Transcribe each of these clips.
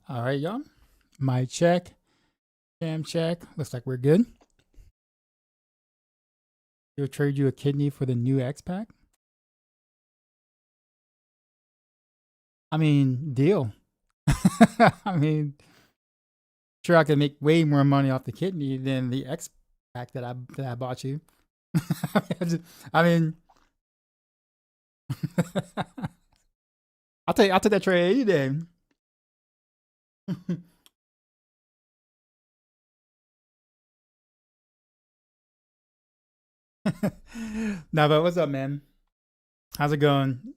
All right, y'all. My check. Cam check. Looks like we're good. He'll trade you a kidney for the new X pack. I mean, deal. I mean, sure I could make way more money off the kidney than the X pack that I bought you. I mean, I'll take that trade any day. No, but what's up, man? How's it going?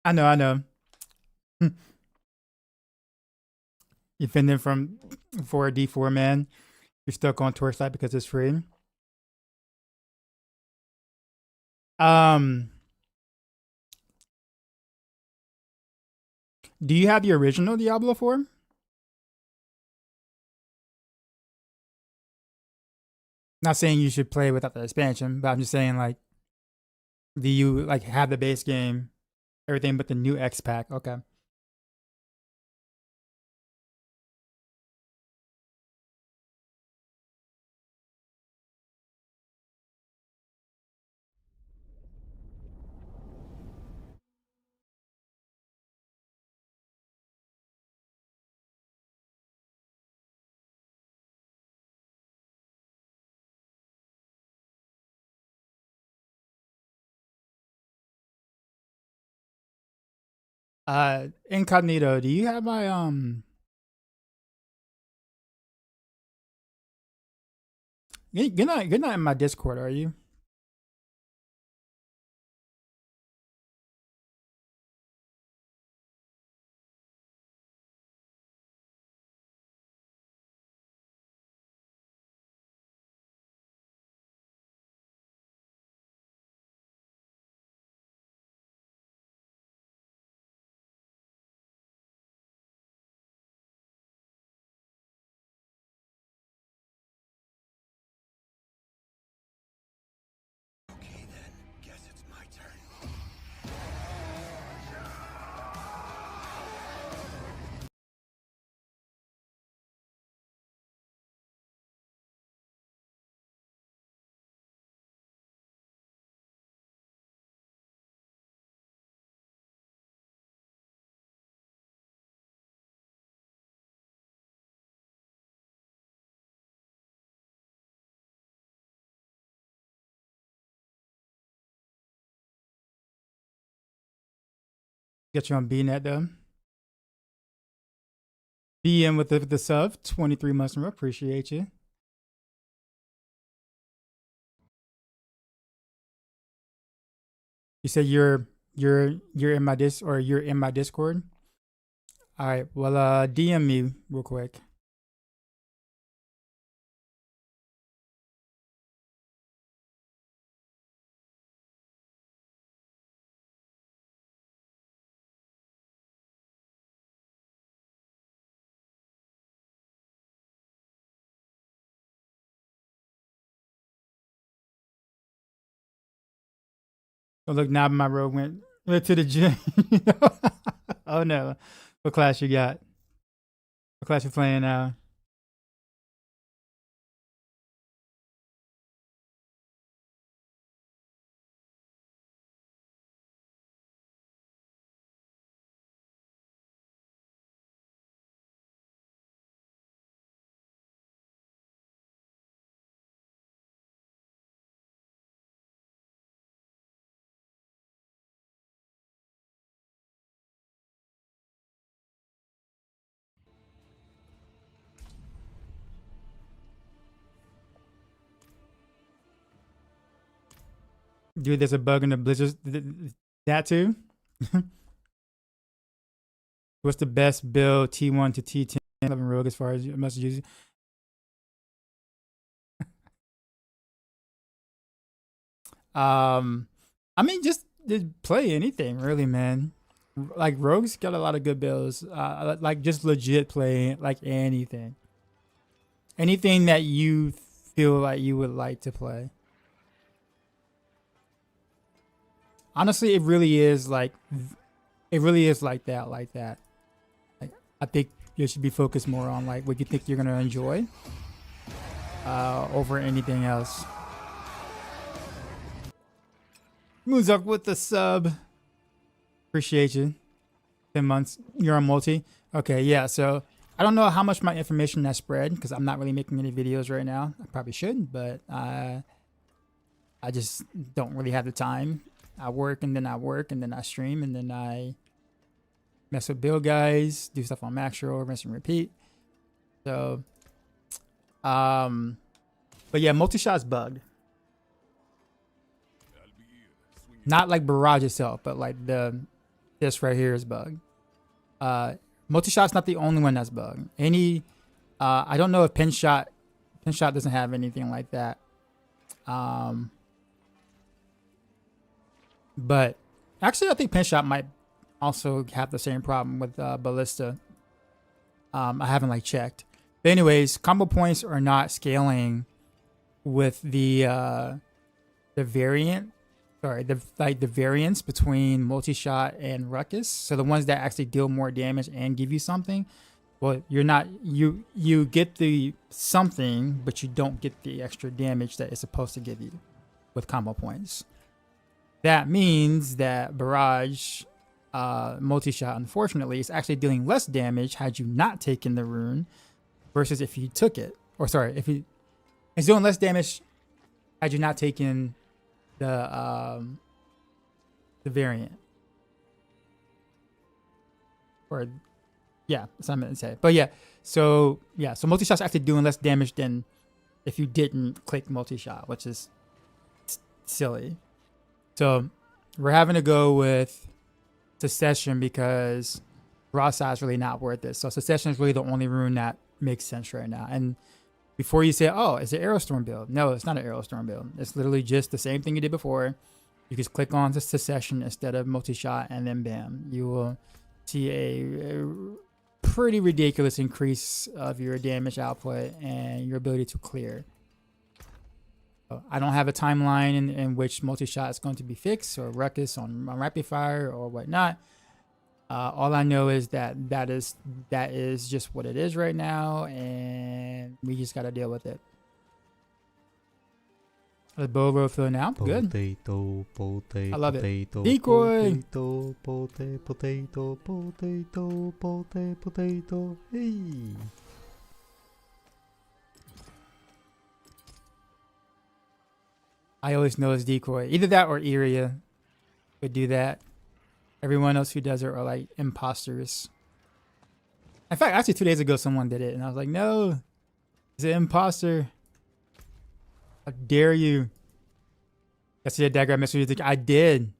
I know. You fending from for a D4 man. You're stuck on Torchlight because it's free. Um, do you have the original Diablo 4? Not saying you should play without the expansion, but I'm just saying like, do you like have the base game, everything but the new X pack? Okay. Incognito, do you have my you're not in my Discord, are you? Okay then, guess it's my turn. Get you on BNet though. BM with the sub, 23 months in a row. Appreciate you. You said you're in my you're in my Discord. All right. Well, DM me real quick. Oh, look, now my rogue went to the gym. Oh no, what class you got? What class you playing now? Dude, there's a bug in the Blizzard. That too. What's the best build T1 to T10 11 rogue as far as messages? Um, I mean, just play anything really, man. Like rogues got a lot of good builds. Like just legit play like anything that you feel like you would like to play. Honestly, it really is like that. Like I think you should be focused more on like what you think you're gonna enjoy over anything else. Moonzuck with the sub. Appreciate you. 10 months. You're on multi. Okay, yeah. So I don't know how much my information has spread because I'm not really making any videos right now. I probably should, but I just don't really have the time. I work and then I stream and then I mess with build guys, do stuff on Max Roll, rinse and repeat. So, but yeah, Multishot's bugged. Not like Barrage itself, but like this right here is bugged. Multishot's not the only one that's bugged. I don't know if Pinshot doesn't have anything like that. But actually, I think Pinshot might also have the same problem with Ballista. I haven't like checked. But anyways, combo points are not scaling with the variant. Sorry, the variance between Multishot and Ruckus. So the ones that actually deal more damage and give you something. Well, you're not you get the something, but you don't get the extra damage that it's supposed to give you with combo points. That means that Barrage Multishot, unfortunately, is actually dealing less damage had you not taken the rune versus if you took it. Or sorry, it's doing less damage had you not taken the variant. Or yeah, that's what I meant to say. But so Multishot's actually doing less damage than if you didn't click Multishot, which is silly. So we're having to go with Secession because Broadside is really not worth it. So Secession is really the only rune that makes sense right now. And before you say, oh, it's an Aerostorm build. No, it's not an Aerostorm build. It's literally just the same thing you did before. You just click on the Secession instead of Multishot, and then bam, you will see a pretty ridiculous increase of your damage output and your ability to clear. I don't have a timeline in which Multishot is going to be fixed or Ruckus on Rapid Fire or whatnot. All I know is that is just what it is right now, and we just got to deal with it. The Bow Rogue feeling now? Good. Potato, I love it. potato, Decoy. Potato, potato, potato, potato, potato. Hey. I always know it's Decoy. Either that or Iria would do that. Everyone else who does it are like imposters. In fact, actually 2 days ago someone did it and I was like, no, it's an imposter. How dare you? I see a dagger message. I did.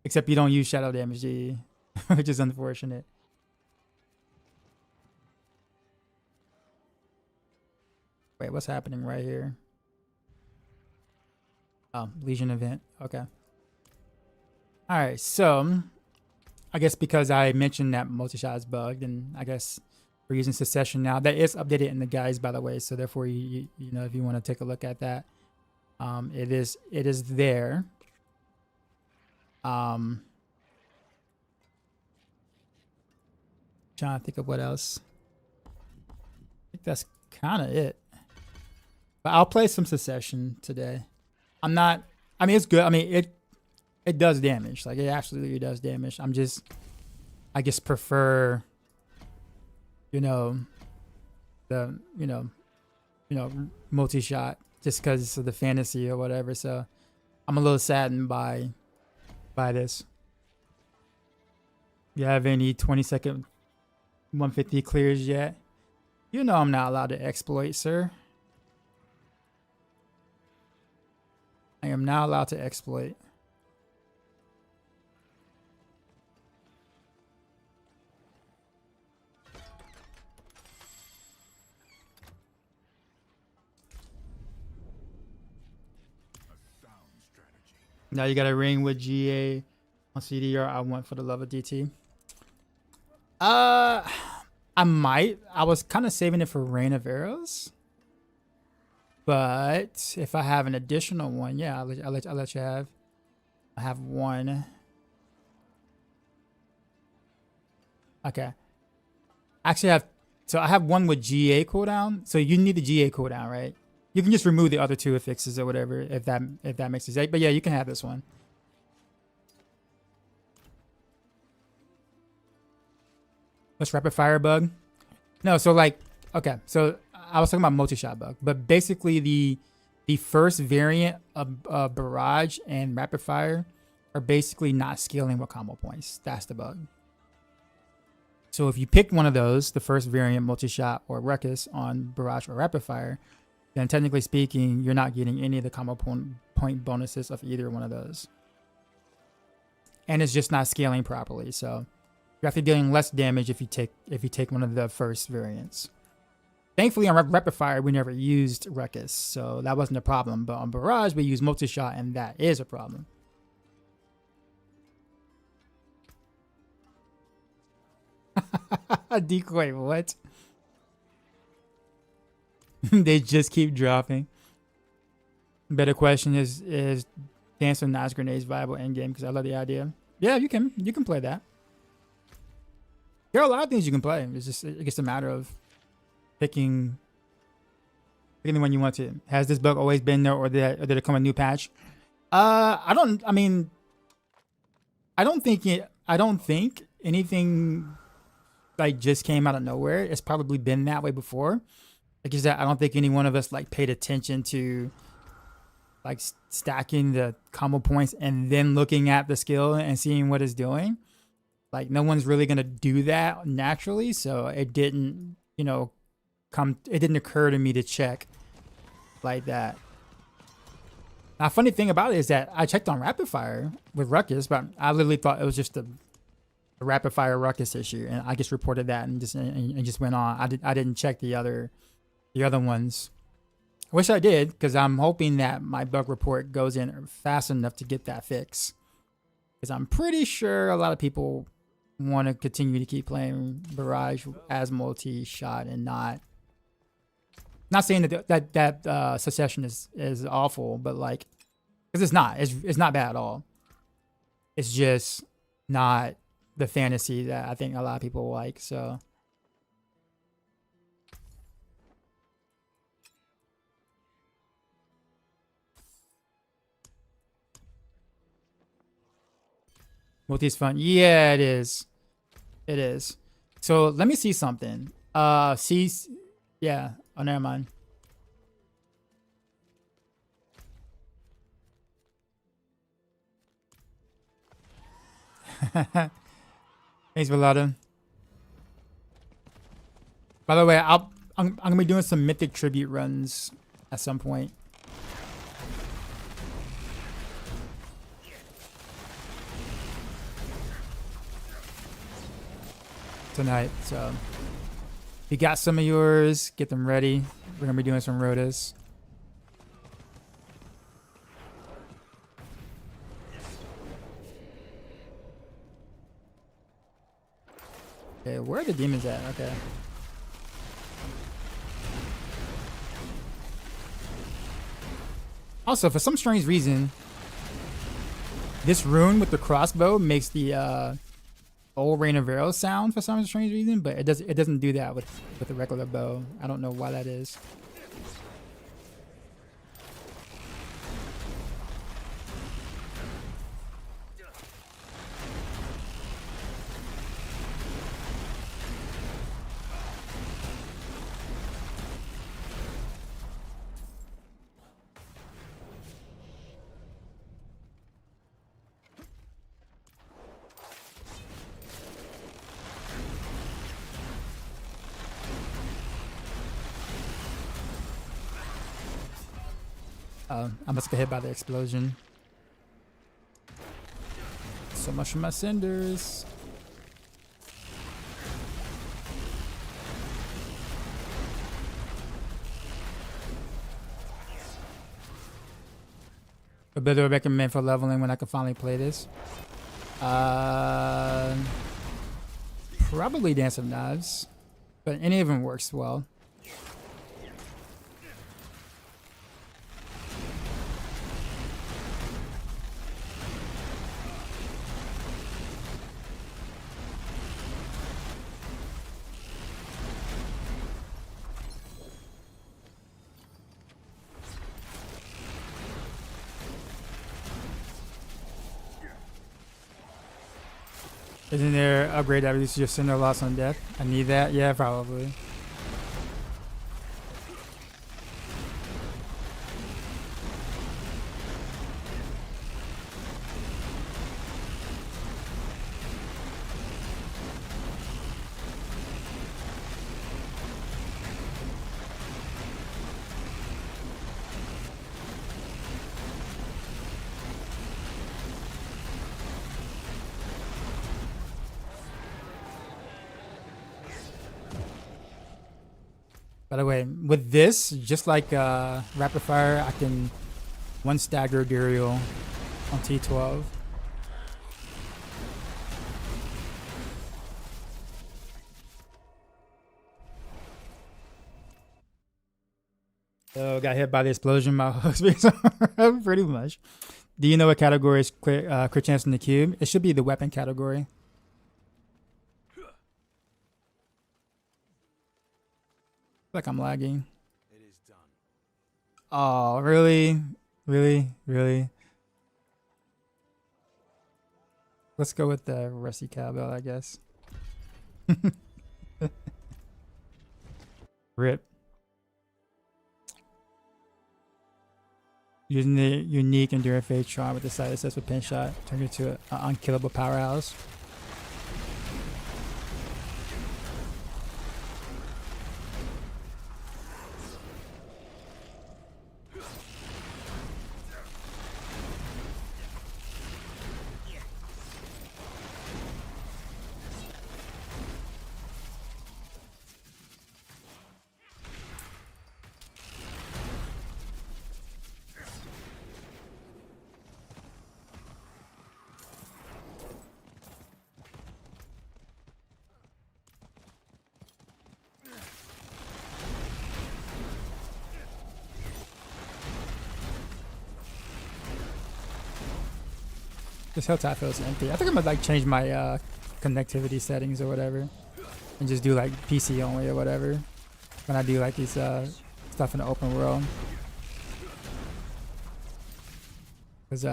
Except you don't use shadow damage, do you? Which is unfortunate. Wait, what's happening right here? Oh, Legion event. Okay. All right, so I guess because I mentioned that Multishot is bugged, and I guess we're using Secession now. That is updated in the guides, by the way. So therefore, you know, if you want to take a look at that, it is there. Trying to think of what else. I think that's kind of it. But I'll play some Secession today. I mean, it's good. I mean, it does damage. Like, it absolutely does damage. I just prefer, you know, the, you know, Multishot just because of the fantasy or whatever. So I'm a little saddened by this. You have any 20-second 150 clears yet? You know I'm not allowed to exploit, sir. I am not allowed to exploit. Now you got a ring with GA on CDR. I went for the love of DT. I might. I was kind of saving it for Rain of Arrows. But if I have an additional one, yeah, I'll let you have. I have one. Okay. Actually, I have one with GA cooldown. So you need the GA cooldown, right? You can just remove the other two affixes or whatever if that makes sense. But yeah, you can have this one. What's rapid fire bug? No, so like, okay, so I was talking about multi-shot bug, but basically the first variant of barrage and rapid fire are basically not scaling with combo points. That's the bug. So if you pick one of those, the first variant, multi-shot or ruckus on barrage or rapid fire, then technically speaking, you're not getting any of the combo point bonuses of either one of those. And it's just not scaling properly. So you're actually dealing less damage if you take one of the first variants. Thankfully on rapid fire we never used ruckus, so that wasn't a problem. But on barrage we used multi-shot, and that is a problem. Decoy, what? They just keep dropping. Better question is dance with Nas grenades viable end game? Because I love the idea. Yeah, you can play that. There are a lot of things you can play. It's just a matter of picking the one you want to. Has this bug always been there, or did it come a new patch? I don't think anything like just came out of nowhere. It's probably been that way before. Like I said, I don't think any one of us like paid attention to like stacking the combo points and then looking at the skill and seeing what it's doing. Like no one's really gonna do that naturally, so it didn't, it didn't occur to me to check like that. Now, funny thing about it is that I checked on rapid fire with ruckus, but I literally thought it was just a rapid fire ruckus issue, and I just reported that and just went on. I didn't check the other ones. I wish I did, because I'm hoping that my bug report goes in fast enough to get that fix. Because I'm pretty sure a lot of people want to continue to keep playing barrage as multi-shot and not saying that succession is awful, but like, because it's not bad at all. It's just not the fantasy that I think a lot of people like. So multi's fun. Yeah, it is. It is. So let me see something. Yeah. Oh, never mind. Thanks, Velada. By the way, I'm gonna be doing some mythic tribute runs at some point. Tonight, so if you got some of yours, get them ready. We're gonna be doing some rotas. Okay, where are the demons at? Okay. Also, for some strange reason, this rune with the crossbow makes the old Rain of Arrows sound for some strange reason, but it doesn't do that with the regular bow. I don't know why that is. I must get hit by the explosion. So much for my cinders. A bit of a recommend for leveling when I can finally play this. Probably Dance of Knives, but any of them works well. Isn't there an upgrade that reduces your center loss on death? I need that. Yeah, probably. By the way, with this, just like Rapid Fire, I can one stagger Duriel on T12. So got hit by the explosion. My space pretty much. Do you know what category is crit chance in the cube? It should be the weapon category. Like I'm lagging. It is done. Oh, really? Really? Really? Let's go with the rusty cowbell, I guess. Rip. Using the unique Enduring Fate charm with the side assist with Pin Shot, turn it into an unkillable powerhouse. This Hilltop feels empty. I think I'm gonna like change my connectivity settings or whatever, and just do like PC only or whatever when I do like these stuff in the open world. Cause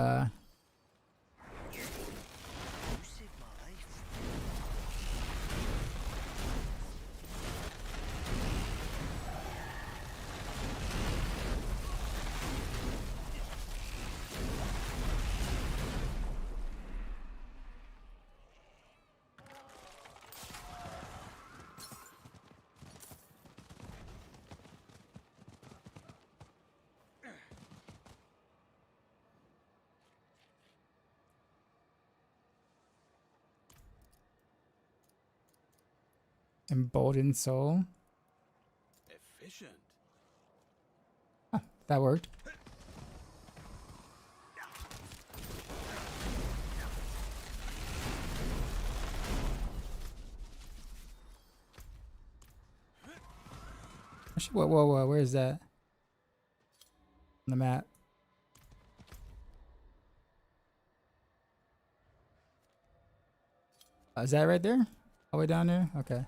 Emboldened Soul. Efficient. That worked. Whoa, whoa, whoa, where is that? On the map. Is that right there? All the way down there? Okay.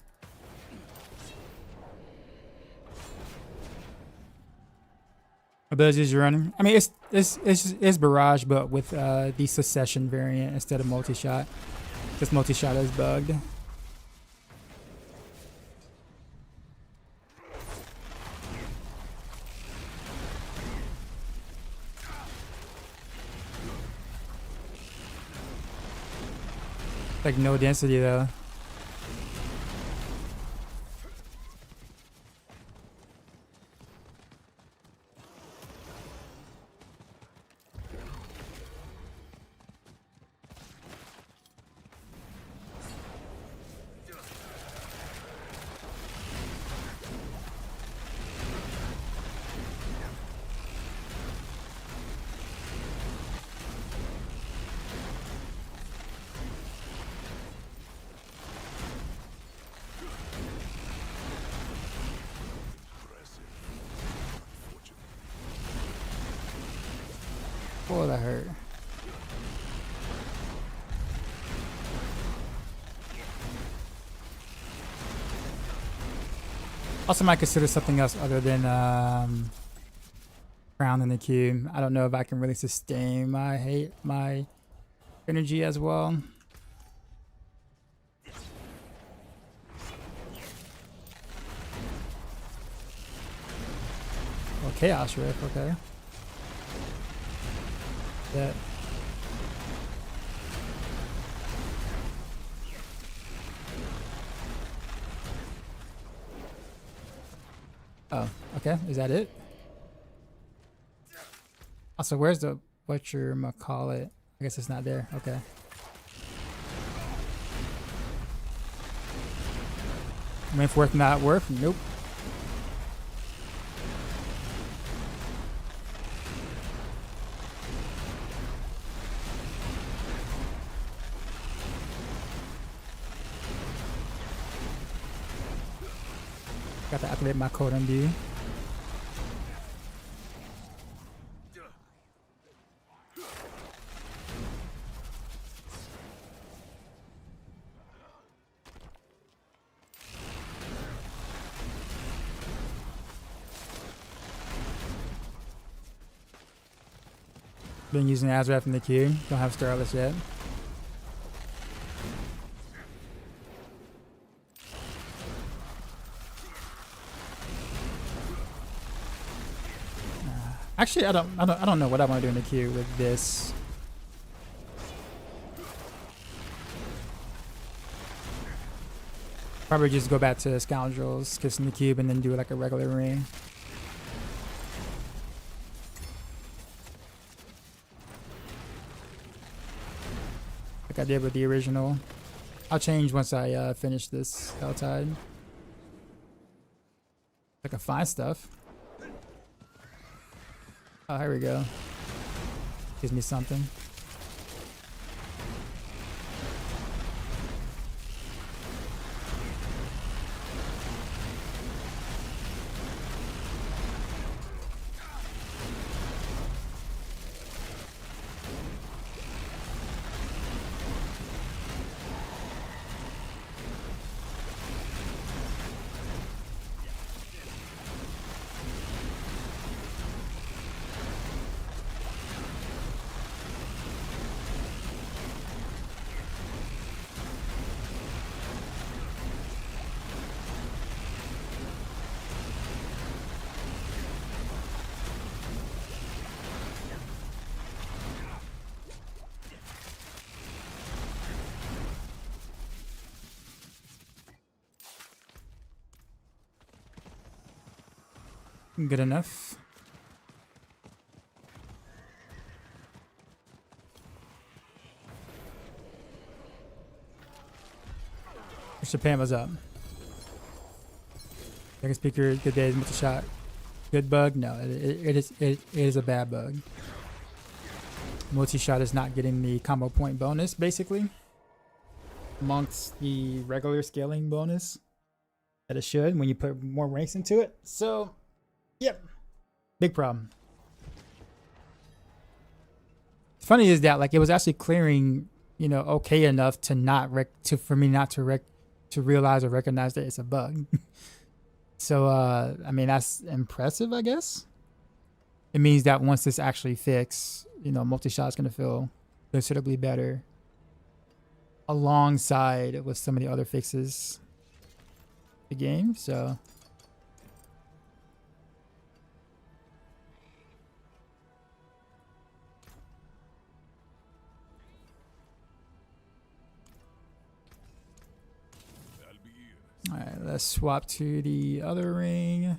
Abilities you're running. I mean, it's Barrage, but with the Succession variant instead of Multishot. This Multishot is bugged. Like no density though. Oh, that hurt. Also might consider something else other than Crown in the cube. I don't know if I can really sustain my energy as well. Chaos Rift, okay. That. Oh, okay. Is that it? Also, where's the call it? I guess it's not there. Okay. Went worth not worth. Nope. Got to activate my code MD. Been using Azrath in the queue. Don't have Starless yet. Actually, I don't know what I want to do in the queue with this. Probably just go back to Scoundrels, kiss in the cube, and then do like a regular ring. Like I did with the original. I'll change once I finish this Helltide. I can find stuff. Oh, here we go. Gives me something. Good enough. Mr. Pam was up. Second speaker, good days, Multishot. Good bug? No, it is a bad bug. Multishot is not getting the combo point bonus, basically, amongst the regular scaling bonus that it should when you put more ranks into it. So, yep, big problem. Funny is that like it was actually clearing, you know, okay enough to not for me not to realize or recognize that it's a bug. So I mean that's impressive, I guess. It means that once this actually fixed, you know, Multishot is gonna feel considerably better alongside with some of the other fixes the game. So all right, let's swap to the other ring.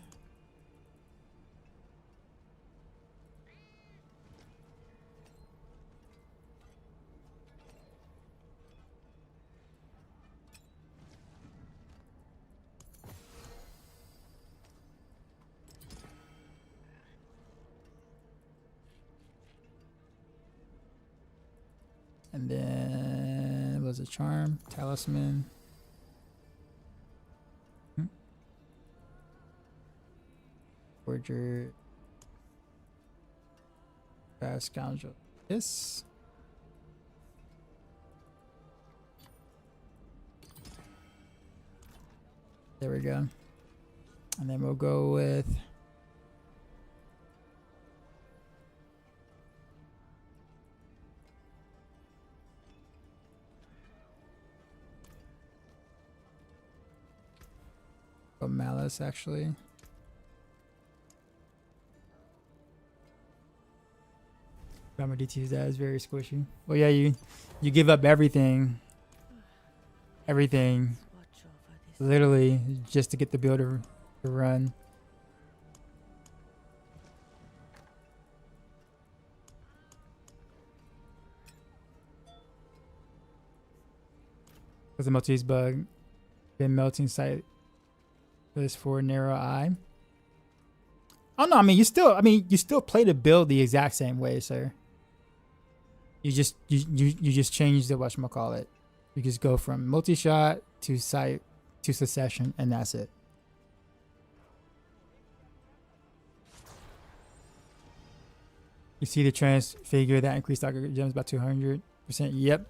And then was a charm, talisman. Forger, fast scoundrel. This. There we go. And then we'll go with Malice, actually. Comma DT's that is very squishy. Well, yeah, you give up everything, literally just to get the builder to run. Because the Multishot bug, been melting sight is for narrow eye. Oh no, I mean you still play the build the exact same way, sir. You just change the whatchamacallit. You just go from multi-shot to sight to succession, and that's it. You see the transfigure that increased target gems by 200%. Yep.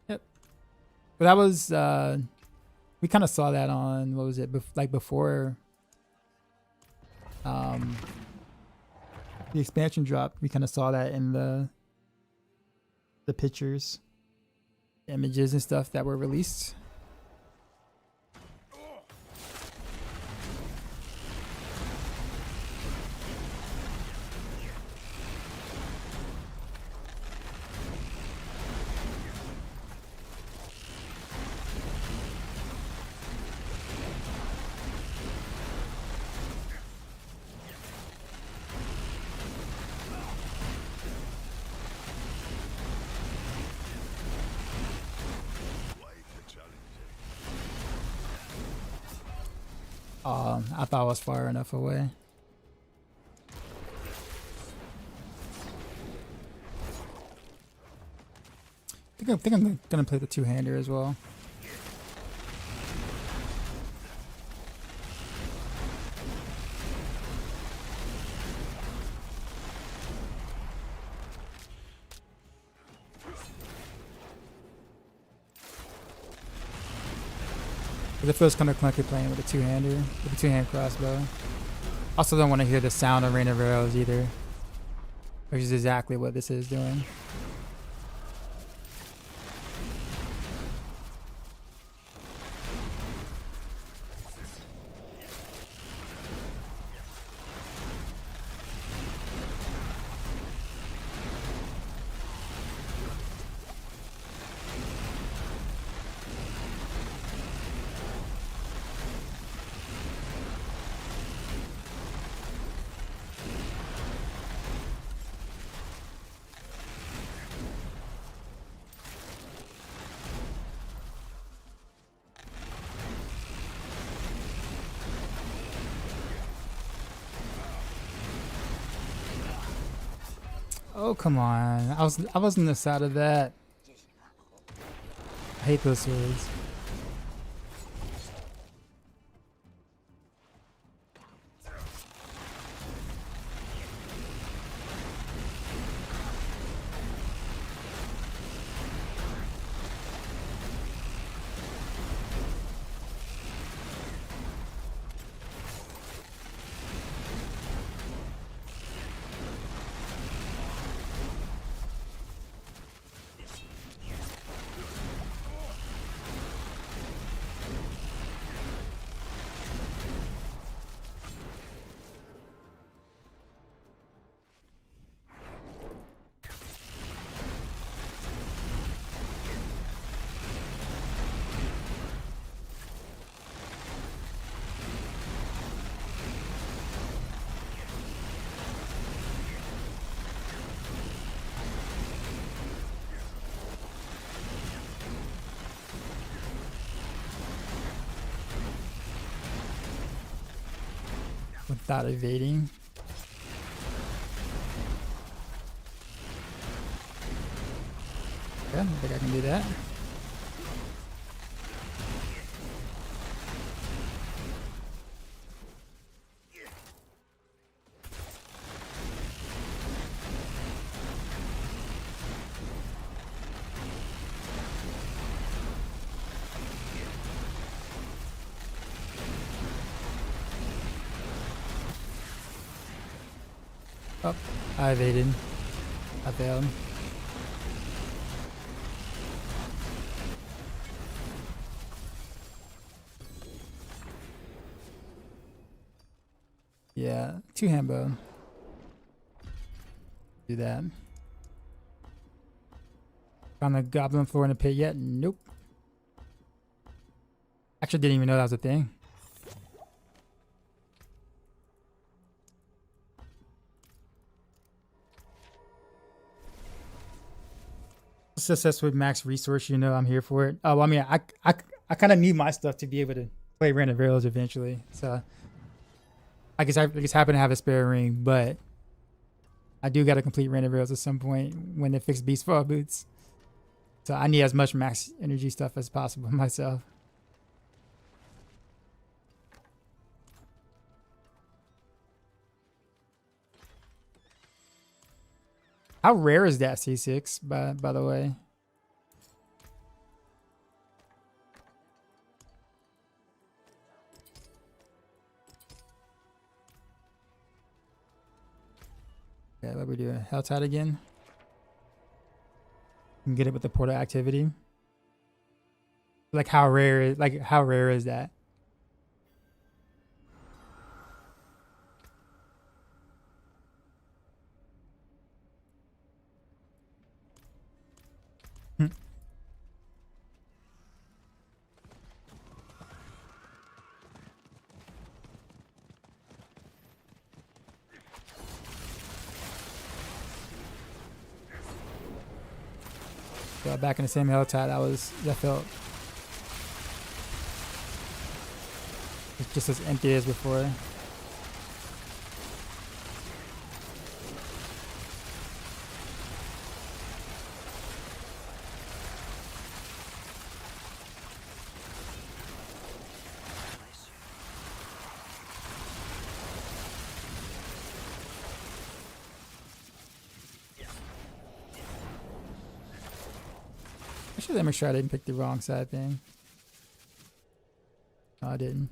But that was we kind of saw that on, what was it, like before the expansion drop. We kind of saw that in the pictures, images and stuff that were released. I thought I was far enough away. I think I'm gonna play the two-hander as well. It feels kind of clunky playing with a two-hander, with a two-hand crossbow. Also don't want to hear the sound of Rain of Arrows either, which is exactly what this is doing. Oh come on! I was on the side of that. I hate those swords. Without evading. Okay, I think I can do that. Oh, I evaded. I failed. Yeah, two-hand bow. Do that. Found the goblin floor in the pit yet? Nope. Actually, didn't even know that was a thing. Success with max resource, you know, I'm here for it. Oh, I mean, I kind of need my stuff to be able to play random rails eventually. So I just happen to have a spare ring, but I do got to complete random rails at some point when they fix beast fall boots. So I need as much max energy stuff as possible myself. How rare is that C6, by the way? Okay, what we do? Helltide again. Can get it with the portal activity. Like how rare is that? So back in the same Helltide, that felt just as empty as before. Actually, let me make sure I didn't pick the wrong side thing. No, I didn't.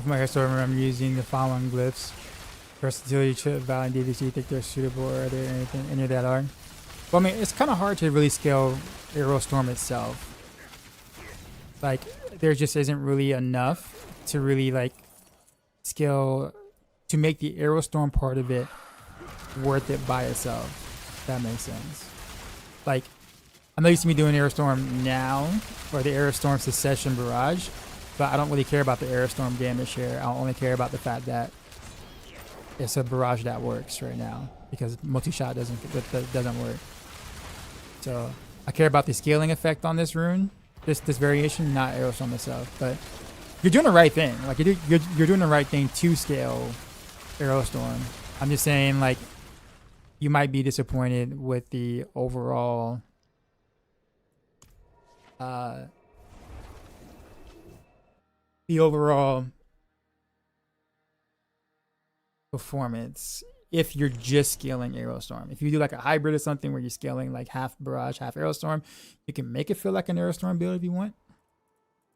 For my hair I'm using the following glyphs. Versatility, chip, value, DVC. Think they're suitable, or are there any of that are? Well, I mean, it's kind of hard to really scale Aerostorm itself. Like, there just isn't really enough to really like scale to make the Aerostorm part of it worth it by itself. If that makes sense. Like, I'm not used to me doing Aerostorm now, or the Aerostorm Succession Barrage, but I don't really care about the Aerostorm damage here. I only care about the fact that it's a barrage that works right now, because Multishot doesn't work. So I care about the scaling effect on this rune, this variation, not Aerostorm itself. But you're doing the right thing. Like you're doing the right thing to scale Aerostorm. I'm just saying, like, you might be disappointed with the overall performance if you're just scaling Aerostorm. If you do like a hybrid or something where you're scaling like half Barrage, half Aerostorm, you can make it feel like an Aerostorm build if you want,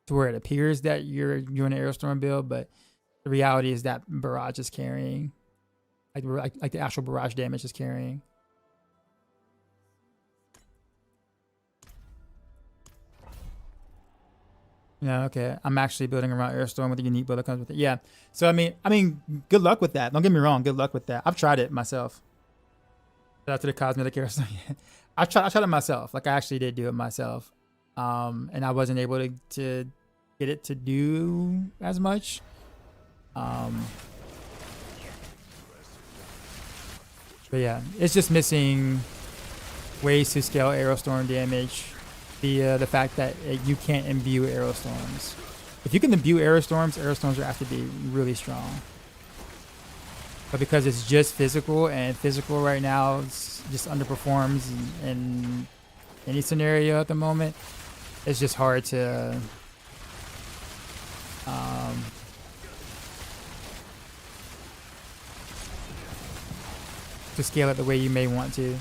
to where it appears that you're doing an Aerostorm build, but the reality is that Barrage is carrying, like the actual Barrage damage is carrying. Yeah, okay. I'm actually building around Airstone with a unique build that comes with it. Yeah. So I mean, good luck with that. Don't get me wrong. Good luck with that. I've tried it myself. Shout out to the cosmetic Airstone. I tried it myself. Like, I actually did do it myself. And I wasn't able to get it to do as much. But yeah, it's just missing ways to scale Aerostorm damage. The fact that you can't imbue Aerostorms. If you can imbue Aerostorms will have to be really strong. But because it's just physical, and physical right now just underperforms in any scenario at the moment, it's just hard to scale it the way you may want to.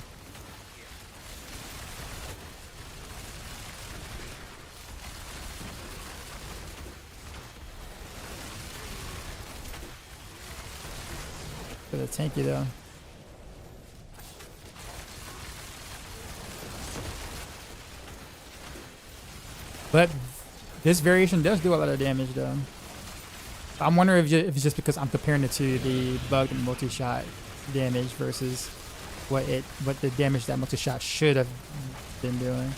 For the tanky though. But this variation does do a lot of damage though. I'm wondering if it's just because I'm comparing it to the bugged multi-shot damage versus what the damage that multi-shot should have been doing.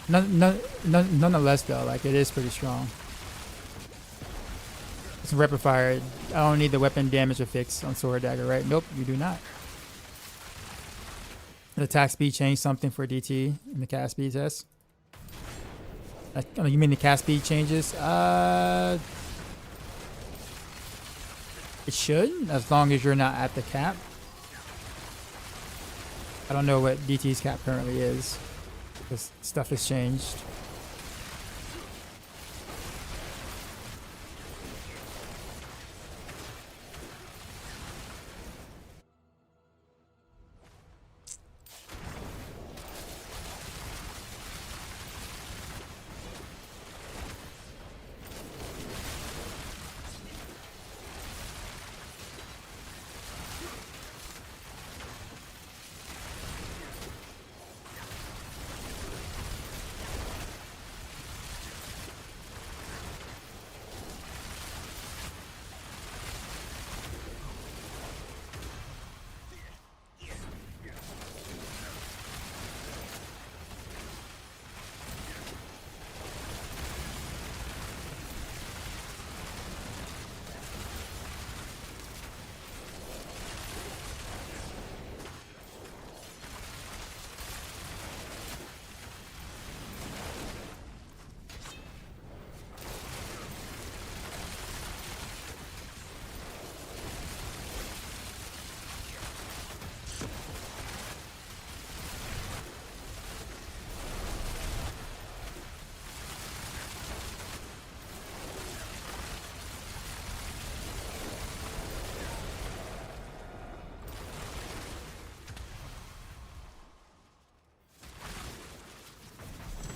Nonetheless though, like it is pretty strong. It's a rapid fire. I don't need the weapon damage effects on sword dagger, right? Nope, you do not. The attack speed changed something for DT in the cast speed test. You mean the cast speed changes? It should, as long as you're not at the cap. I don't know what DT's cap currently is, because stuff has changed.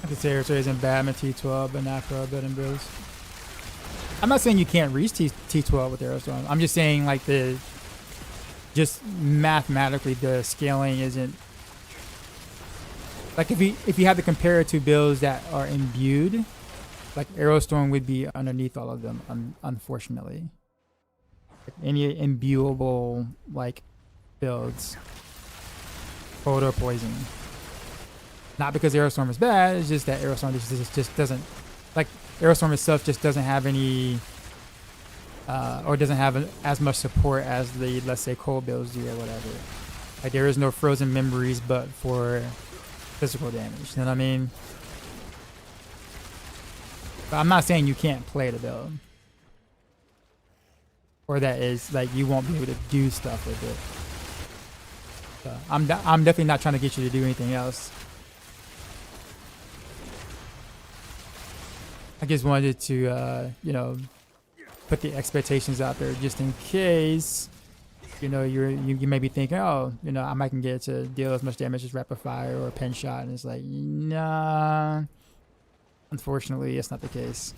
The territory isn't bad in T12, but not for building builds. I'm not saying you can't reach T12 with Aerostorm. I'm just saying like just mathematically the scaling isn't like if you had to compare it to builds that are imbued, like Aerostorm would be underneath all of them. Unfortunately, any imbuable like builds, photo poison. Not because Aerostorm is bad, it's just that Aerostorm just doesn't, like, Aerostorm itself just doesn't have any, or doesn't have as much support as the, let's say, cold builds do or whatever. Like, there is no frozen memories but for physical damage, you know what I mean? But I'm not saying you can't play the build. Or that is, like, you won't be able to do stuff with it. So, I'm definitely not trying to get you to do anything else. I just wanted to, you know, put the expectations out there just in case, you know, you may be thinking, oh, you know, I might can get to deal as much damage as rapid fire or pen shot, and it's like, nah. Unfortunately, it's not the case.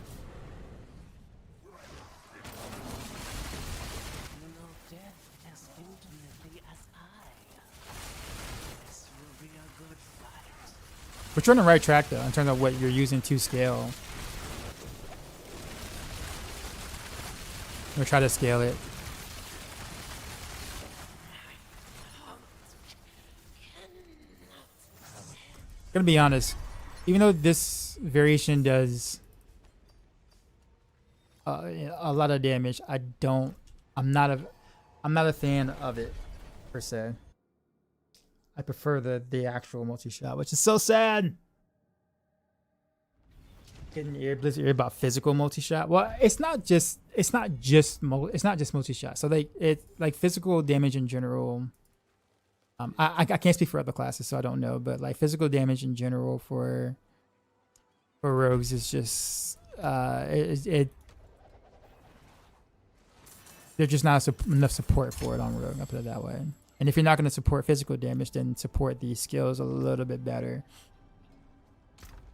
But you're on the right track though, in terms of what you're using to scale. We'll try to scale it. Gonna be honest, even though this variation does a lot of damage, I'm not a fan of it per se. I prefer the actual multi-shot, which is so sad. Getting Blizzard ear about physical multi-shot. Well, it's not just multi-shot. So like physical damage in general. I can't speak for other classes, so I don't know. But like physical damage in general for rogues is just there's just not enough support for it on rogue. I'll put it that way. And if you're not going to support physical damage, then support the skills a little bit better.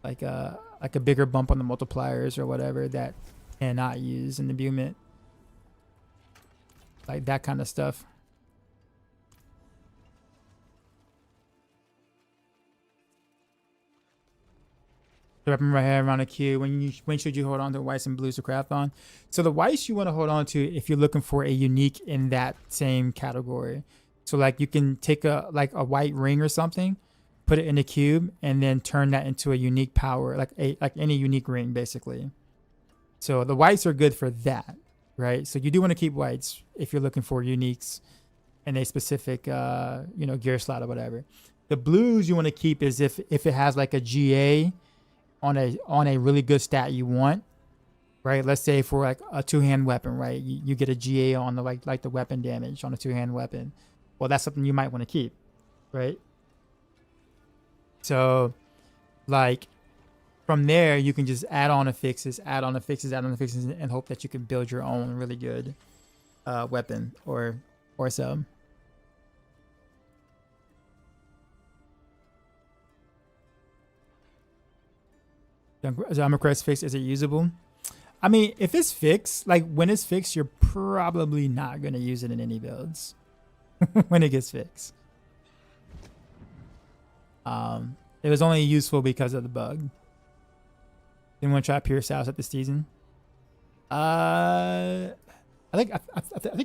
Like a bigger bump on the multipliers or whatever that cannot use an imbuement. like that kind of stuff. The weapon right here around the queue. When should you hold on to whites and blues to craft on? So the whites you want to hold on to if you're looking for a unique in that same category. So like you can take a white ring or something, put it in a cube, and then turn that into a unique power, like any unique ring basically. So the whites are good for that, right? So you do want to keep whites if you're looking for uniques in a specific gear slot or whatever. The blues you want to keep is if it has like a GA on a really good stat you want, right? Let's say for like a two-hand weapon, right? You get a GA on the like the weapon damage on a two-hand weapon. Well, that's something you might want to keep, right? So like from there you can just add on affixes, and hope that you can build your own really good weapon or so. Armor crest fixed, is it usable? I mean, if it's fixed, like when it's fixed, you're probably not going to use it in any builds when it gets fixed. It was only useful because of the bug. Didn't want to try Pierce House at this season. I think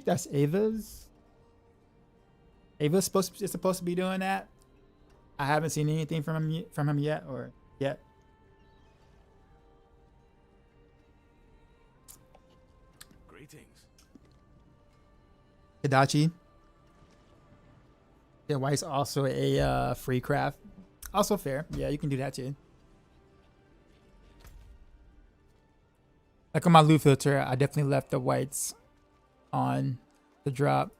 that's Ava's. Ava's supposed to be doing that. I haven't seen anything from him yet. Hidachi. Yeah, White's also a free craft. Also fair. Yeah, you can do that too. Like on my loot filter, I definitely left the whites on the drop.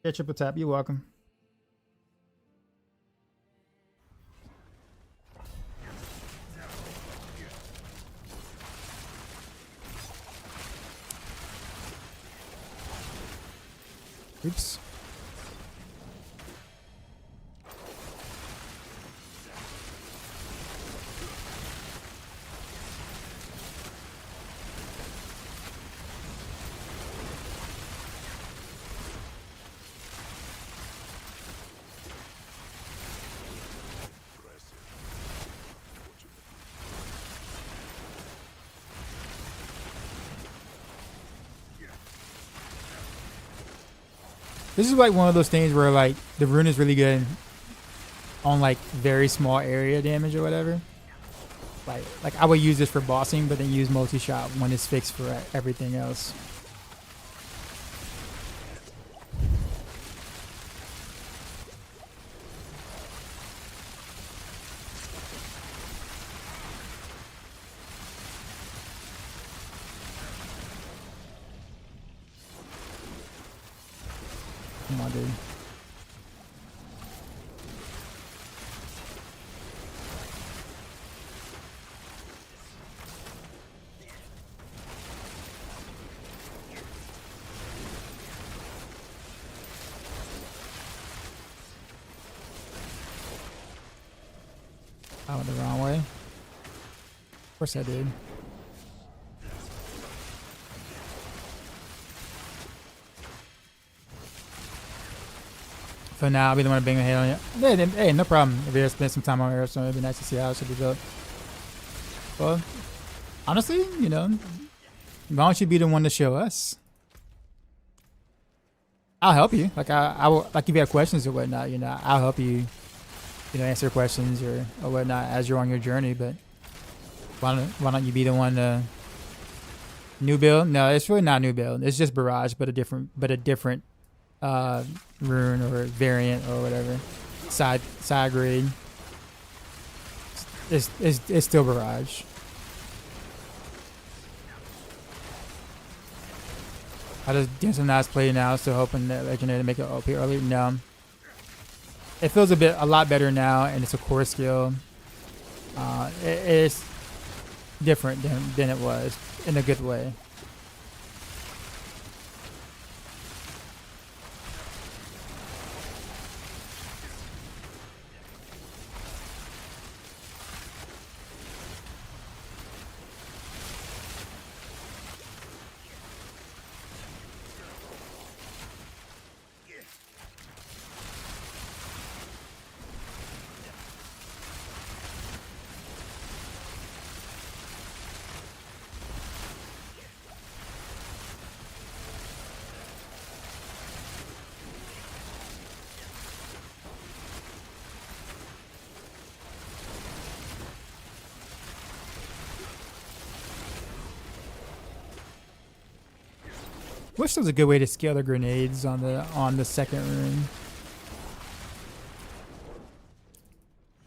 Yeah, triple tap. You're welcome. Oops. This is like one of those things where like the rune is really good on like very small area damage or whatever. Like I would use this for bossing, but then use multi-shot when it's fixed for everything else. Come on, dude. I went the wrong way. Of course I did. For now, I'll be the one to bang my head on it. Hey, no problem. If you spend some time on Airstone, it'd be nice to see how it should be built. Well, honestly, you know, why don't you be the one to show us? I'll help you. Like I will, like if you have questions or whatnot, you know, I'll help you, you know, answer questions or whatnot as you're on your journey. But why don't you be the one to new build? No, it's really not new build. It's just Barrage, but a different rune or variant or whatever. Side grade. It's still Barrage. I just doing some nice play now, still hoping that Legendary to make it OP early. No. It feels a lot better now, and it's a core skill. It's different than it was in a good way. Wish there was a good way to scale the grenades on the second rune.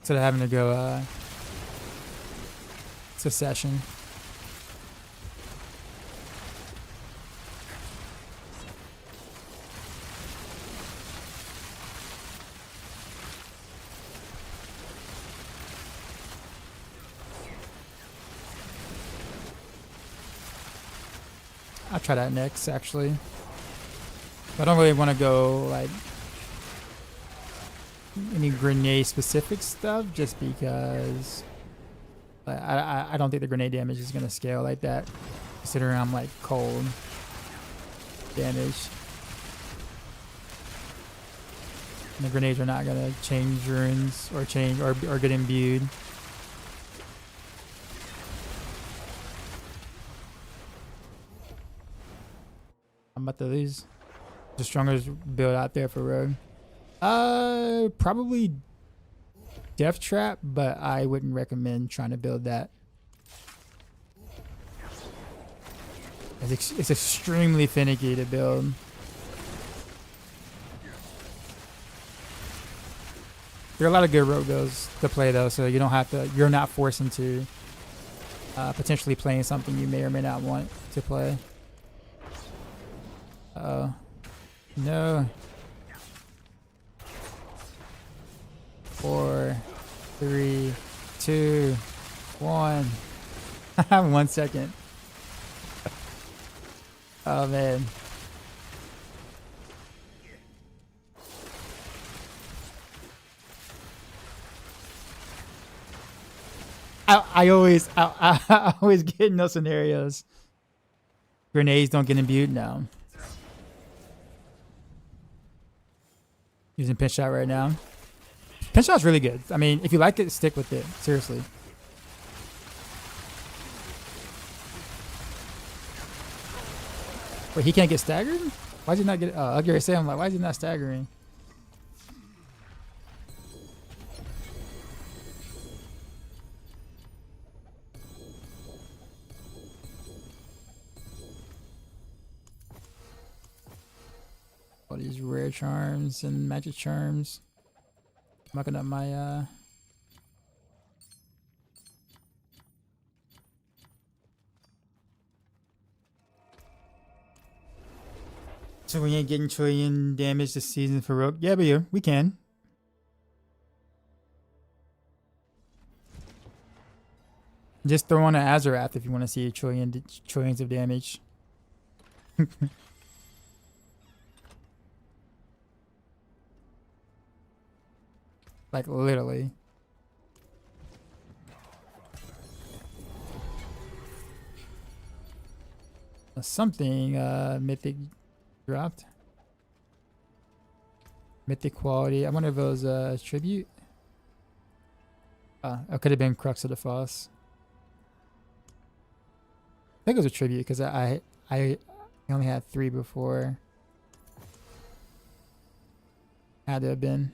Instead of having to go succession. I'll try that next, actually. I don't really want to go like any grenade specific stuff, just because I don't think the grenade damage is gonna scale like that, considering I'm like cold damage. And the grenades are not gonna change runes or get imbued. I'm about to lose. The strongest build out there for Rogue. Probably Death Trap, but I wouldn't recommend trying to build that. It's extremely finicky to build. There are a lot of good Rogue builds to play though, so you don't have to. You're not forced into potentially playing something you may or may not want to play. Oh no. 4, 3, 2, 1. 1 second. Oh man. I always get in those scenarios. Grenades don't get imbued now. Using pinch shot right now. Pinch shot's really good. I mean, if you like it, stick with it. Seriously. Wait, he can't get staggered? Why did he not get? Oh, I was say, I'm like, why is he not staggering? All these rare charms and magic charms. Mucking up my So we ain't getting trillion damage this season for Rogue. Yeah, but yeah, we can. Just throw on an Azarath if you want to see trillions of damage. Like literally. Something mythic dropped. Mythic quality. I wonder if it was tribute. It could have been Crux of the Foss. I think it was a tribute because I only had 3 before. Had to have been.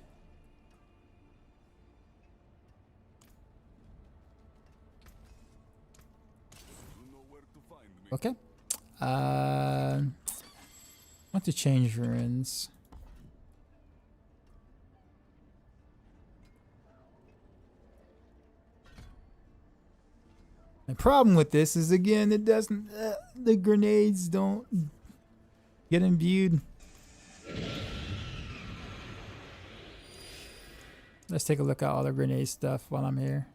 Okay. Want to change runes. The problem with this is, again, it doesn't. The grenades don't get imbued. Let's take a look at all the grenade stuff while I'm here.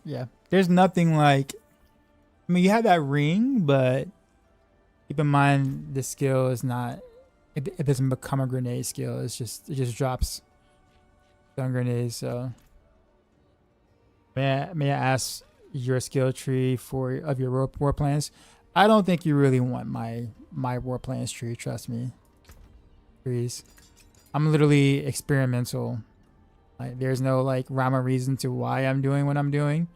Yeah, there's nothing like. I mean, you have that ring, but keep in mind the skill is not. It doesn't become a grenade skill. It just drops on grenades. So may I ask your skill tree of your war plans? I don't think you really want my Warplanes tree. Trust me. Trees. I'm literally experimental. Like, there's no like rhyme or reason to why I'm doing what I'm doing,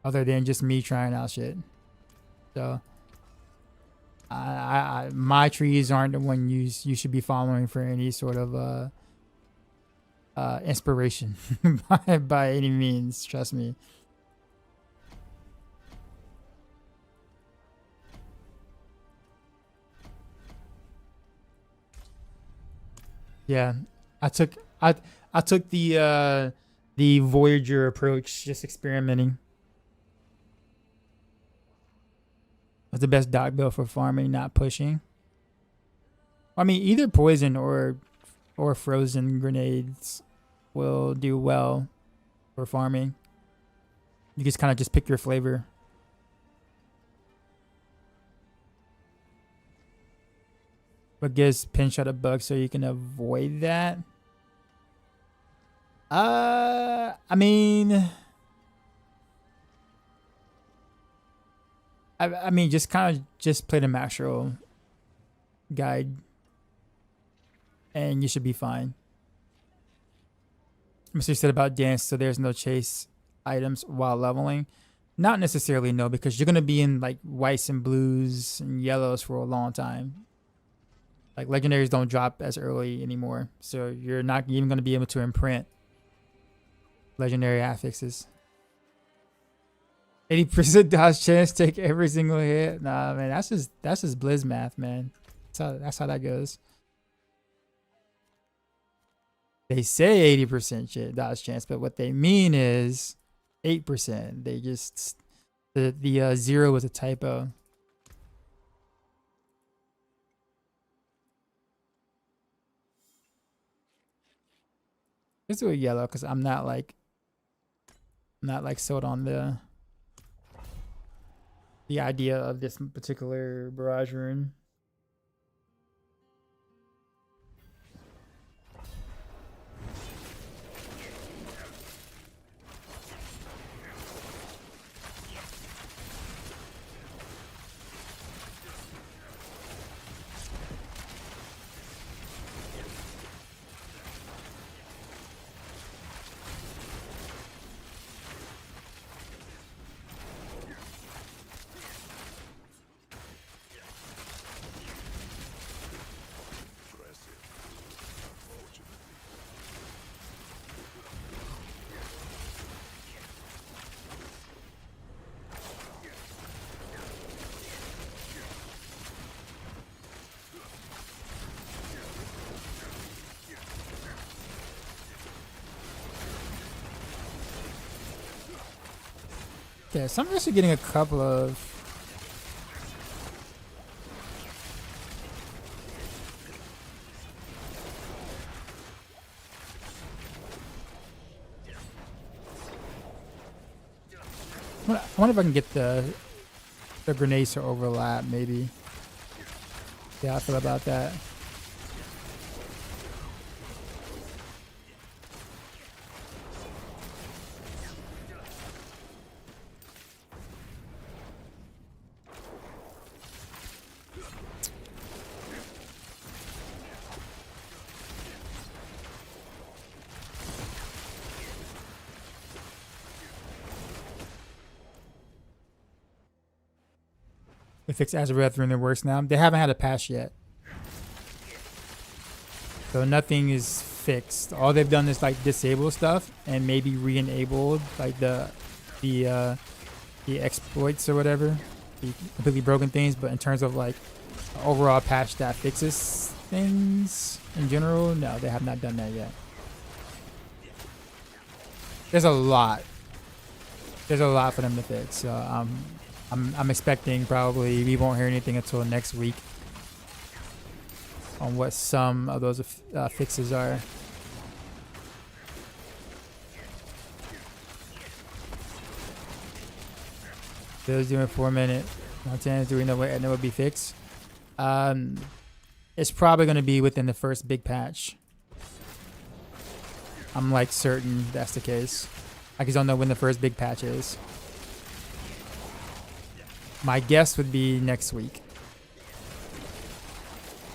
other than just me trying out shit. So, my trees aren't the one you should be following for any sort of inspiration by any means. Trust me. Yeah, I took the Voyager approach, just experimenting. That's the best dog build for farming, not pushing. I mean, either poison or frozen grenades will do well for farming. You just kind of just pick your flavor. But gives pin shot a bug so you can avoid that. I mean, I mean, just kind of just play the macro guide, and you should be fine. Mr. said about dance, so there's no chase items while leveling. Not necessarily, no, because you're gonna be in like whites and blues and yellows for a long time. Like legendaries don't drop as early anymore, so you're not even gonna be able to imprint legendary affixes. 80% dodge chance, take every single hit. Nah, man, that's just Blizz math, man. That's how that goes. They say 80% dodge chance, but what they mean is 8%. They just the 0 was a typo. Let's do a yellow because I'm not like sold on the idea of this particular barrage rune. Yeah, some of us are getting a couple of I wonder if I can get the grenades to overlap, maybe. Yeah, I feel about that. They fixed Azareth and it works now. They haven't had a patch yet, so nothing is fixed. All they've done is like disable stuff and maybe re-enabled like the exploits or whatever, the completely broken things. But in terms of like overall patch that fixes things in general, no, they have not done that yet. There's a lot for them to fix. So I'm expecting probably we won't hear anything until next week on what some of those fixes are. Bill's doing 4 minute. Montana's doing no way, and it would be fixed. It's probably going to be within the first big patch. I'm like certain that's the case. I just don't know when the first big patch is. My guess would be next week.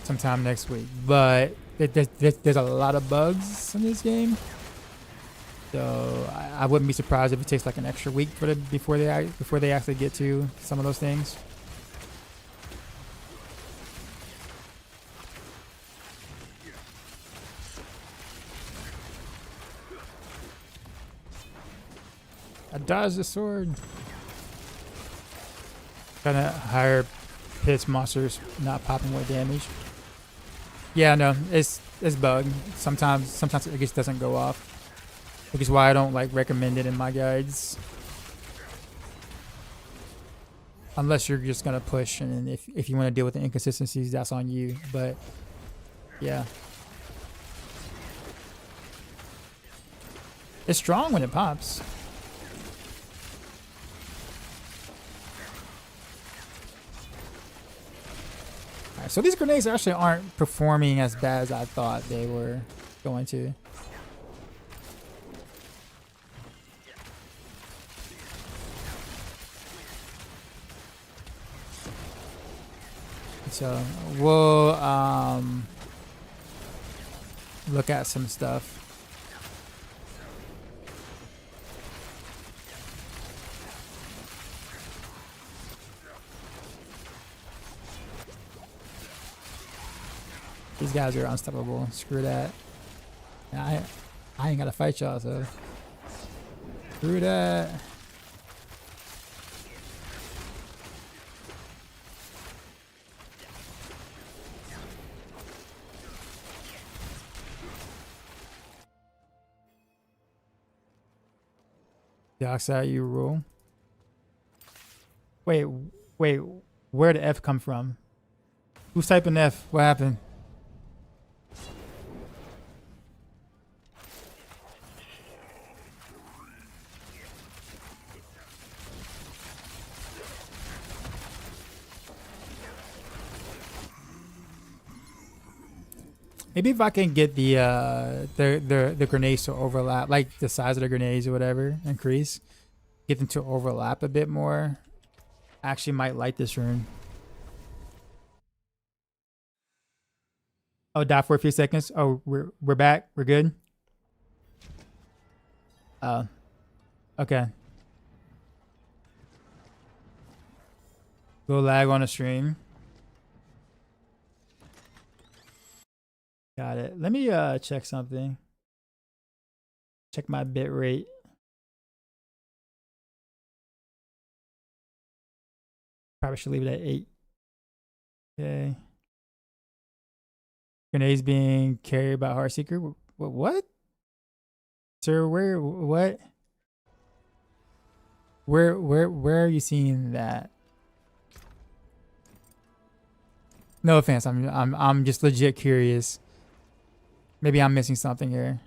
Sometime next week. But there's a lot of bugs in this game. So I wouldn't be surprised if it takes like an extra week for before they actually get to some of those things. I dodged the sword. Kind of higher pitch monsters not popping more damage. Yeah, no, it's bug. Sometimes it just doesn't go off. Which is why I don't like recommend it in my guides. Unless you're just gonna push, and if you want to deal with the inconsistencies, that's on you. But yeah, it's strong when it pops. Alright, so these grenades actually aren't performing as bad as I thought they were going to. So we'll look at some stuff. These guys are unstoppable. Screw that. I ain't gotta fight y'all, so screw that. Dioxide, you rule. Wait, where'd the F come from? Who's typing F? What happened? Maybe if I can get the grenades to overlap, like the size of the grenades or whatever, increase, get them to overlap a bit more. I actually might light this rune. Oh, die for a few seconds. Oh, we're back. We're good. Okay. Go lag on a stream. Got it. Let me check something. Check my bit rate. Probably should leave it at 8. Okay. Grenades being carried by Heartseeker. What? Sir, where? What? Where are you seeing that? No offense. I'm just legit curious. Maybe I'm missing something here.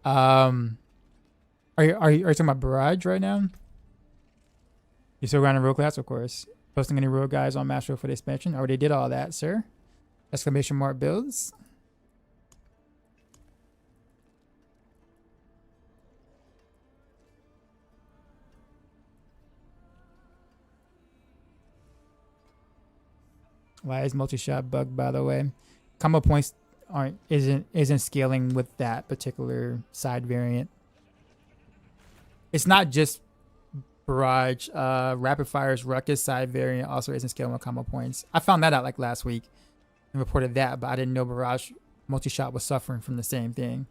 Are you talking about Barrage right now? You still running rogue class, of course. Posting any rogue guys on Master for the expansion? Already did all that, sir. Exclamation mark builds. Why is multi-shot bugged, by the way? Combo points isn't scaling with that particular side variant. It's not just Barrage. Rapid Fire's Ruckus side variant also isn't scaling with combo points. I found that out like last week and reported that, but I didn't know Barrage multi-shot was suffering from the same thing.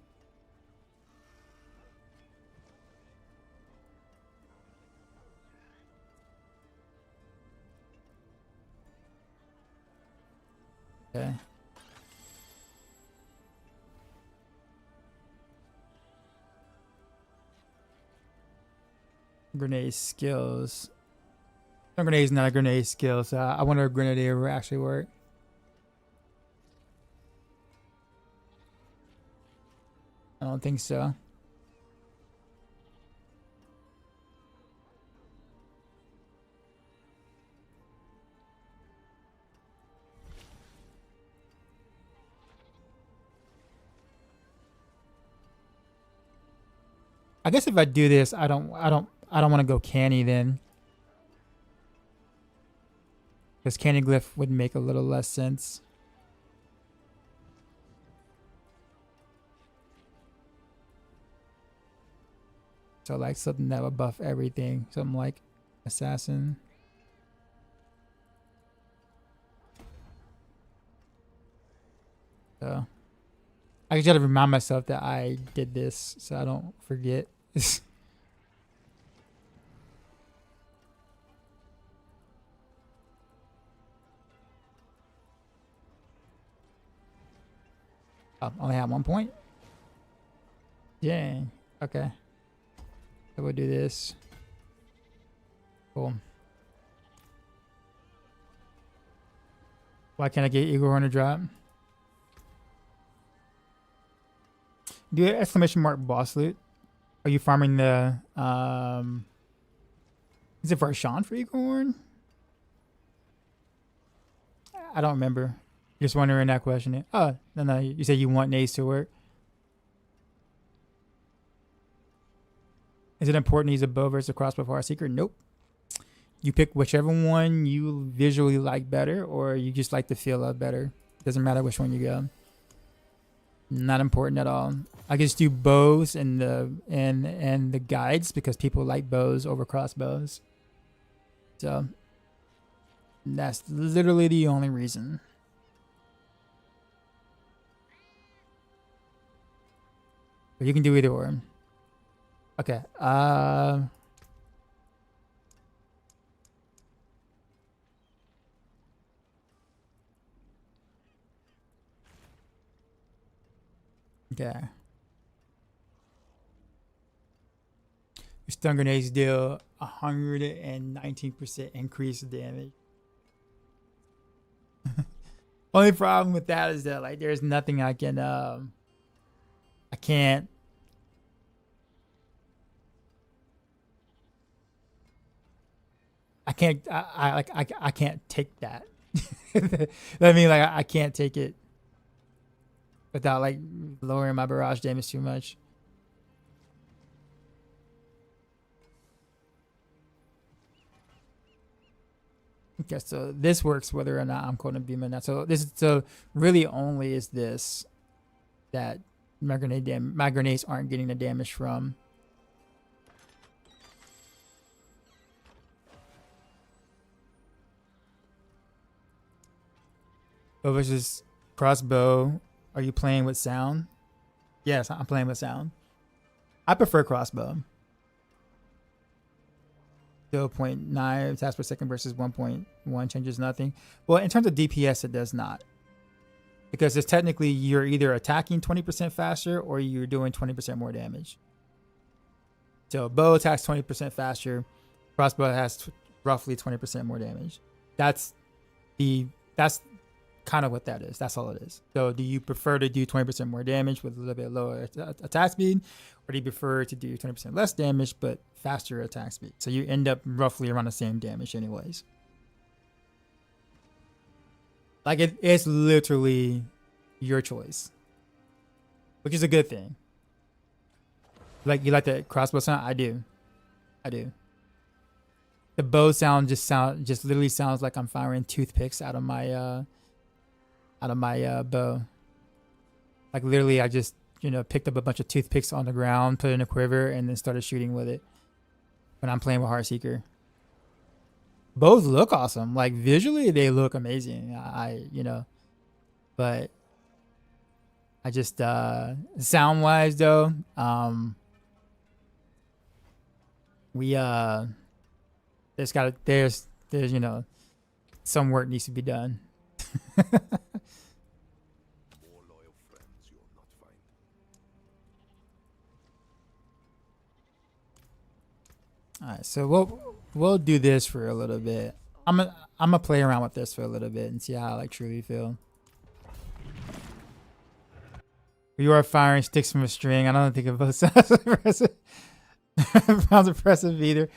Okay. Grenade skills. No, grenade's not a grenade skill, so I wonder if Grenadier will actually work. I don't think so. I guess if I do this, I don't want to go canny then. Because canny glyph would make a little less sense. So like something that would buff everything. Something like assassin. So I just gotta remind myself that I did this so I don't forget. Oh, only have 1 point. Dang. Okay. So we'll do this. Cool. Why can't I get Eagle Horn to drop? Do an exclamation mark boss loot. Are you farming the is it for Sean for Eagle Horn? I don't remember. Just wondering that question. Oh, no, you said you want Naze to work. Is it important to use a bow versus a crossbow for our seeker? Nope. You pick whichever one you visually like better, or you just like the feel of better. Doesn't matter which one you go. Not important at all. I just do bows and the guides because people like bows over crossbows. So that's literally the only reason. But you can do either or. Okay. Okay. Your stun grenades deal 119% increased damage. Only problem with that is that like there's nothing I can I can't I can't take that. I mean like I can't take it without like lowering my barrage damage too much. Okay, so this works whether or not I'm quoting beam or not. So this so really only is this that my grenades aren't getting the damage from. Oh, versus crossbow. Are you playing with sound? Yes, I'm playing with sound. I prefer crossbow. 0.9 attacks per second versus 1.1 changes nothing. Well, in terms of DPS, it does not. Because it's technically you're either attacking 20% faster or you're doing 20% more damage. So bow attacks 20% faster. Crossbow has roughly 20% more damage. That's kind of what that is. That's all it is. So do you prefer to do 20% more damage with a little bit lower attack speed, or do you prefer to do 20% less damage but faster attack speed? So you end up roughly around the same damage anyways. Like it's literally your choice, which is a good thing. Like you like the crossbow sound? I do. The bow sound just literally sounds like I'm firing toothpicks out of my bow. Like literally I just picked up a bunch of toothpicks on the ground, put it in a quiver, and then started shooting with it when I'm playing with Heartseeker. Bows look awesome. Like visually they look amazing. But I just sound wise though, there's some work needs to be done. All right, so we'll do this for a little bit. I'm gonna play around with this for a little bit and see how I like truly feel. You are firing sticks from a string. I don't think it both sounds impressive. Sounds impressive either.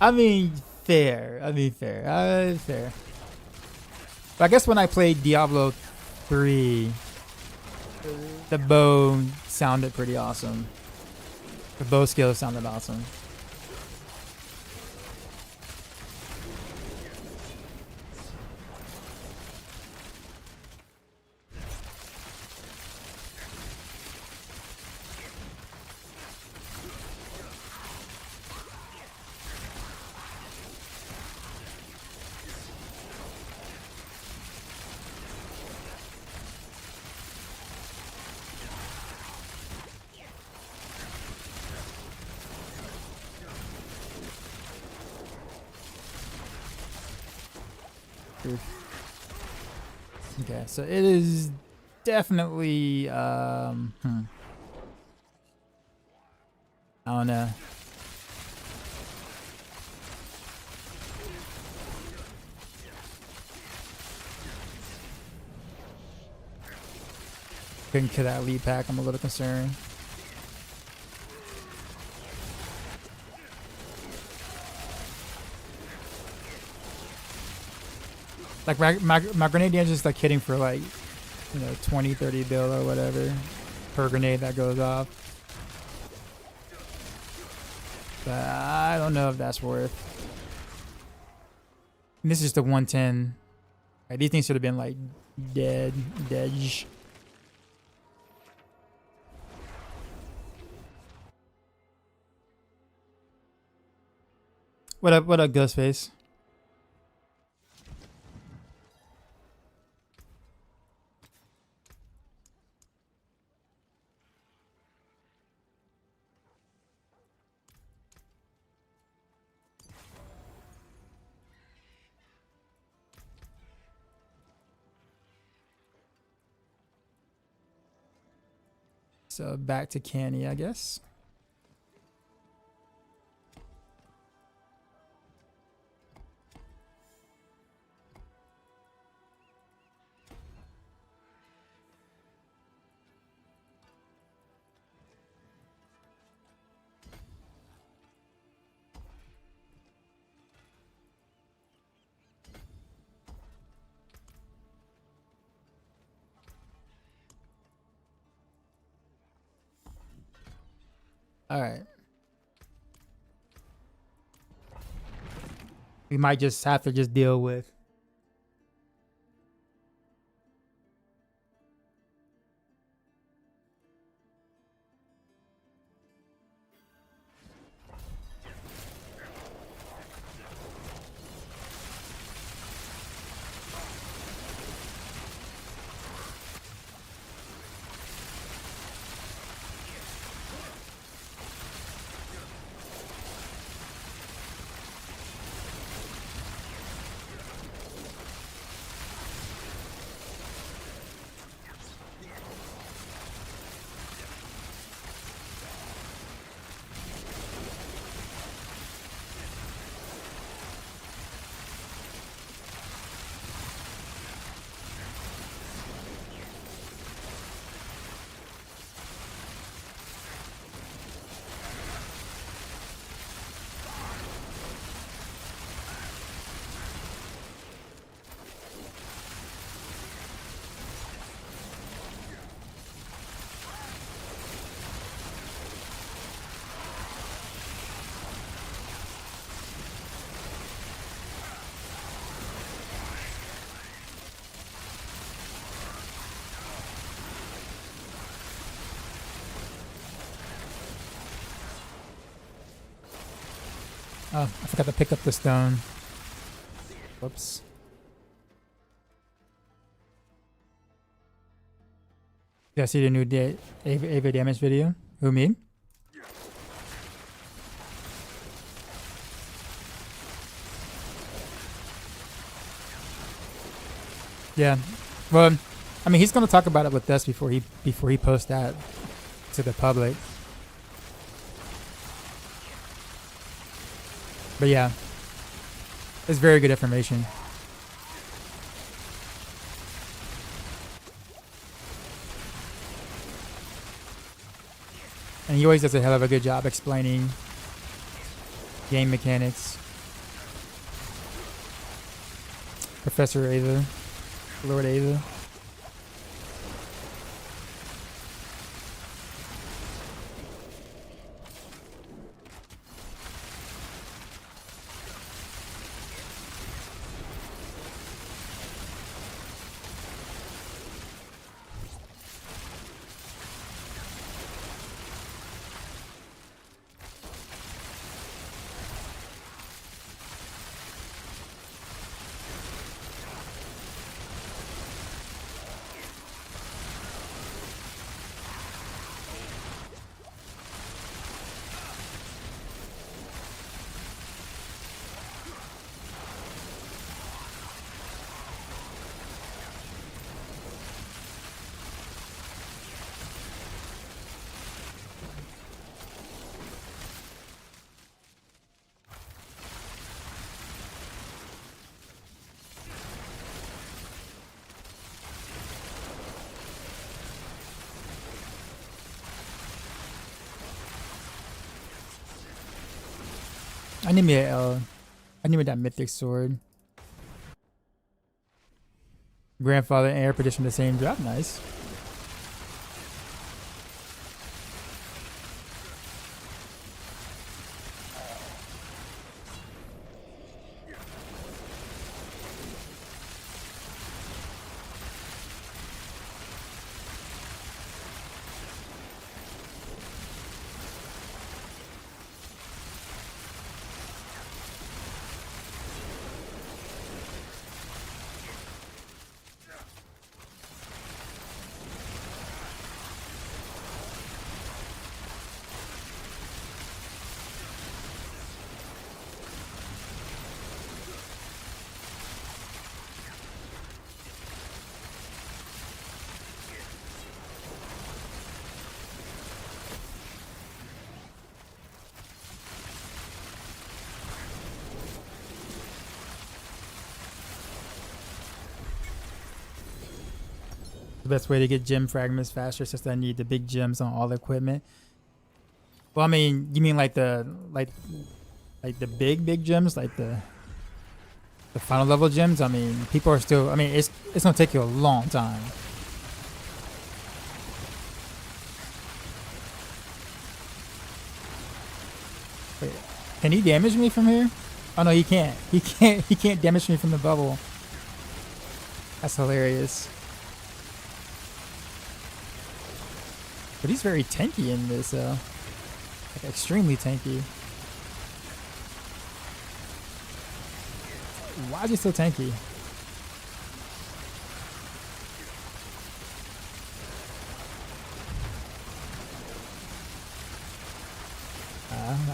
I mean, fair. Fair. But I guess when I played Diablo 3, the bow sounded pretty awesome. The bow skill sounded awesome. Okay, so it is definitely I don't know. Couldn't kill that lead pack, I'm a little concerned. Like my grenade damage is like hitting for like, you know, 20, 30 bill or whatever per grenade that goes off. But I don't know if that's worth. And this is just a 110. Like, these things should have been like dead. What up, Ghostface? So back to Canny, I guess. All right. We might just have to just deal with. Oh, I forgot to pick up the stone. Whoops. Yeah, see the new AV damage video? Who, me? Yeah. Well, I mean, he's gonna talk about it with us before he posts that to the public. But yeah, it's very good information. And he always does a hell of a good job explaining game mechanics. Professor Ava. Lord Ava. I need me I need me that mythic sword. Grandfather and heir petition the same drop. Nice. The best way to get gem fragments faster is just I need the big gems on all the equipment. Well, I mean, you mean like the big gems, like the final level gems? I mean, people are still. I mean, it's gonna take you a long time. Wait, can he damage me from here? Oh no, he can't. He can't. He can't damage me from the bubble. That's hilarious. But he's very tanky in this, like extremely tanky. Why is he so tanky?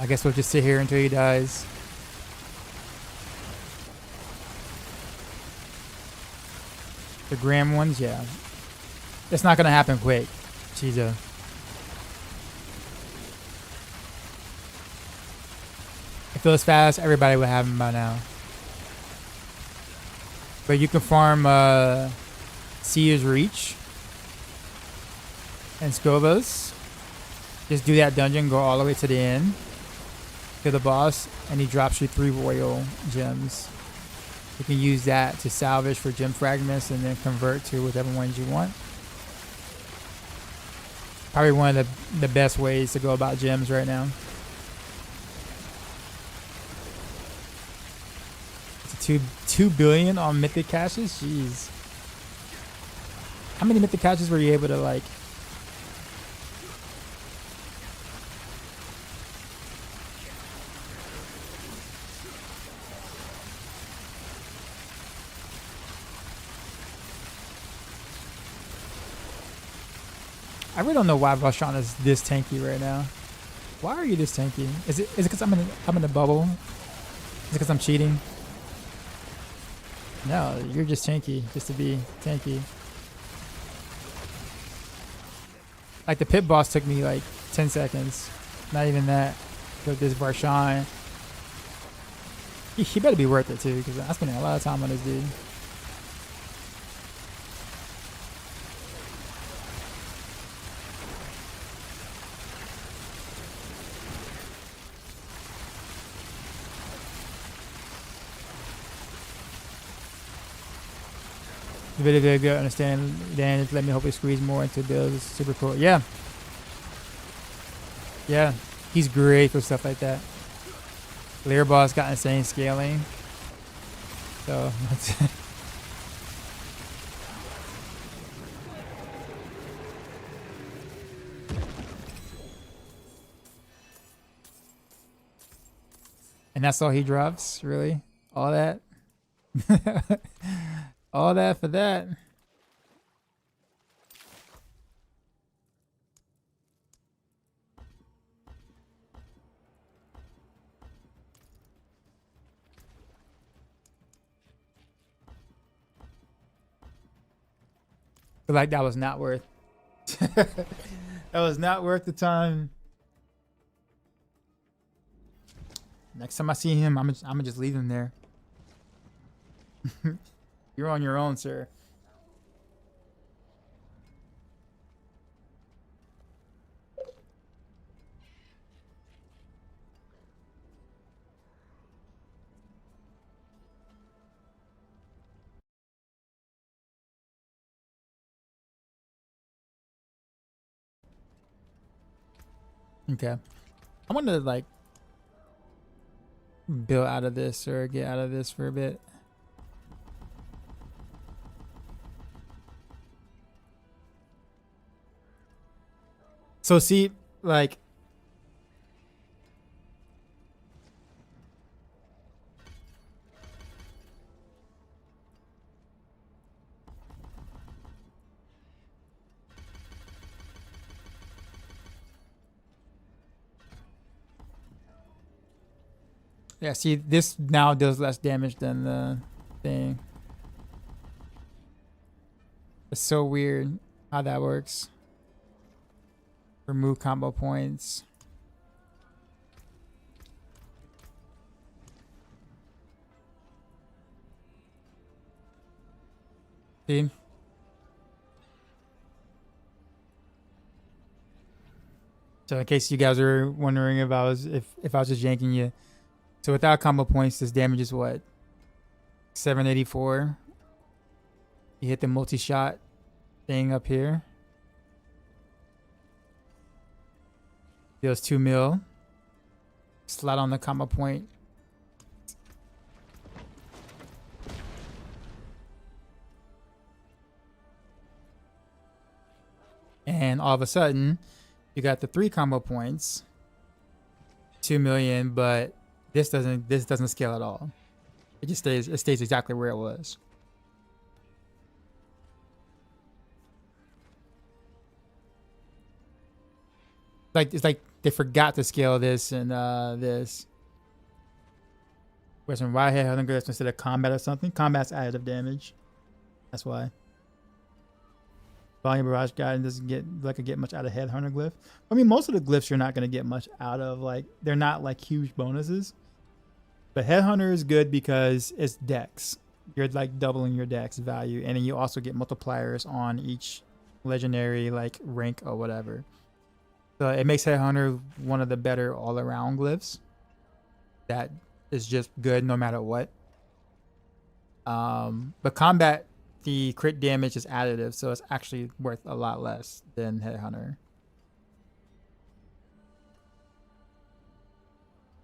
I guess we'll just sit here until he dies. The Gram ones, yeah. It's not gonna happen quick. Chizo. If it was fast, everybody would have them by now. But you can farm Seer's Reach and Scovos. Just do that dungeon, go all the way to the end, to the boss, and he drops you 3 royal gems. You can use that to salvage for gem fragments and then convert to whichever ones you want. Probably one of the best ways to go about gems right now. It's 2 billion on mythic caches? Jeez. How many mythic caches were you able to like? I really don't know why Roshan is this tanky right now. Why are you this tanky? Is it because I'm in the bubble? Is it because I'm cheating? No, you're just tanky, just to be tanky. Like the pit boss took me like 10 seconds. Not even that. With this Varshan. He better be worth it too, because I'm spending a lot of time on this dude. The video very good, understand. Then just let me hopefully squeeze more into builds. It's super cool. Yeah. Yeah. He's great for stuff like that. Lair boss got insane scaling. So that's and that's all he drops, really? All that? All that for that. Feel like that was not worth. That was not worth the time. Next time I see him, I'm gonna just leave him there. You're on your own, sir. Okay. I want to like build out of this or get out of this for a bit. So see, like, yeah, see, this now does less damage than the thing. It's so weird how that works. Remove combo points. See? So in case you guys are wondering if I was just yanking you. So without combo points, this damage is what? 784. You hit the multi-shot thing up here. Deals 2 mil. Slide on the combo point. And all of a sudden, you got the 3 combo points. 2 million, but this doesn't scale at all. It stays exactly where it was. Like it's like they forgot to scale this and this. Whereas in right here, I think that's instead of combat or something. Combat's additive damage. That's why. Volume Barrage Guide doesn't get much out of Headhunter glyph. I mean, most of the glyphs you're not gonna get much out of. Like they're not like huge bonuses. But Headhunter is good because it's dex. You're like doubling your dex value, and then you also get multipliers on each legendary like rank or whatever. So it makes Headhunter one of the better all-around glyphs. That is just good no matter what. But combat, the crit damage is additive, so it's actually worth a lot less than Headhunter.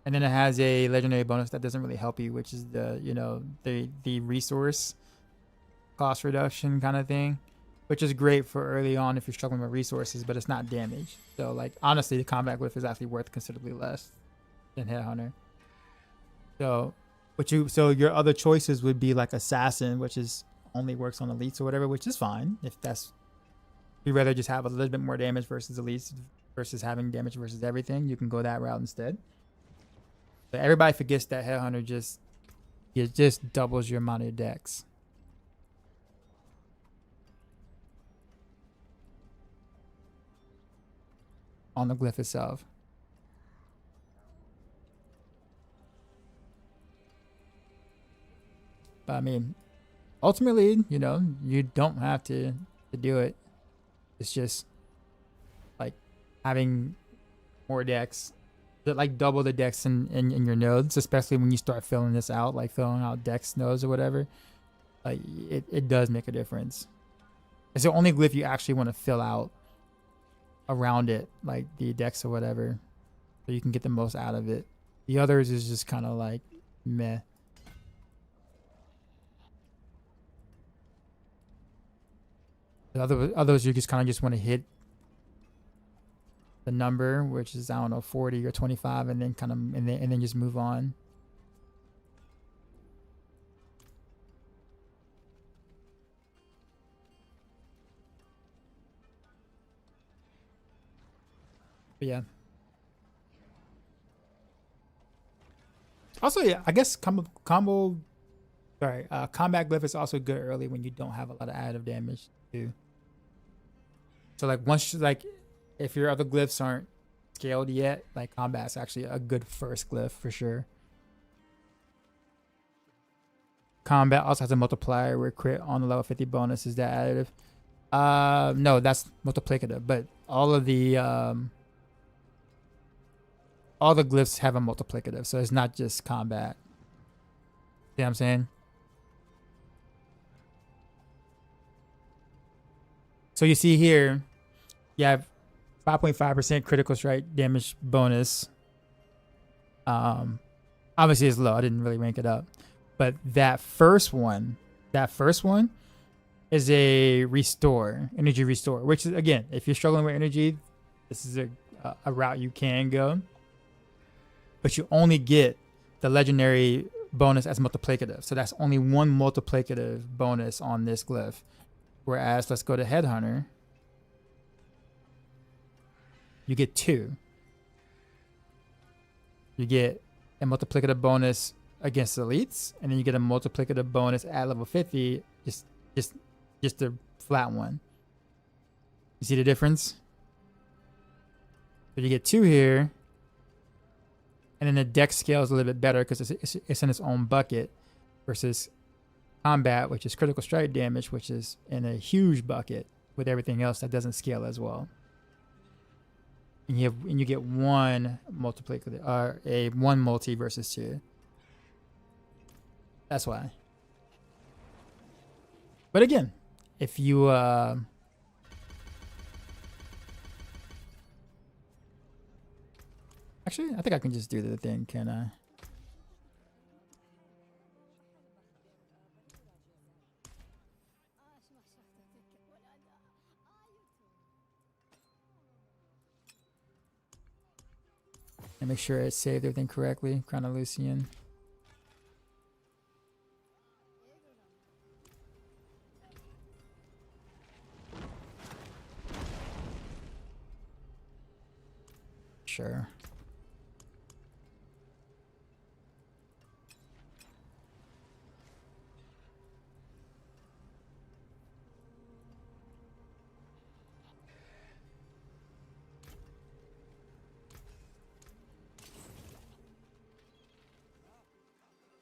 And then it has a legendary bonus that doesn't really help you, which is the resource cost reduction kind of thing, which is great for early on if you're struggling with resources, but it's not damage. So like honestly, the combat glyph is actually worth considerably less than Headhunter. So your other choices would be like Assassin, which is only works on elites or whatever, which is fine if you'd rather just have a little bit more damage versus elites versus having damage versus everything. You can go that route instead. But everybody forgets that Headhunter just doubles your amount of dex. On the glyph itself. But I mean, ultimately, you don't have to do it. It's just like having more dex. Like double the dex in your nodes, especially when you start filling this out, like filling out dex nodes or whatever. Like it does make a difference. It's the only glyph you actually want to fill out around it, like the dex or whatever, so you can get the most out of it. The others is just kind of like meh. The others you just kind of just want to hit the number, which is I don't know 40 or 25, and then and then just move on. But yeah. Also, yeah, I guess combat glyph is also good early when you don't have a lot of additive damage too. So like if your other glyphs aren't scaled yet, like combat's actually a good first glyph for sure. Combat also has a multiplier where crit on the level 50 bonus is that additive. No, that's multiplicative, but all the glyphs have a multiplicative, so it's not just combat. See what I'm saying? So you see here, you have 5.5% critical strike damage bonus. Obviously it's low. I didn't really rank it up, but that first one is a energy restore, which is, again, if you're struggling with energy, this is a route you can go, but you only get the legendary bonus as multiplicative. So that's only one multiplicative bonus on this glyph. Whereas, let's go to Headhunter. You get 2. You get a multiplicative bonus against elites, and then you get a multiplicative bonus at level 50, just a flat one. You see the difference? So you get 2 here, and then the dex scale is a little bit better because it's in its own bucket, versus combat, which is critical strike damage, which is in a huge bucket with everything else that doesn't scale as well. And you get one multiplicative, one multi versus 2. That's why. But again, if you actually, I think I can just do the thing, can I? And make sure it saved everything correctly. Chronolucian. Sure.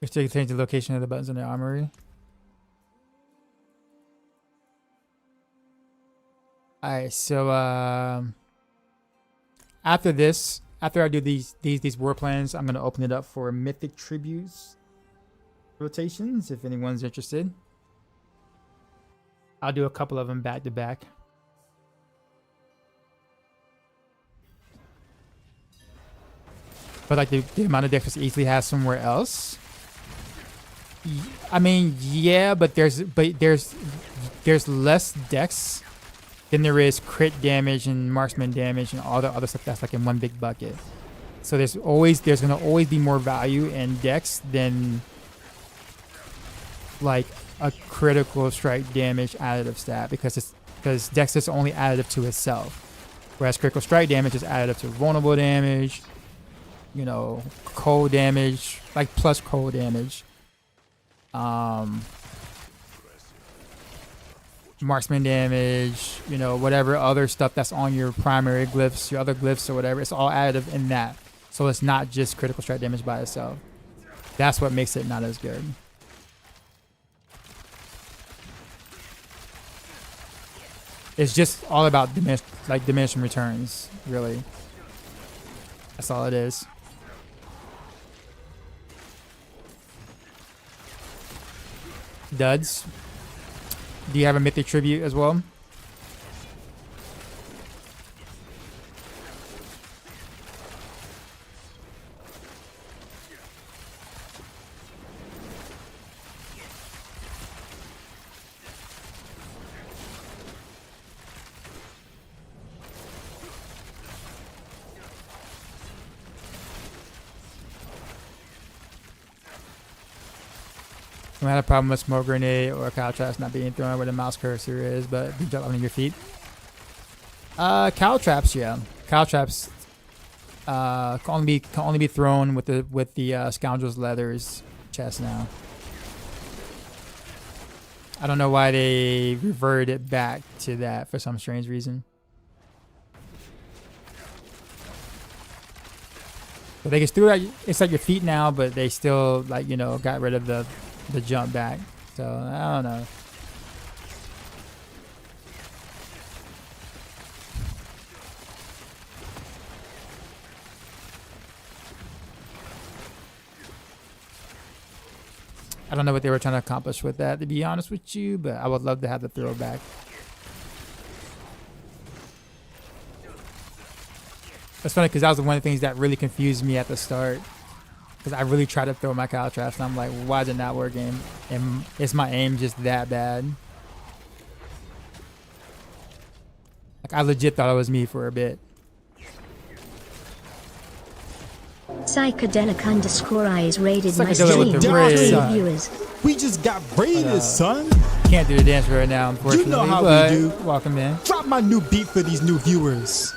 You still change the location of the buttons in the armory. Alright, so after I do these war plans, I'm gonna open it up for mythic tributes rotations if anyone's interested. I'll do a couple of them back to back. But like the amount of dex easily has somewhere else. I mean, yeah, but there's less dex than there is crit damage and marksman damage and all the other stuff that's like in one big bucket. So there's gonna always be more value in dex than like a critical strike damage additive stat, because dex is only additive to itself, whereas critical strike damage is additive to vulnerable damage, you know, cold damage, like plus cold damage. Marksman damage, you know, whatever other stuff that's on your primary glyphs, your other glyphs or whatever, it's all additive in that. So it's not just critical strike damage by itself. That's what makes it not as good. It's just all about diminishing returns, really. That's all it is. Duds. Do you have a mythic tribute as well? I had a problem with smoke grenade or cow traps not being thrown where the mouse cursor is, but be dropped on your feet. Cow traps, yeah. Cow traps can only be thrown with the scoundrel's leathers chest now. I don't know why they reverted it back to that for some strange reason. But they can still, it's at your feet now, but they still, like, you know, got rid of the jump back. So I don't know. I don't know what they were trying to accomplish with that, to be honest with you, but I would love to have the throwback. It's funny because that was one of the things that really confused me at the start. Because I really tried to throw my cow traps, and I'm like, why is it not working? And is my aim just that bad? Like, I legit thought it was me for a bit. Psychedelic_I is rated my Psychedelic stream. with the Get 3 raid. viewers. We just got raided, son. Can't do the dance right now, unfortunately. You know how but we do. Welcome in. Drop my new beat for these new viewers.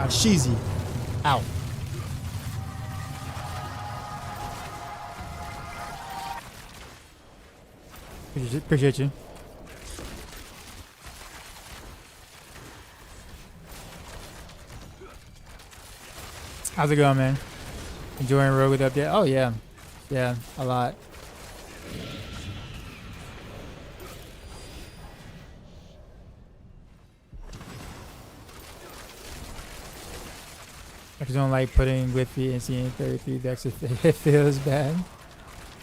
Sheezy. Out. Appreciate you. How's it going, man? Enjoying Rogue with update? Oh yeah, yeah, a lot. I just don't like putting Whippy and seeing 33 decks. It feels bad.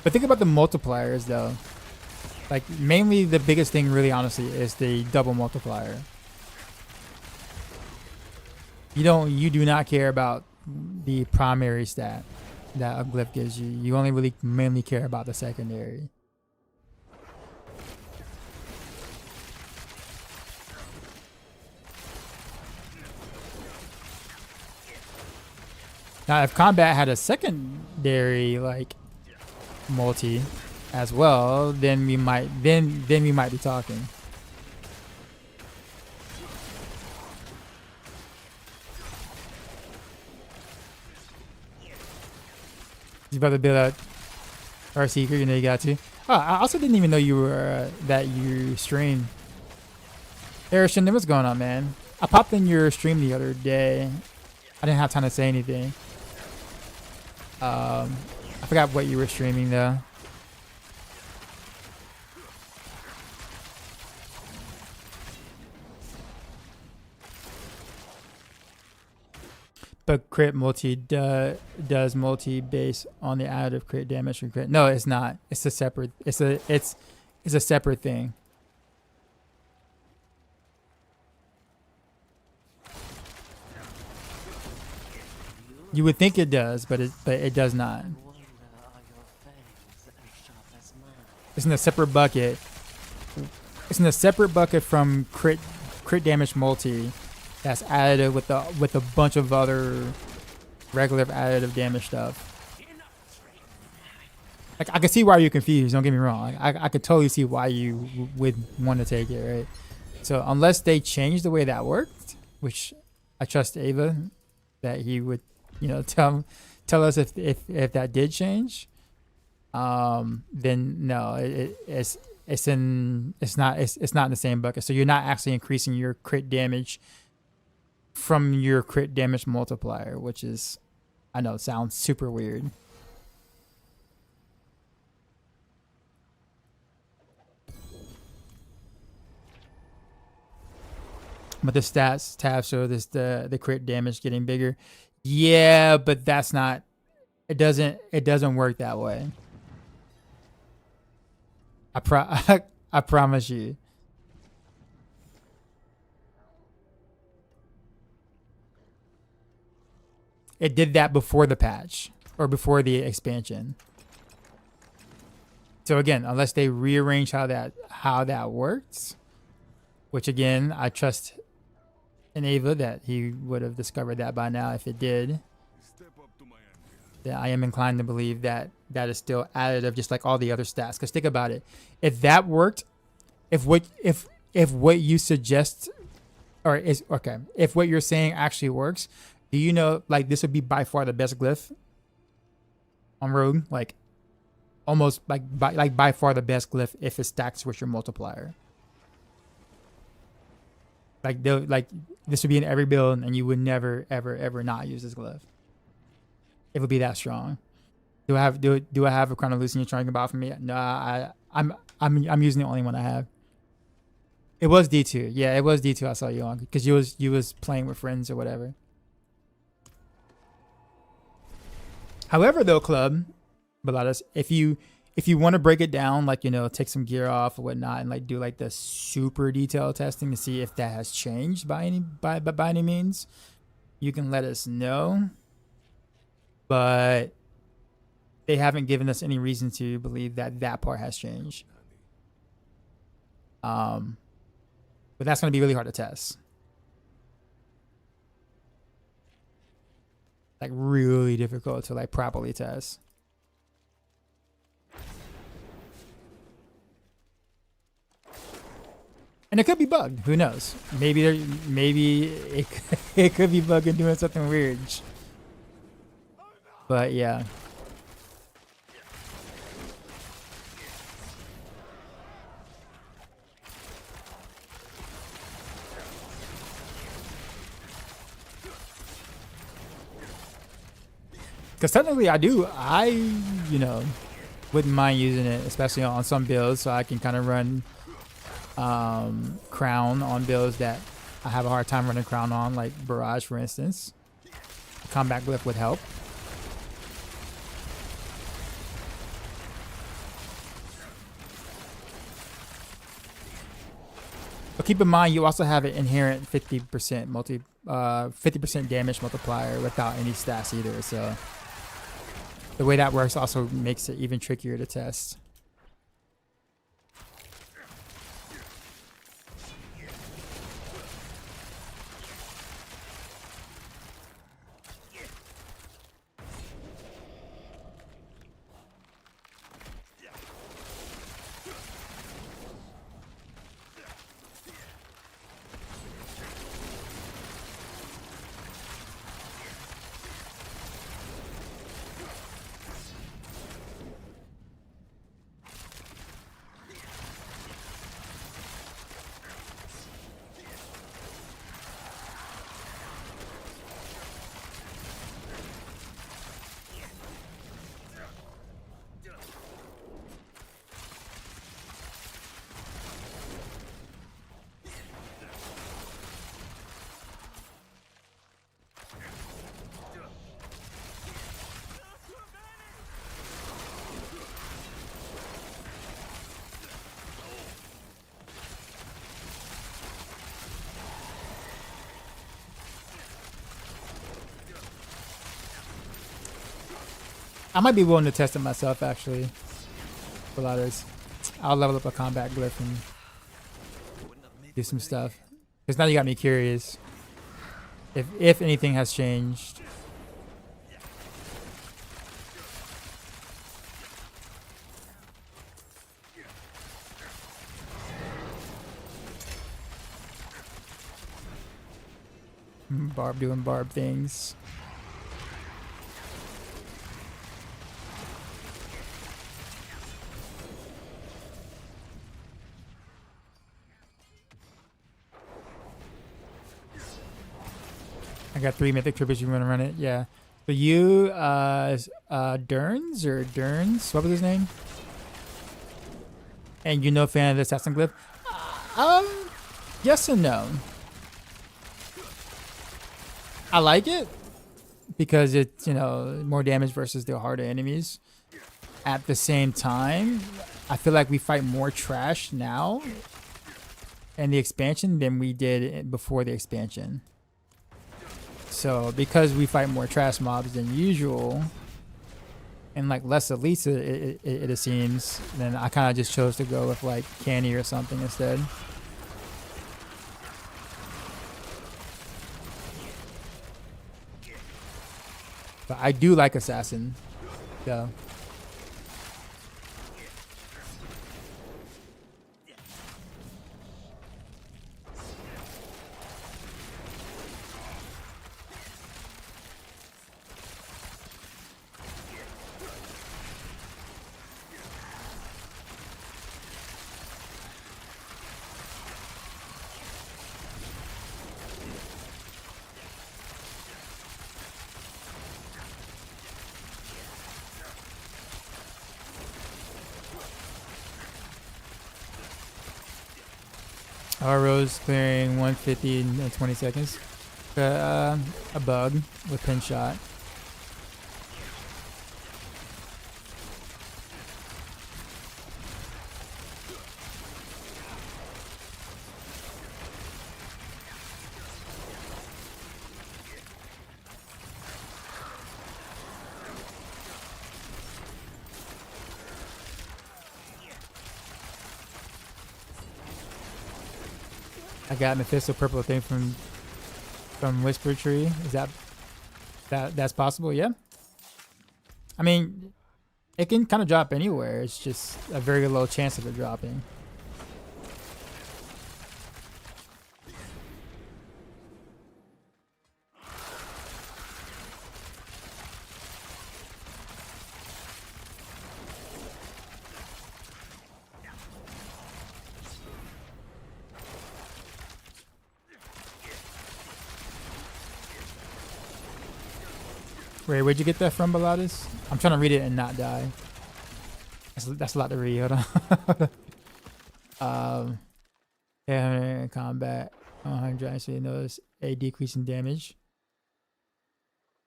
But think about the multipliers though. Like mainly the biggest thing really honestly is the double multiplier. You do not care about the primary stat that a glyph gives you. You only really mainly care about the secondary. Now, if combat had a secondary like multi as well, then we might we might be talking. He's about to build out our secret. You know you got to. Oh, I also didn't even know you were that you stream. Harrison, what's going on, man? I popped in your stream the other day. I didn't have time to say anything. I forgot what you were streaming though. But crit multi does multi based on the additive crit damage from crit. No, it's not. It's a separate. It's a separate thing. You would think it does, but it does not. It's in a separate bucket. It's in a separate bucket from crit damage multi. That's additive with a bunch of other regular additive damage stuff. Like I can see why you're confused. Don't get me wrong. I could totally see why you would want to take it, right? So unless they change the way that worked, which I trust Ava that he would, tell us if that did change. Then no, it's not in the same bucket. So you're not actually increasing your crit damage from your crit damage multiplier, which is, I know, sounds super weird. But the stats tab show this the crit damage getting bigger. Yeah, but that's not. It doesn't work that way. I promise you. It did that before the patch or before the expansion. So again, unless they rearrange how that works, which again, I trust in Ava that he would have discovered that by now if it did. Then I am inclined to believe that that is still additive, just like all the other stats. Because think about it, if that worked, if what you suggest, or is okay, if what you're saying actually works, do you know like this would be by far the best glyph on Rogue, like almost like by far the best glyph if it stacks with your multiplier. Like this would be in every build, and you would never ever not use this glyph. It would be that strong. Do I have a Chrono Lucian you're trying to buy from me? No, I I'm using the only one I have. It was D2. Yeah, it was D2 I saw you on because you was playing with friends or whatever. However, though, Club Baladas, if you want to break it down, like, you know, take some gear off or whatnot, and like do like the super detailed testing to see if that has changed by any means, you can let us know. But they haven't given us any reason to believe that that part has changed. But that's going to be really hard to test. Like really difficult to like properly test. And it could be bugged. Who knows? Maybe it could be bugged and doing something weird. But yeah. Because technically I you know, wouldn't mind using it, especially on some builds, so I can kind of run Crown on builds that I have a hard time running Crown on, like Barrage, for instance. Combat Glyph would help. But keep in mind, you also have an inherent 50% 50% damage multiplier without any stats either, so the way that works also makes it even trickier to test. I might be willing to test it myself, actually. For ladders, I'll level up a combat glyph and do some stuff. Because now you got me curious if anything has changed. Barb doing Barb things. I got 3 mythic tributes. You want to run it? Yeah. But you, Durns or Durns? What was his name? And you no fan of the Assassin Glyph? Yes and no. I like it because it's, you know, more damage versus the harder enemies. At the same time, I feel like we fight more trash now in the expansion than we did before the expansion. So because we fight more trash mobs than usual and like less elites, it seems, then I kind of just chose to go with like Canny or something instead. But I do like Assassin, so. Our rose clearing 150 in 20 seconds. A bug with pin shot. I got Mephisto purple thing from Whisper Tree. Is that's possible? Yeah. I mean, it can kind of drop anywhere. It's just a very low chance of it dropping. Wait, where'd you get that from, Baladas? I'm trying to read it and not die. That's a lot to read. Hold on. Yeah, in combat. 100 actually notice a decrease in damage.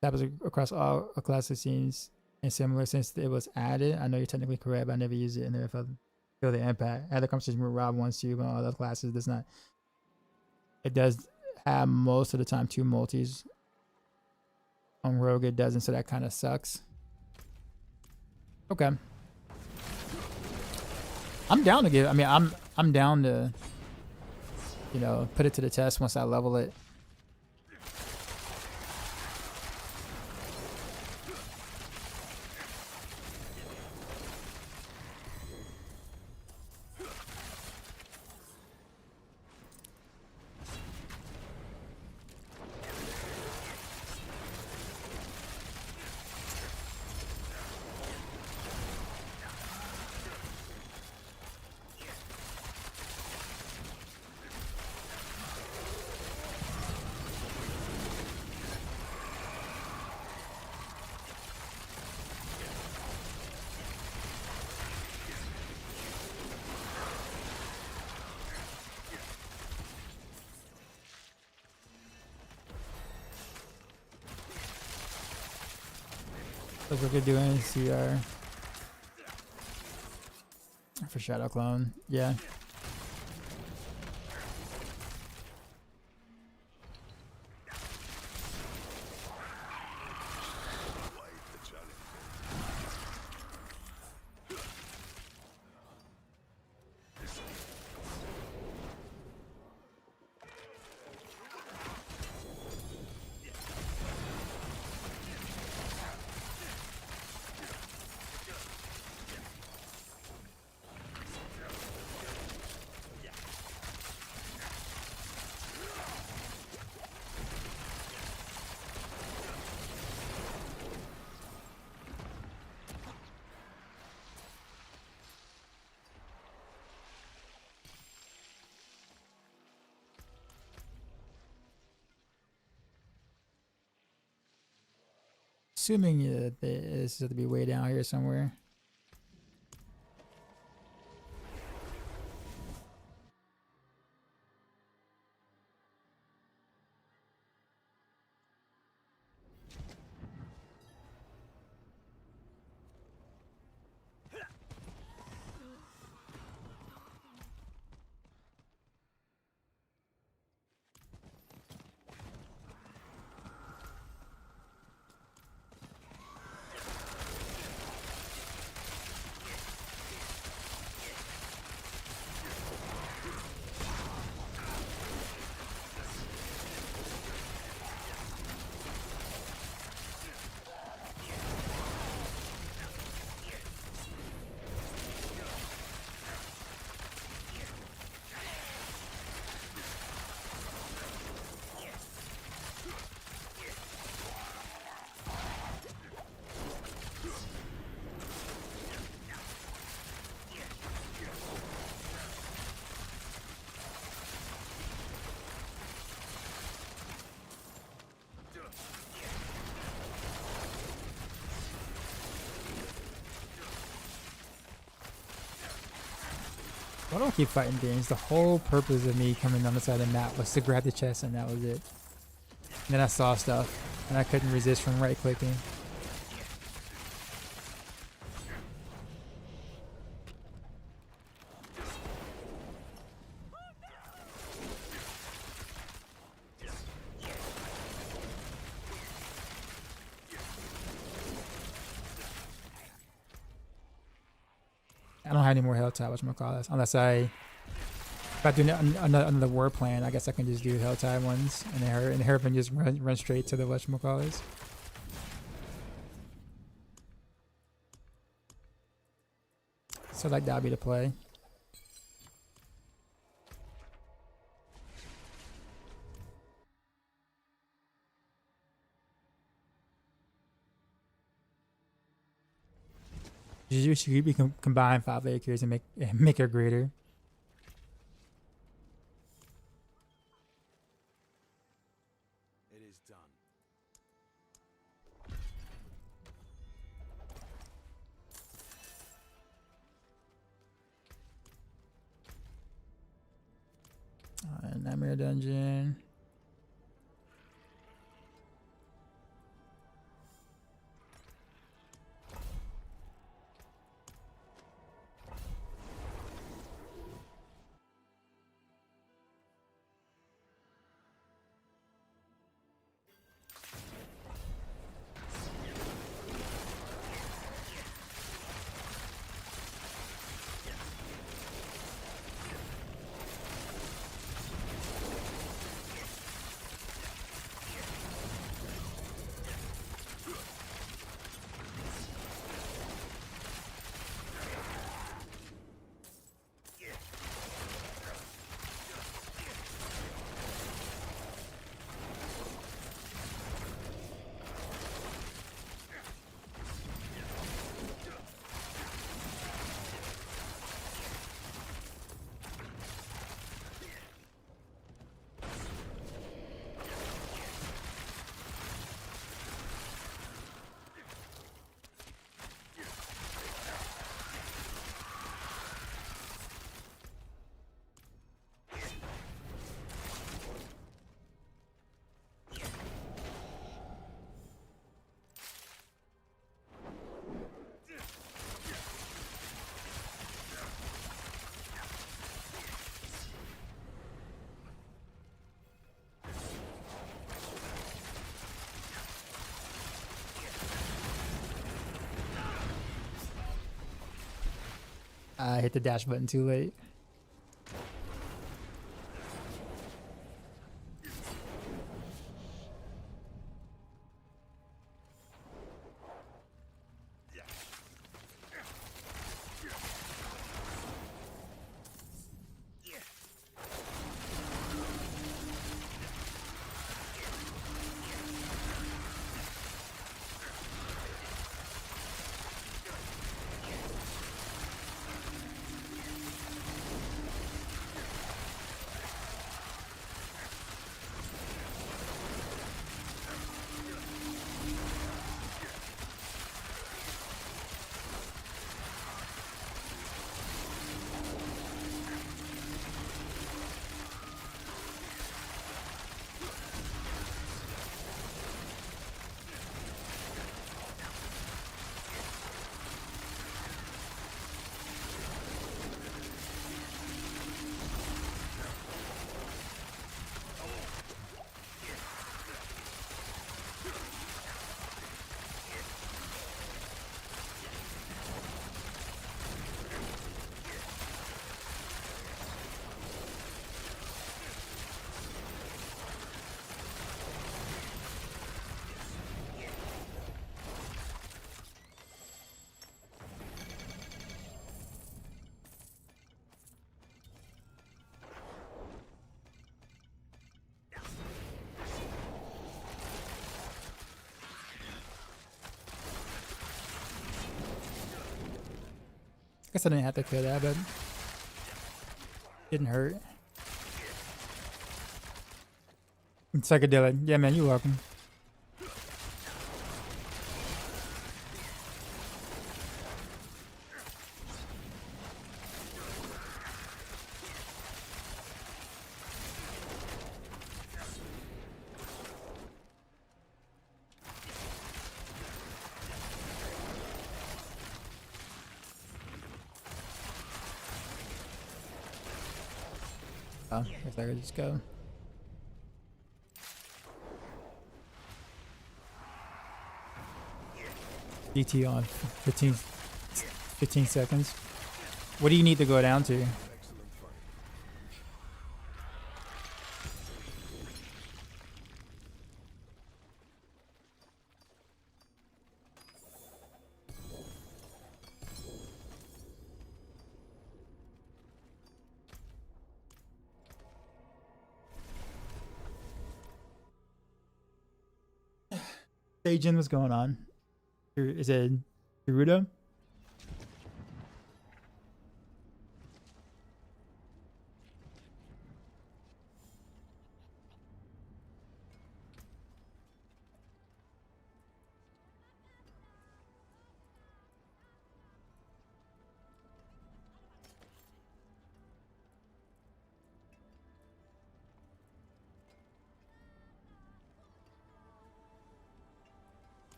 That was across all classic scenes and similar since it was added. I know you're technically correct, but I never used it and never feel the impact. I had a conversation with Rob once too, but all other classes does not. It does have most of the time 2 multis. On Rogue it doesn't, so that kind of sucks. Okay. I'm down to give. I mean, I'm down to, you know, put it to the test once I level it. Look what we're doing. CR for Shadow Clone. Yeah. Assuming that this is to be way down here somewhere. Why don't I keep fighting things? The whole purpose of me coming on the side of the map was to grab the chest, and that was it. And then I saw stuff, and I couldn't resist from right clicking. I don't have any more health tie, whatchamacallit, unless if I do another war plan, I guess I can just do health tie ones, and her can just run straight to the whatchamacallit. So like that'll be the play. You should combine 5 acres and make her greater. It is done. Nightmare dungeon. I hit the dash button too late. I guess I didn't have to kill that, but didn't hurt. Psychedelic. Yeah, man, you're welcome. Oh, guess I could just go. DT on 15 seconds. What do you need to go down to? Hey Jin, what's going on? Is it Naruto?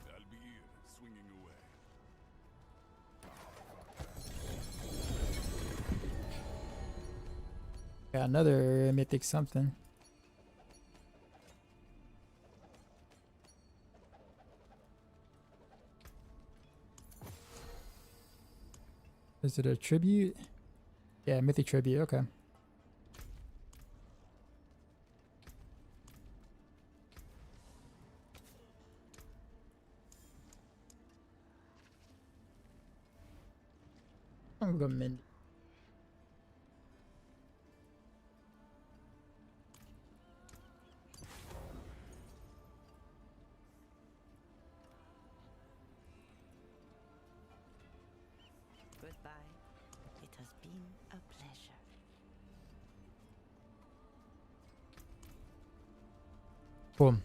I'll be here, swinging away. Got another mythic something. Is it a tribute? Yeah, mythic tribute. Okay. I'm gonna go mid. Goodbye. It has been a pleasure. Cool. All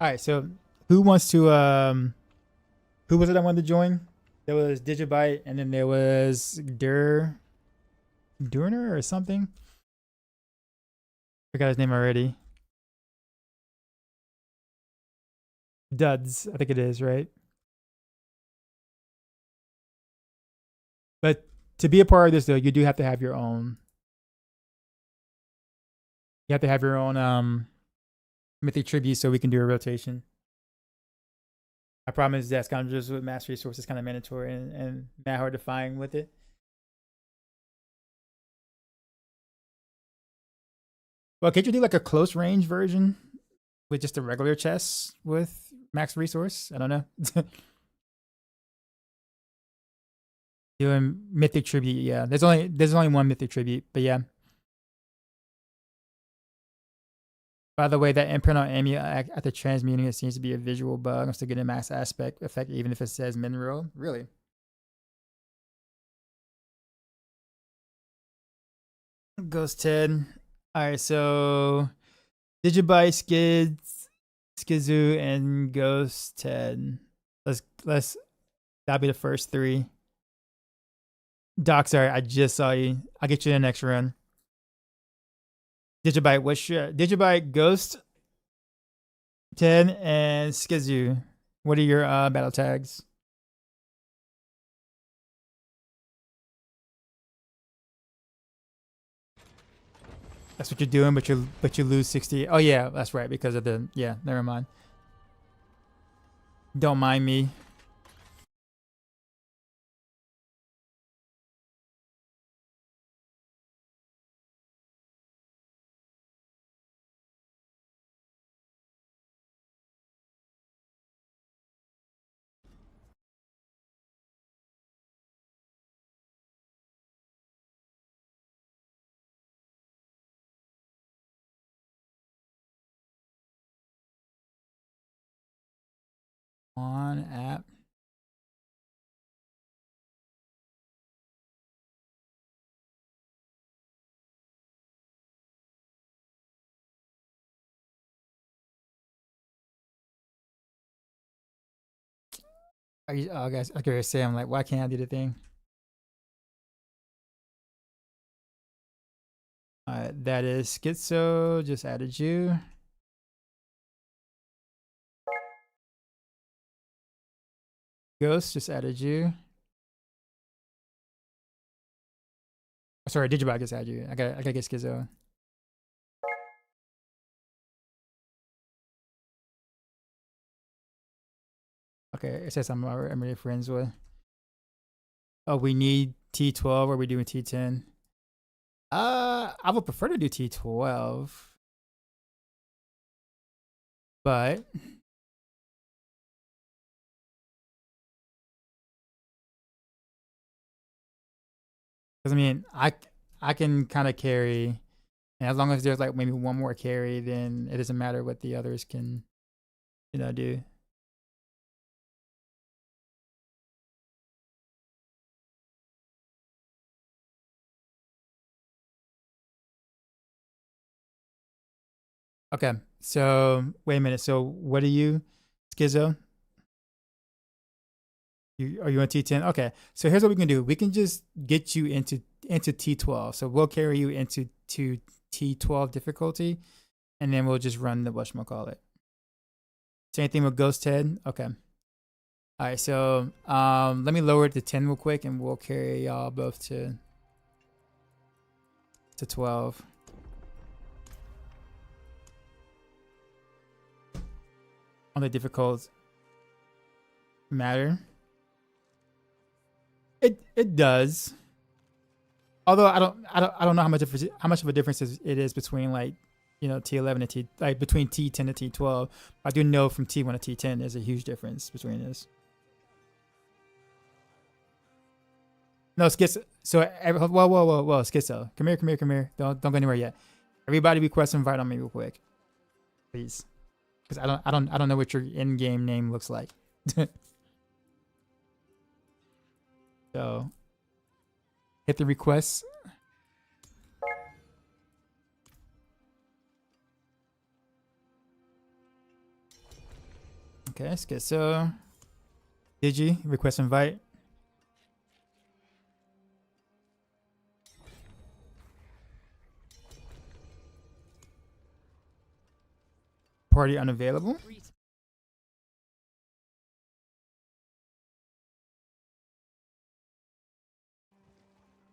right. So, who wants to? Who was it I wanted to join? There was Digibyte, and then there was Durner or something. Forgot his name already. Duds, I think it is, right? But to be a part of this, though, you do have to have your own. You have to have your own mythic tribute so we can do a rotation. I promise that's kind of just with mastery source is kind of mandatory and not hard to find with it. Well, can't you do like a close range version with just a regular chess with max resource? I don't know. Doing mythic tribute, yeah. There's only one mythic tribute, but yeah. By the way, that imprint on amulet after transmuting it seems to be a visual bug. I'm still getting a max aspect effect even if it says mineral. Really? Ghost 10. Alright, so Digibyte, Skizu, and Ghost 10. Let's that'll be the first three. Doc, sorry, I just saw you. I'll get you in the next run. Digibyte, what's your Digibyte, Ghost 10, and Skizu? What are your battle tags? That's what you're doing, but you lose 60. Oh yeah, that's right, because of the never mind. Don't mind me. On app. Oh, guys, I gotta say, I'm like, why can't I do the thing? That is Schizo. Just added you. Ghost just added you. Sorry, Digibot just had you. I gotta get Schizo. Okay, it says I'm already friends with. Oh, we need T12. Or are we doing T10? I would prefer to do T12, but because I mean, I can kind of carry, and as long as there's like maybe one more carry, then it doesn't matter what the others can, do. Okay, so wait a minute. So what are you, Schizo? Are you on T10? Okay, so here's what we can do. We can just get you into T12. So we'll carry you into T12 difficulty, and then we'll just run the whatchamacallit. Same thing with Ghost Head. Okay. All right, so let me lower it to 10 real quick, and we'll carry y'all both to 12. On the difficult matter. It does. Although I don't know how much of a difference it is between like T11 and between T10 and T12. I do know from T1 to T10 there's a huge difference between this. No, Schizo. So whoa, Schizo. Come here. Don't go anywhere yet. Everybody request invite on me real quick, please, because I don't know what your in-game name looks like. So hit the requests. Okay, Schizo. Digi, request invite. Party unavailable.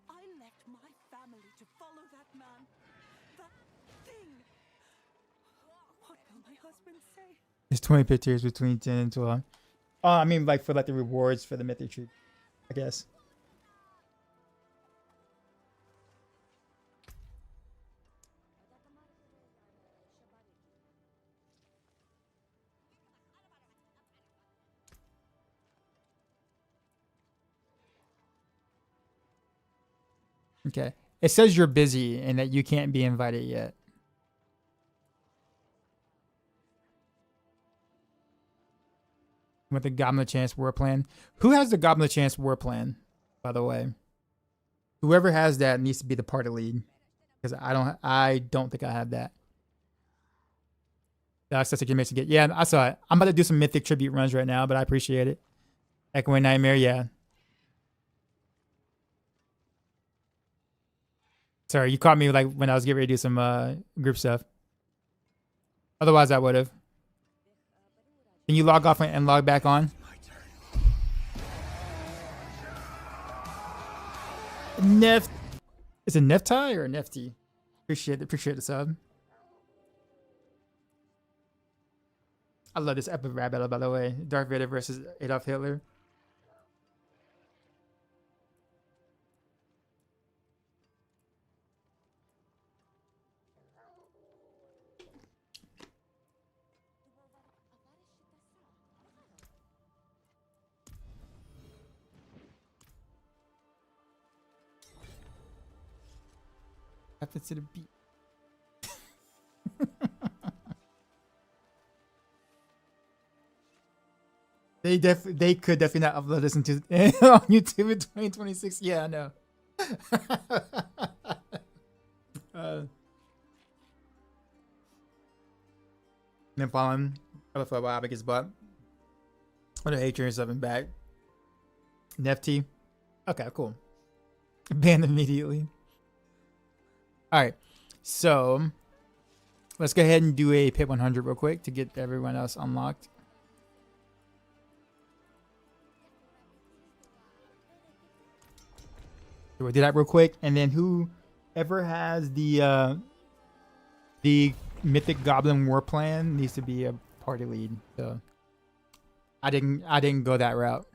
I left my family to follow that man. That thing. What will my husband say? There's 20 pictures between 10 and 12. Oh, I mean, like for like the rewards for the mythic troop, I guess. Okay. It says you're busy and that you can't be invited yet. With the Goblin Chance War Plan. Who has the Goblin Chance War Plan, by the way? Whoever has that needs to be the party lead. Because I don't think I have that. That's such a good mix to get. Yeah, I saw it. I'm about to do some mythic tribute runs right now, but I appreciate it. Echoing Nightmare, yeah. Sorry, you caught me like when I was getting ready to do some group stuff. Otherwise, I would have. Can you log off and log back on? Neft. Is it Nefti or Nefty? Appreciate the sub. I love this epic rap battle, by the way. Darth Vader versus Adolf Hitler. Happens to the beat. They could definitely not upload this into on YouTube in 2026. Yeah, I know. Nepal, for a while because butt. What a hatred is up and back. Nefty. Okay, cool. Banned immediately. Alright. So let's go ahead and do a pit 100 real quick to get everyone else unlocked. So we'll do that real quick, and then whoever has the Mythic Goblin War Plan needs to be a party lead. So I didn't go that route.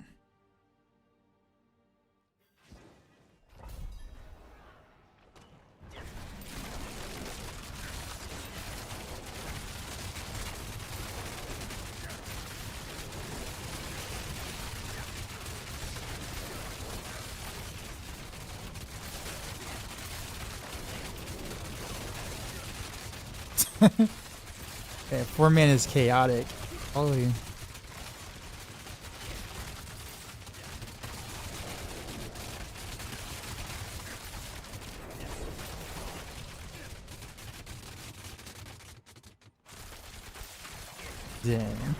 Yeah, 4 man is chaotic. Holy. Damn.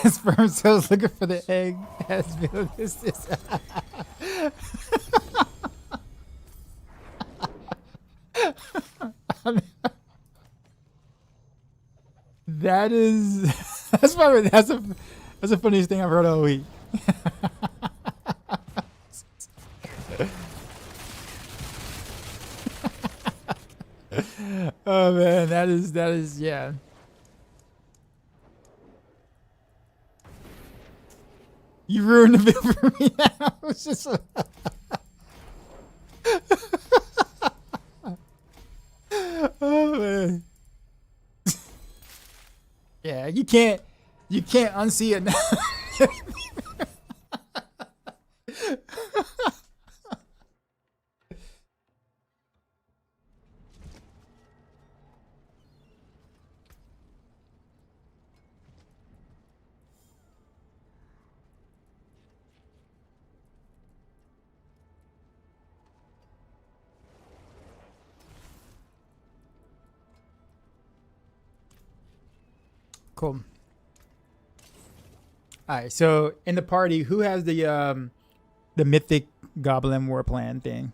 Sperm cells looking for the egg has been this. That is that's the funniest thing I've heard all week. Oh man, that is yeah. You ruined the bit for me now. It's just oh man. Yeah, you can't unsee it now. Cool. All right, so in the party, who has the Mythic Goblin War Plan thing?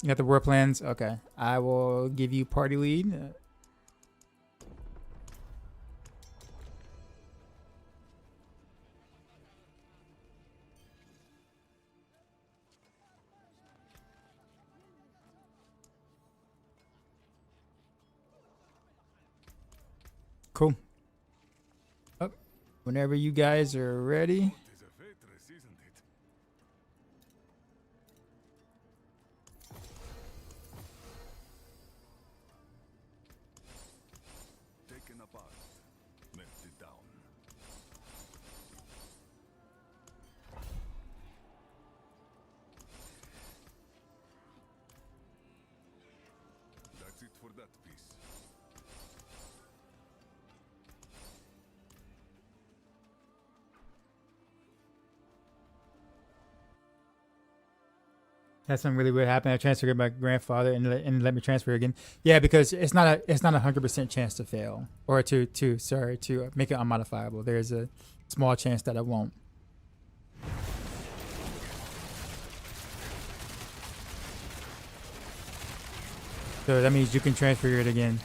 You got the war plans? Okay. I will give you party lead. Cool. Oh, whenever you guys are ready. Is a waitress, isn't it? Taken apart, melted down. That's it for that piece. Had something really weird happen. I transferred my grandfather and let me transfer again. Yeah, because it's not a 100% chance to fail or to make it unmodifiable. There's a small chance that it won't. So that means you can transfer it again.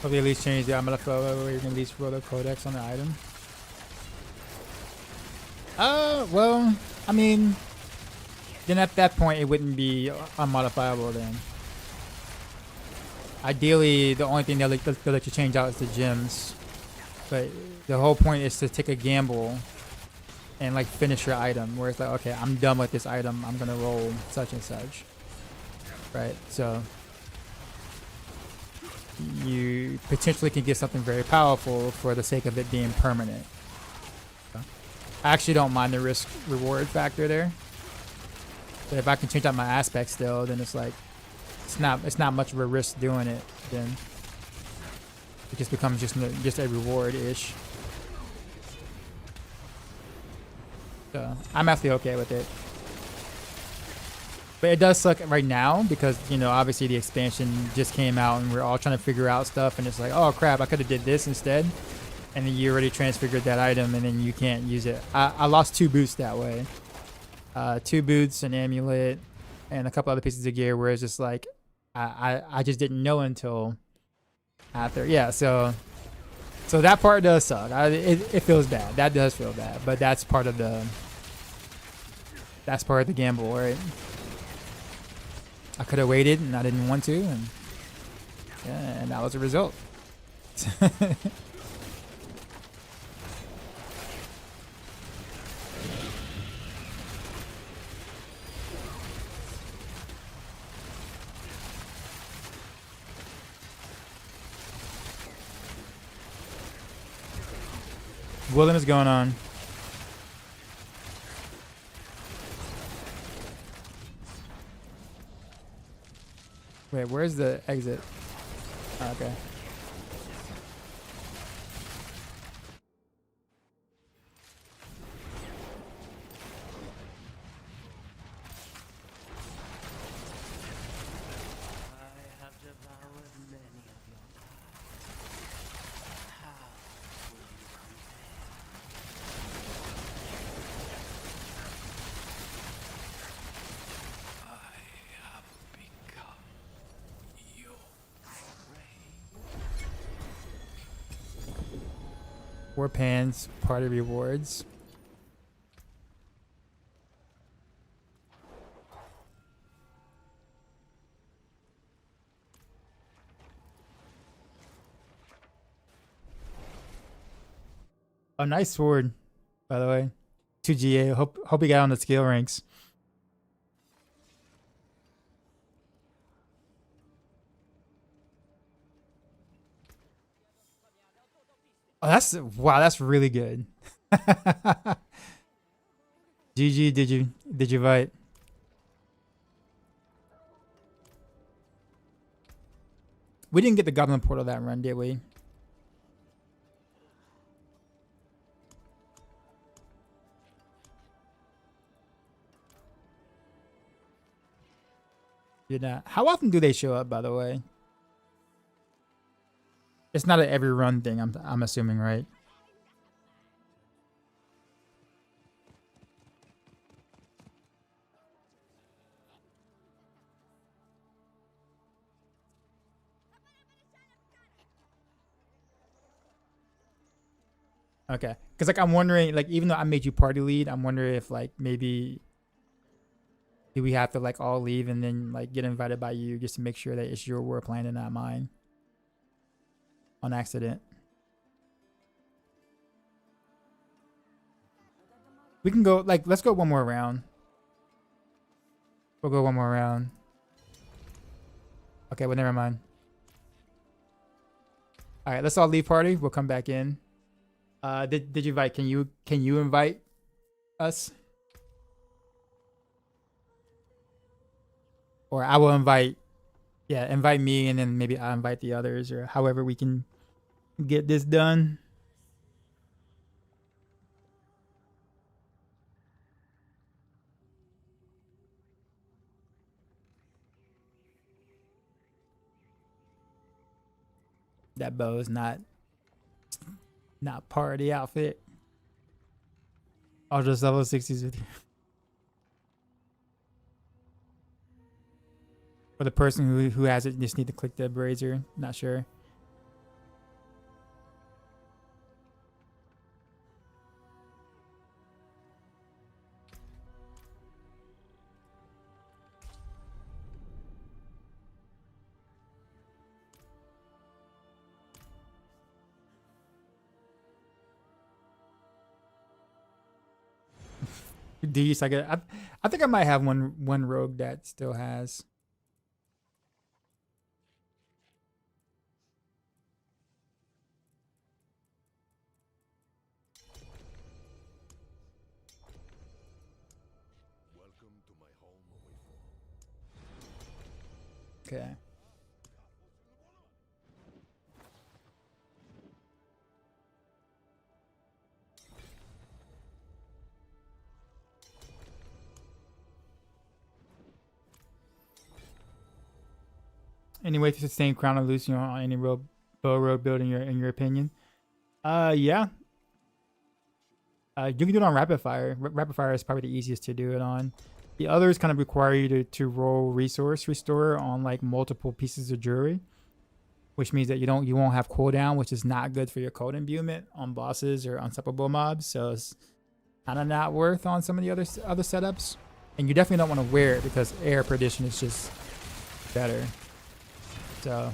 Probably at least change the Amalafo where you can at least roll the codex on the item. Well, I mean, then at that point it wouldn't be unmodifiable then. Ideally, the only thing they'll let you change out is the gems. But the whole point is to take a gamble and like finish your item where it's like, okay, I'm done with this item. I'm going to roll such and such. Right? So you potentially can get something very powerful for the sake of it being permanent. I actually don't mind the risk reward factor there. But if I can change out my aspect still, then it's like it's not much of a risk doing it. Then it just becomes just a reward ish. So I'm actually okay with it. But it does suck right now because, you know, obviously the expansion just came out and we're all trying to figure out stuff and it's like, oh crap, I could have did this instead. And then you already transfigured that item and then you can't use it. I lost 2 boots that way. 2 boots, an amulet, and a couple other pieces of gear where it's just like, I just didn't know until after. Yeah, so that part does suck. It feels bad. That does feel bad. But that's part of the gamble, right? I could have waited and I didn't want to, and yeah, and that was the result. Willem is going on. Wait, where's the exit? Oh, okay. War pans, party rewards. A nice sword, by the way. 2 GA. Hope you got on the skill ranks. Oh, that's really good. GG, did you fight? We didn't get the Goblin Portal that run, did we? Did not. How often do they show up, by the way? It's not an every run thing, I'm assuming, right? Okay, because like I'm wondering, like even though I made you party lead, I'm wondering if like maybe do we have to like all leave and then like get invited by you just to make sure that it's your war plan and not mine on accident. We can go like let's go one more round. We'll go one more round. Okay, well never mind. All right, let's all leave party. We'll come back in. Did you invite? Can you invite us? Or I will invite. Yeah, invite me, and then maybe I'll invite the others, or however we can get this done. That bow is not party outfit. I'll just level 60s with you. For the person who has it, just need to click the brazier. Not sure. Do you like it? I think I might have one rogue that still has. Welcome to my home away from. Okay. Any way to sustain Crown of Lucian on any bow road build in your opinion? Yeah. You can do it on rapid fire. Rapid fire is probably the easiest to do it on. The others kind of require you to roll resource restore on like multiple pieces of jewelry, which means that you won't have cooldown, which is not good for your code imbuement on bosses or unstoppable mobs. So it's kind of not worth on some of the other setups. And you definitely don't want to wear it because air perdition is just better. So,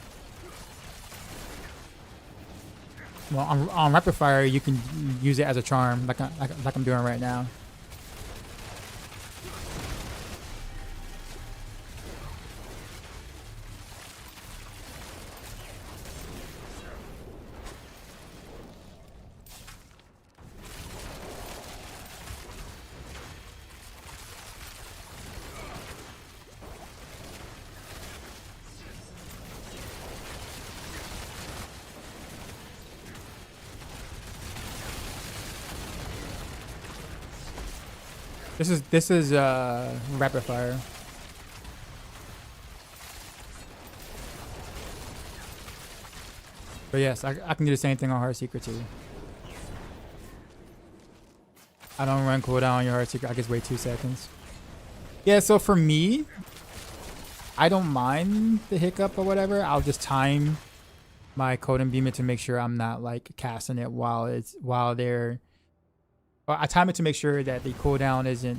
well, on rapid fire, you can use it as a charm, like I'm doing right now. This is rapid fire. But yes, I can do the same thing on Heart Seeker too. I don't run cooldown on your Heart Seeker. I just wait 2 seconds. Yeah, so for me, I don't mind the hiccup or whatever. I'll just time my code imbuement to make sure I'm not like casting it while they're. Or I time it to make sure that the cooldown isn't,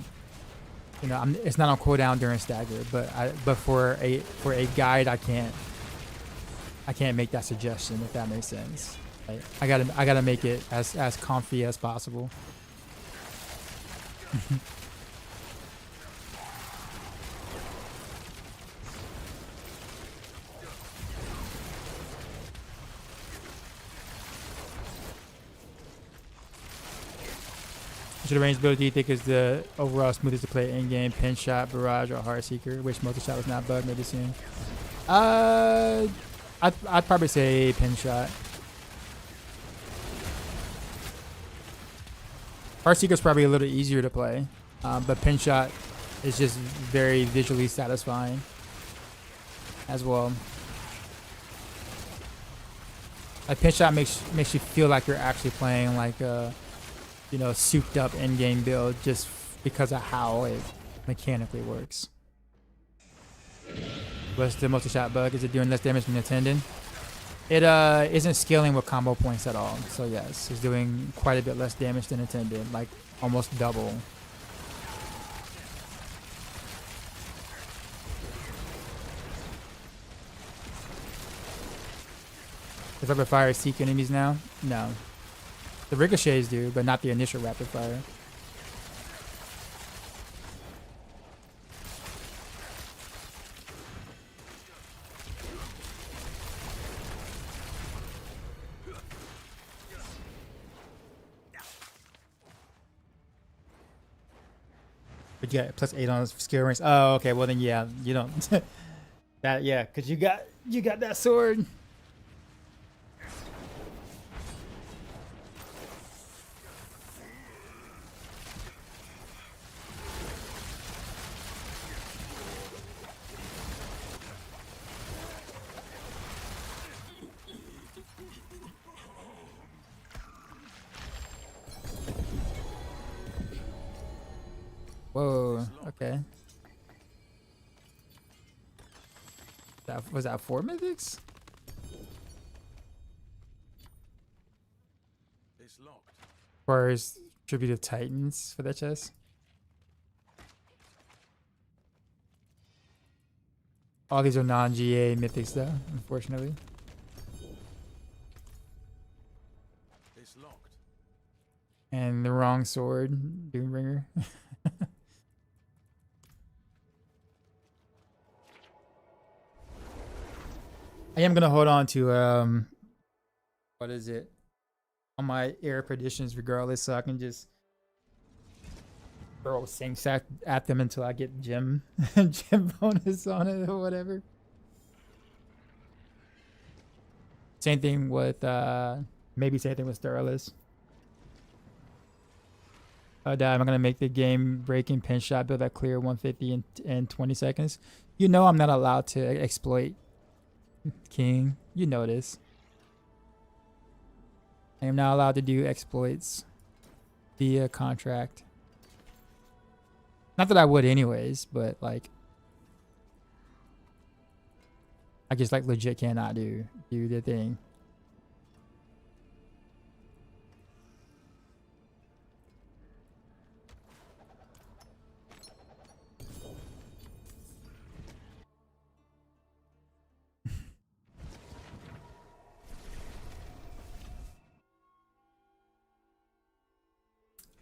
you know, it's not on cooldown during stagger. But for a guide, I can't make that suggestion, if that makes sense. Like, I gotta make it as comfy as possible. Which of the range build do you think is the overall smoothest to play in game? Pin shot, barrage, or heart seeker? Which multi-shot was not bugged, maybe soon. I'd probably say pin shot. Heart seeker is probably a little easier to play, but pin shot is just very visually satisfying as well. Like pin shot makes you feel like you're actually playing like a, you know, souped up in-game build just because of how it mechanically works. What's the multi-shot bug? Is it doing less damage than intended? It isn't scaling with combo points at all. So yes, it's doing quite a bit less damage than intended, like almost double. Does rapid fire seek enemies now? No. The ricochets do, but not the initial rapid fire. But you got +8 on skill ranks. Oh, okay. Well then, yeah, you don't. That yeah, cause you got that sword. Whoa, okay. Was that 4 mythics? It's locked. Or is Tribute of Titans for that chest? All these are non-GA mythics though, unfortunately. It's locked. And the wrong sword, Doombringer. I am gonna hold on to what is it? On my air predictions regardless, so I can just throw sinks at them until I get gem gem bonus on it or whatever. Same thing with maybe same thing with Starless. I'm gonna make the game breaking pin shot build that clear 150 in 20 seconds. You know I'm not allowed to exploit King. You know this. I am not allowed to do exploits via contract. Not that I would anyways, but like I just like legit cannot do the thing.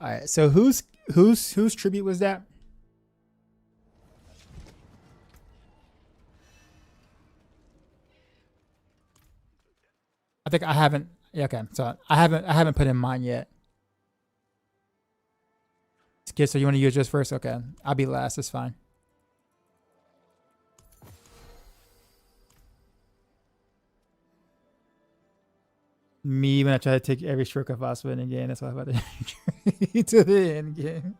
All right, so whose tribute was that? I think I haven't. Yeah, okay, so I haven't put in mine yet. Okay, so you want to use yours first? Okay, I'll be last. That's fine. Me when I try to take every stroke of Oswin again. That's why I'm about to to the end game.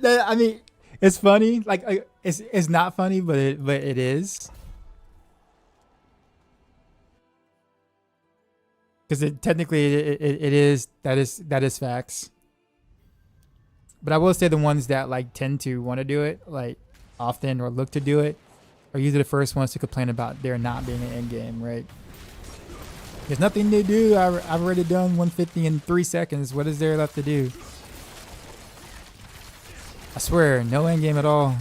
I mean, it's funny. Like it's not funny, but it is. Because technically it is that is facts. But I will say the ones that like tend to want to do it like often or look to do it are usually the first ones to complain about there not being an end game, right? There's nothing to do. I've already done 150 in 3 seconds. What is there left to do? I swear, no end game at all.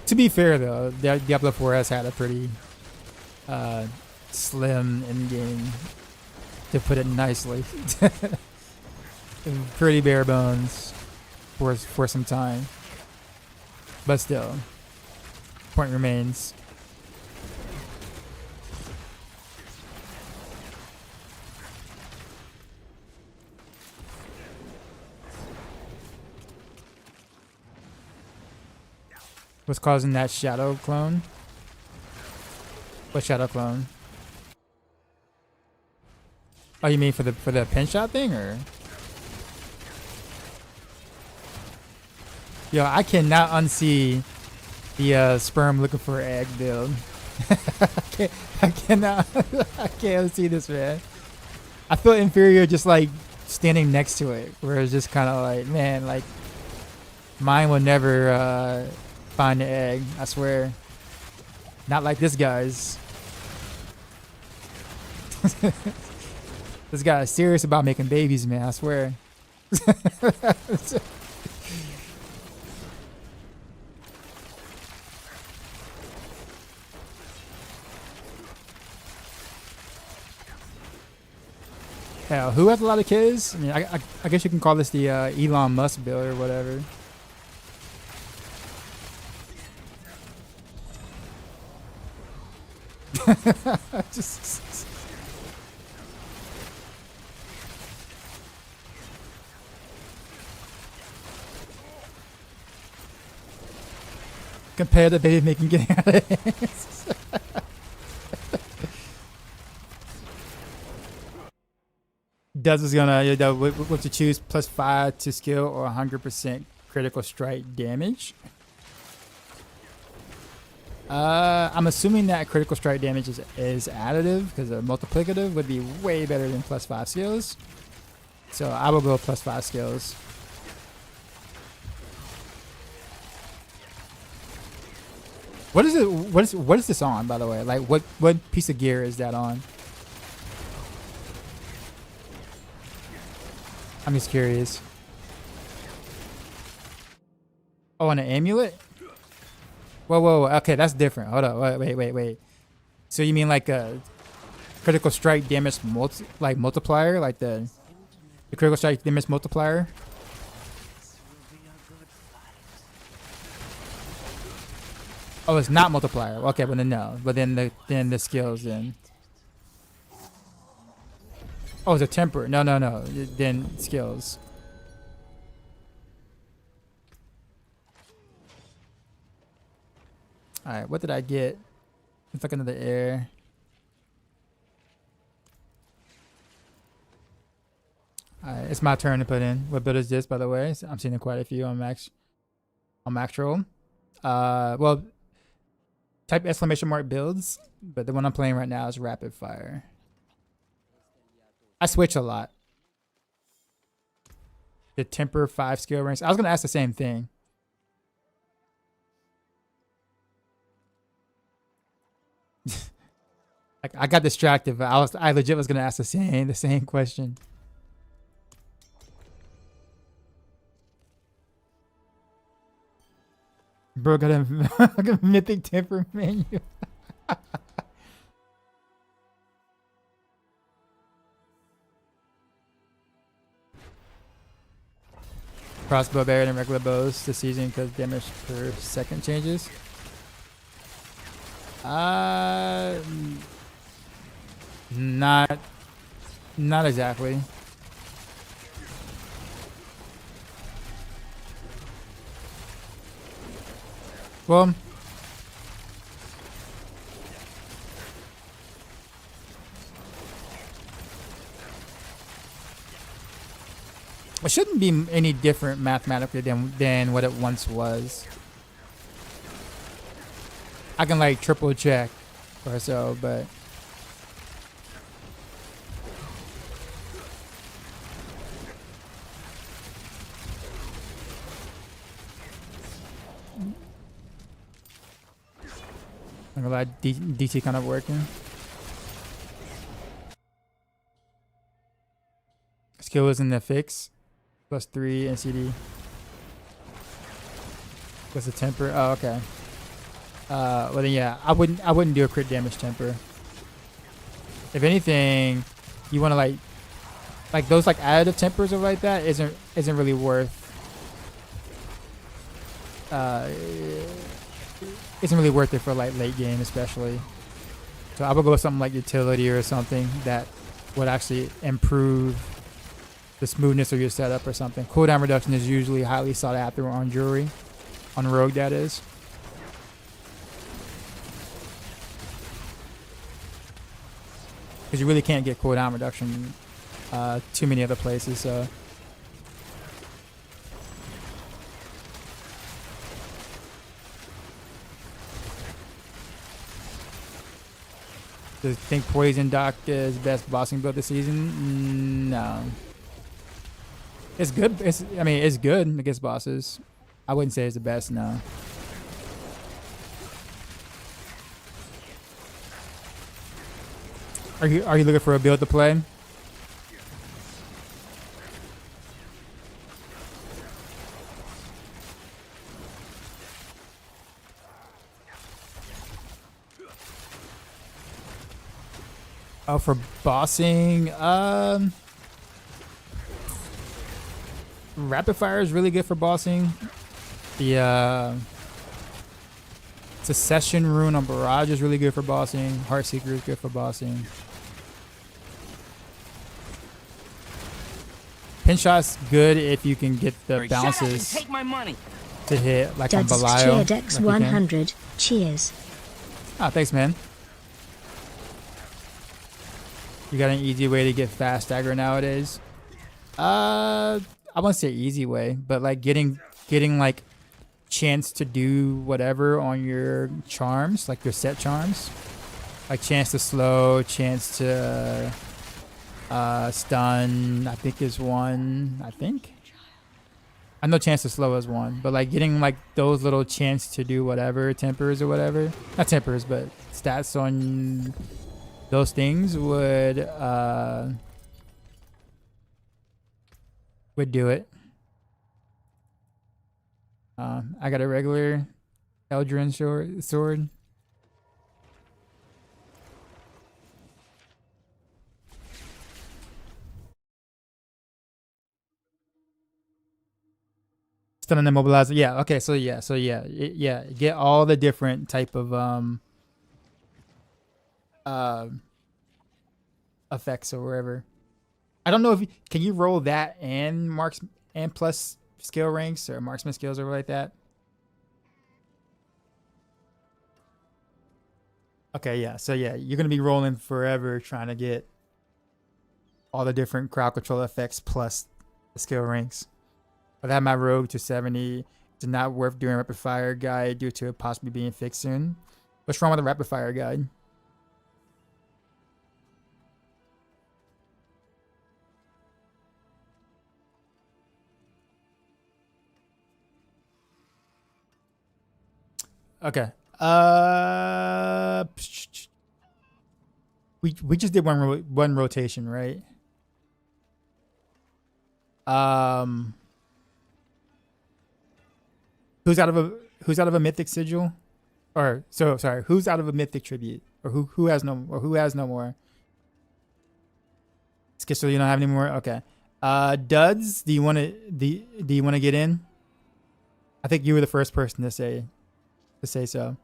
To be fair though, Diablo 4 has had a pretty slim end game, to put it nicely. Pretty bare bones for some time, but still, point remains. What's causing that shadow clone? What shadow clone? Oh, you mean for the pin shot thing, or? Yo, I cannot unsee the sperm looking for egg build. I cannot unsee this, man. I feel inferior just like standing next to it, where it's just kind of like, man, like mine will never find the egg. I swear, not like this guy's. This guy is serious about making babies, man. I swear. Hell, who has a lot of kids? I mean, I guess you can call this the Elon Musk build or whatever. Just compare the baby making getting out of hands. Duz is gonna what to choose +5 to skill or 100% critical strike damage. I'm assuming that critical strike damage is additive because a multiplicative would be way better than +5 skills. So I will go +5 skills. What is it? What is this on, by the way? Like what piece of gear is that on? I'm just curious. Oh, and an amulet? Whoa, whoa, whoa. Okay, that's different. Hold on. Wait. So you mean like a critical strike damage multiplier? Like the critical strike damage multiplier? Oh, it's not multiplier. Okay, well then no. But then the skills then. Oh, it's a temper. No. Then skills. Alright, what did I get? Let's look into the air. Alright, it's my turn to put in. What build is this, by the way? I'm seeing quite a few on max roll. Well, type exclamation mark builds, but the one I'm playing right now is rapid fire. I switch a lot. The temper 5 skill ranks. I was gonna ask the same thing. Like I got distracted, but I legit was gonna ask the same question. Bro got a mythic temper menu. Crossbow better than regular bows this season because damage per second changes. Not exactly. Well, it shouldn't be any different mathematically than what it once was. I can like triple check or so, but I'm gonna let DT kind of working. Skill is in the fix. +3 and CD. Plus the temper. Oh, okay. Well then yeah, I wouldn't do a crit damage temper. If anything, you want to like those like additive tempers or like that isn't really worth. Isn't really worth it for like late game especially. So I would go with something like utility or something that would actually improve the smoothness of your setup or something. Cooldown reduction is usually highly sought after on jewelry, on rogue that is. Because you really can't get cooldown reduction too many other places. So do you think Poison Doc is best bossing build this season? No. It's good. I mean, it's good against bosses. I wouldn't say it's the best, no. Are you looking for a build to play? Oh, for bossing, rapid fire is really good for bossing. The Secession rune on barrage is really good for bossing. Heartseeker is good for bossing. Pinshot's good if you can get the bounces Take my money. to hit, like on Duds Belial. cheered X like you can. 100. Cheers. Ah, thanks, man. You got an easy way to get fast aggro nowadays? I wouldn't say easy way, but like getting like chance to do whatever on your charms, like your set charms, like chance to slow, chance to stun. I think is one. I know chance to slow is one, but like getting like those little chance to do whatever tempers or whatever, not tempers, but stats on those things would would do it. I got a regular Eldrin sword. Stun and immobilize. Yeah. Okay. So yeah. Yeah. Get all the different type of uh, effects or whatever. I don't know if can you roll that and marks and plus skill ranks or marksman skills or like that. Okay, yeah. So yeah, you're gonna be rolling forever trying to get all the different crowd control effects plus the skill ranks. But I have my rogue to 70. It's not worth doing rapid fire guide due to it possibly being fixed soon. What's wrong with the rapid fire guide? Okay. We just did one rotation, right? Who's out of a mythic sigil? Or so sorry, who's out of a mythic tribute? Or who has no more? So you don't have any more? Okay. Duds, do you wanna get in? I think you were the first person to say so.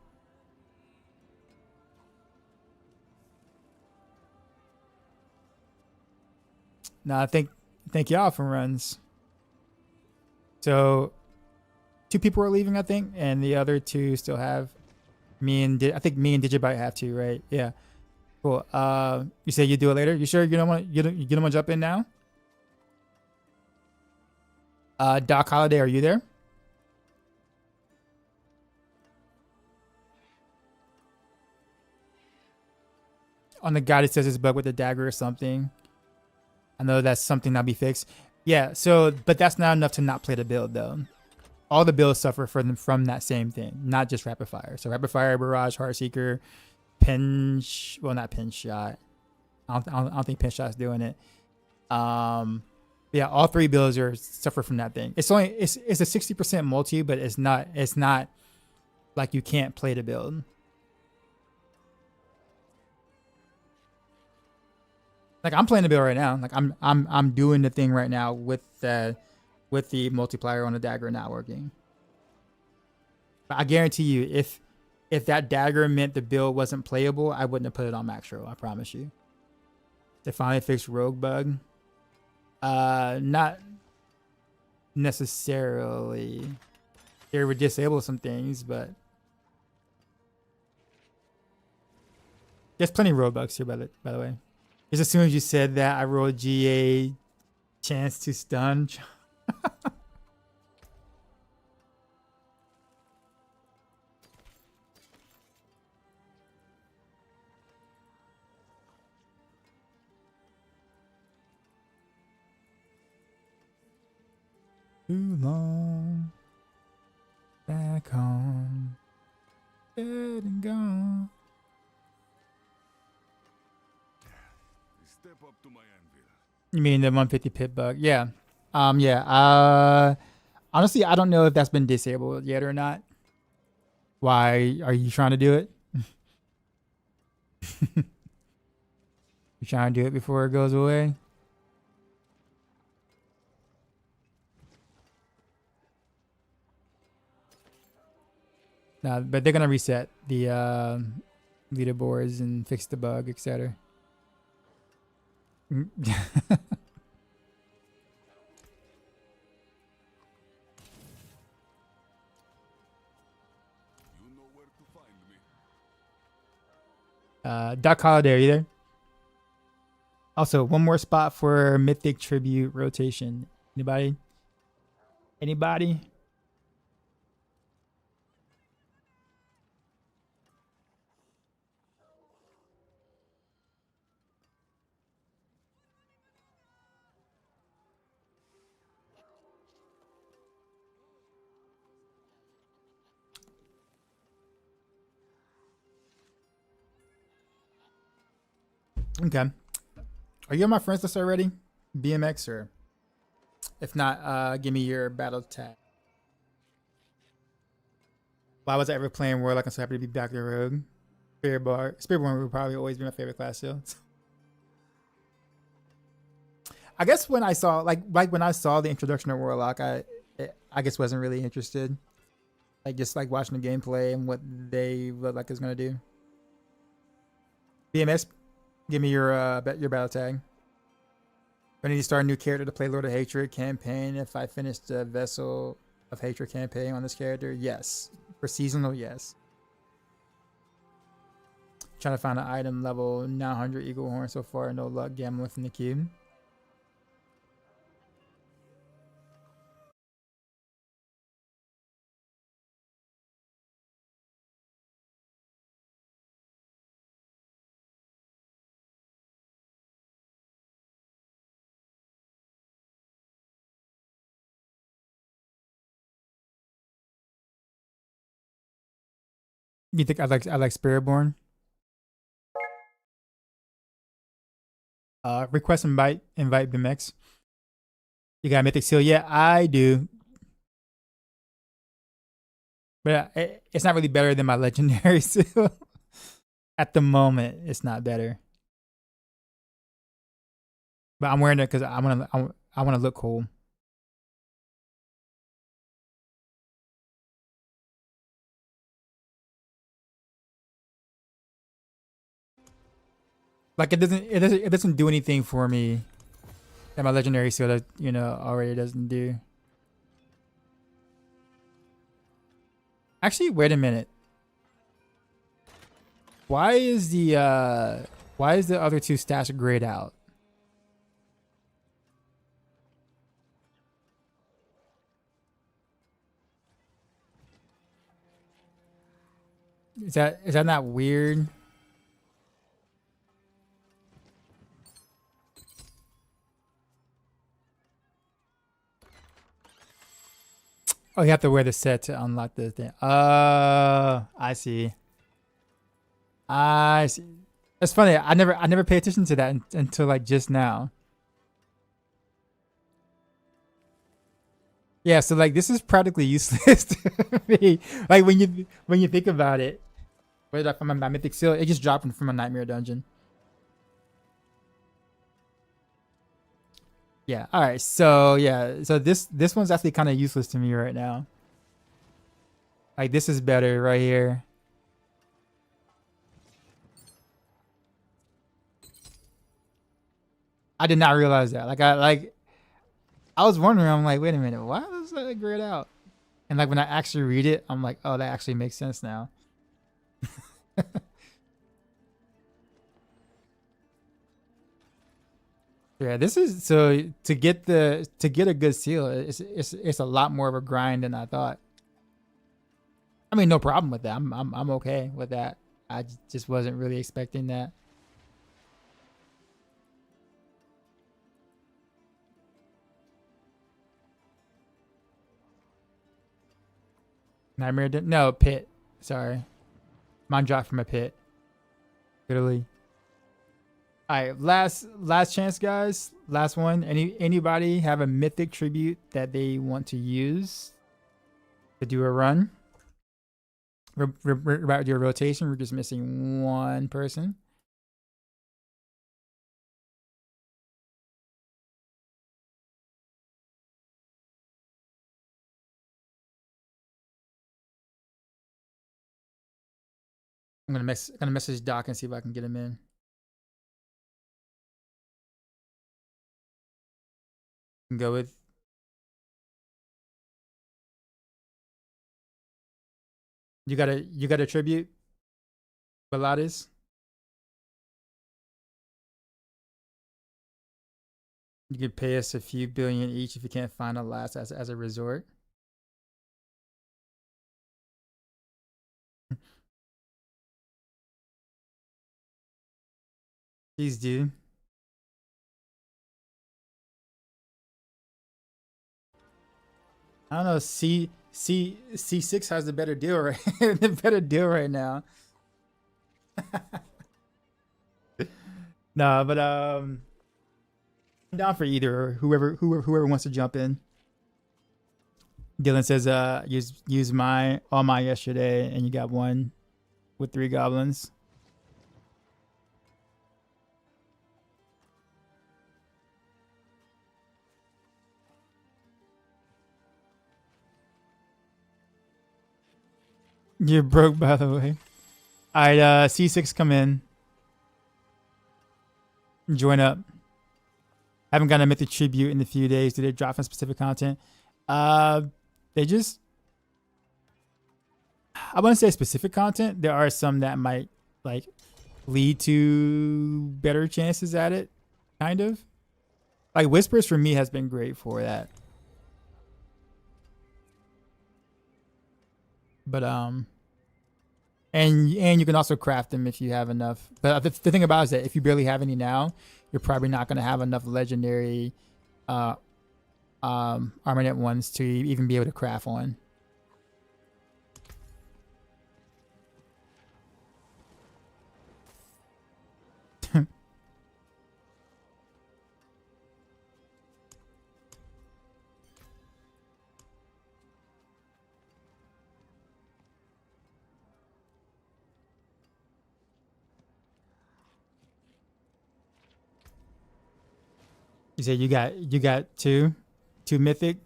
No, I think y'all from runs. So 2 people are leaving, I think, and the other 2 still have. I think me and Digibite have to, right? Yeah. Cool. You say you do it later. You sure you don't want to jump in now? Doc Holiday, are you there? On the guide, it says it's bug with the dagger or something. I know that's something that'll be fixed. Yeah, so, but that's not enough to not play the build, though. All the builds suffer from that same thing, not just rapid fire. So rapid fire, barrage, heartseeker, not pinch shot. I don't think pinch shot's doing it. Yeah, all 3 builds suffer from that thing. It's a 60% multi, but it's not like you can't play the build. Like I'm playing the build right now. Like I'm doing the thing right now with the multiplier on the dagger not working. But I guarantee you, if that dagger meant the build wasn't playable, I wouldn't have put it on max roll. I promise you. They finally fixed rogue bug. Not necessarily. They would disable some things, but there's plenty of rogue bugs here by the way. Just as soon as you said that, I rolled GA chance to stun. Too long back home, dead and gone. Step up to my anvil. You mean the 150 pit bug? Yeah. Yeah. Honestly, I don't know if that's been disabled yet or not. Why are you trying to do it? You trying to do it before it goes away? No, but they're gonna reset the leaderboards and fix the bug, etc. You know where to find me. Doc Holiday, are you there? Also, one more spot for Mythic Tribute rotation. Anybody? Anybody? Okay. Are you on my friends list already? BMX or If not, give me your battle tag. Why was I ever playing Warlock? I'm so happy to be back to Rogue. Spiritborn would probably always be my favorite class still. I guess when I saw when I saw the introduction of Warlock, I guess wasn't really interested. Like just like watching the gameplay and what they look like it's gonna do. BMS, give me your battle tag. I need to start a new character to play Lord of Hatred campaign. If I finish the Vessel of Hatred campaign on this character, yes. For seasonal, yes. Trying to find an item level 900 Eagle Horn so far. No luck gambling from the cube. You think I like Spiritborn? Request invite BMX. You got Mythic Seal? Yeah, I do. But it's not really better than my Legendary Seal. At the moment, it's not better. But I'm wearing it because I want to look cool. Like it doesn't do anything for me that my Legendary Seal, already doesn't do. Actually, wait a minute. Why is the other two stats grayed out? Is that not weird? Oh, you have to wear the set to unlock the thing. I see. I see. It's funny. I never pay attention to that until like just now. Yeah, so like this is practically useless to me. Like when you think about it. Where did I find my Mythic Seal? It just dropped from a Nightmare dungeon. Yeah. All right. So yeah. So this one's actually kind of useless to me right now. Like this is better right here. I did not realize that. I was wondering. I'm like, wait a minute. Why is that grayed out? And like when I actually read it, I'm like, oh, that actually makes sense now. Yeah, this is so to get a good seal, it's a lot more of a grind than I thought. I mean, no problem with that. I'm okay with that. I just wasn't really expecting that. Nightmare no pit. Sorry, mine dropped from a pit. Literally. All right, last chance, guys. Last one. Anybody have a mythic tribute that they want to use to do a run? We're about to do a rotation. We're just missing one person. I'm gonna message Doc and see if I can get him in. Go with you got a tribute Baladas. You could pay us a few billion each if you can't find a last as a resort. Please do. I don't know. C6 has the better deal right now. No, but I'm down for either. Whoever wants to jump in. Dylan says, use all my yesterday, and you got one with 3 goblins. You're broke, by the way. All right, C6, come in. Join up. Haven't gotten a mythic tribute in a few days. Did they drop some specific content? They just, I wouldn't say specific content. There are some that might like lead to better chances at it, kind of. Like Whispers for me has been great for that. But and you can also craft them if you have enough. But the thing about it is that if you barely have any now, you're probably not going to have enough legendary Armament ones to even be able to craft on. You said you got two mythic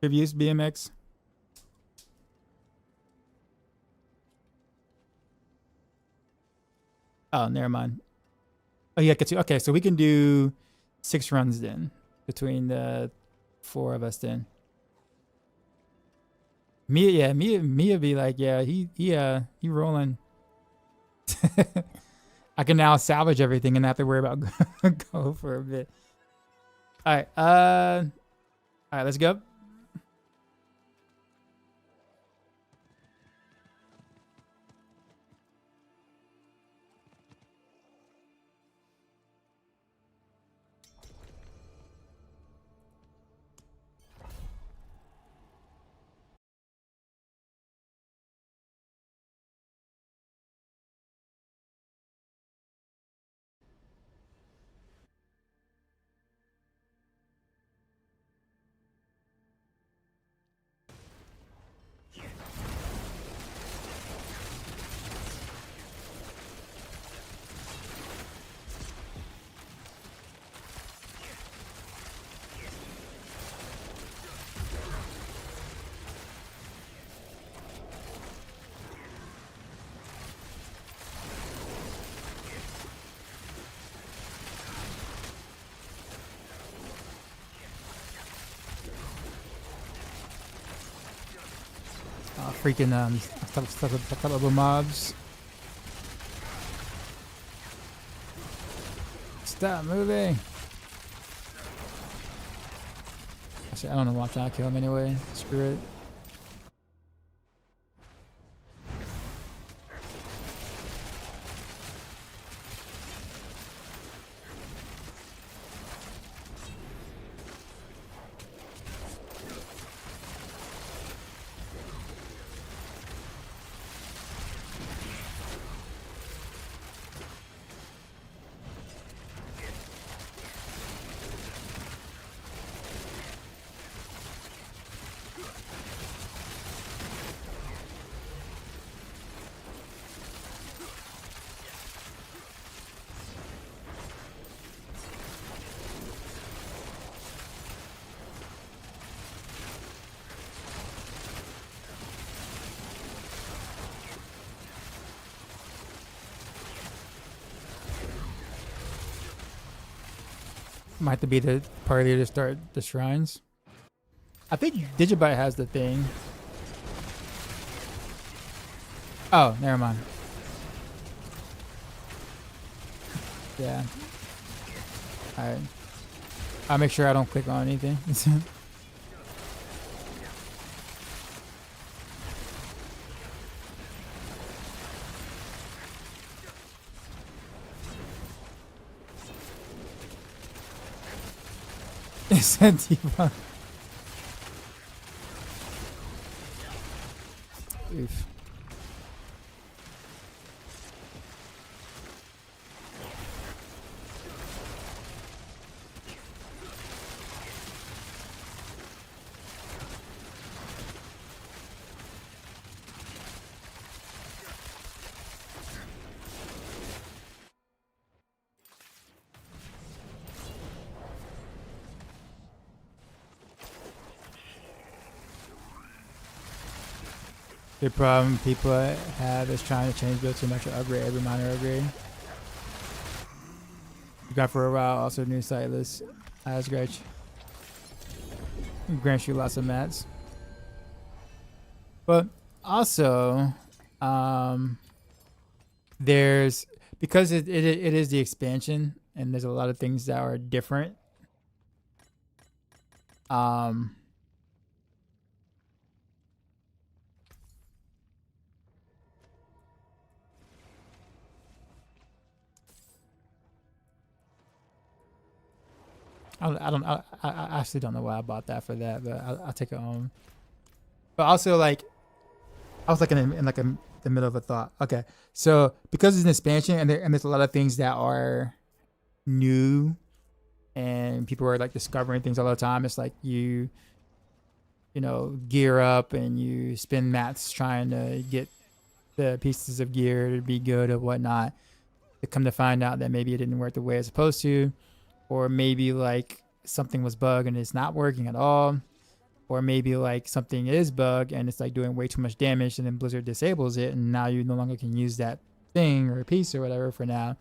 tributes, BMX. Oh, never mind. Oh, you got 2. Okay, so we can do 6 runs then between the 4 of us then. Mia be like, yeah, he rolling. I can now salvage everything and not have to worry about go for a bit. All right, let's go. Freaking little mobs. Stop moving. Actually, I don't know why I'm trying to kill him anyway. Screw it. Might have to be the party to start the shrines. I think Digibyte has the thing. Oh, never mind. Yeah. Alright. I'll make sure I don't click on anything. Oof. The problem people have is trying to change build too much or upgrade every minor upgrade. You got for a while also new sightless as Gretch. Grants you lots of mats. But also, there's because it is the expansion and there's a lot of things that are different. I actually don't know why I bought that for that, but I'll take it home. But also, like, I was like in like the middle of a thought. Okay, so because it's an expansion and there's a lot of things that are new, and people are like discovering things all the time. It's like you know, gear up and you spend mats trying to get the pieces of gear to be good or whatnot. To come to find out that maybe it didn't work the way it's supposed to. Or maybe like something was bugged and it's not working at all. Or maybe like something is bugged and it's like doing way too much damage and then Blizzard disables it and now you no longer can use that thing or piece or whatever for now.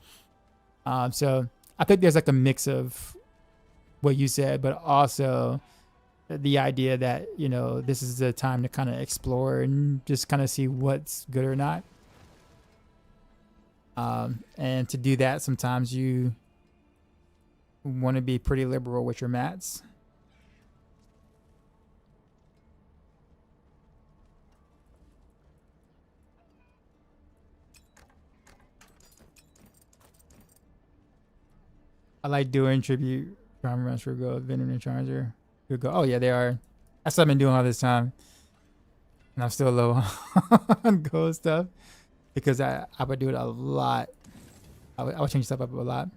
So I think there's like a mix of what you said, but also the idea that, you know, this is the time to kind of explore and just kind of see what's good or not. And to do that, sometimes you want to be pretty liberal with your mats. I like doing tribute farm runs for gold, Venom and Charger. Good go. Oh yeah, they are. That's what I've been doing all this time. And I'm still low on gold stuff. Because I would do it a lot. I would change stuff up a lot.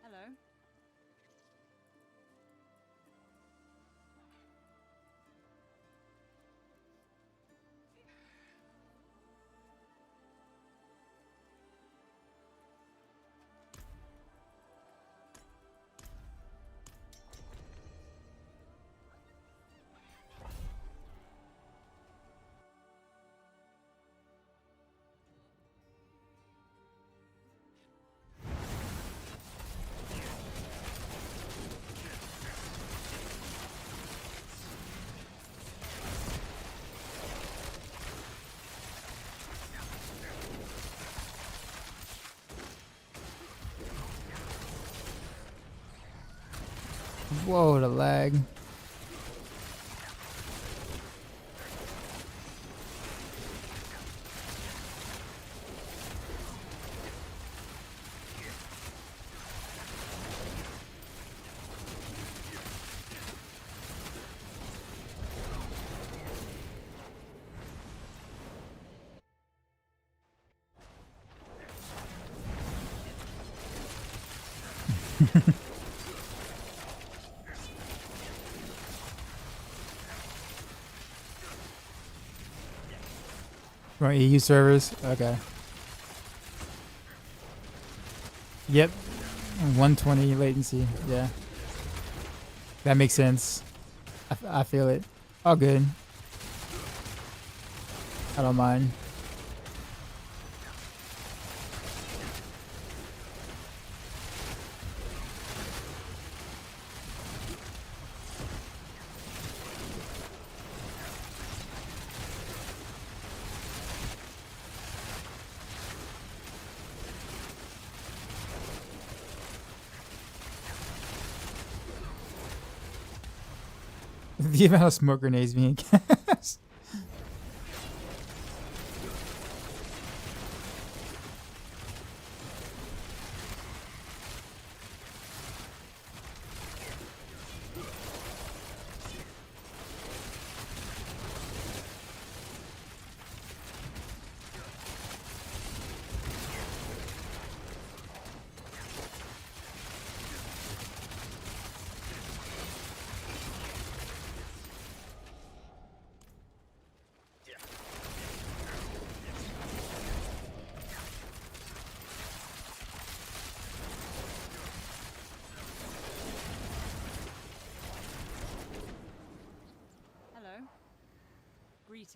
Hello. Whoa, the lag. Right, EU servers? Okay. Yep. 120 latency. Yeah. That makes sense. I feel it. All good. I don't mind. The amount of smoke grenades being cast.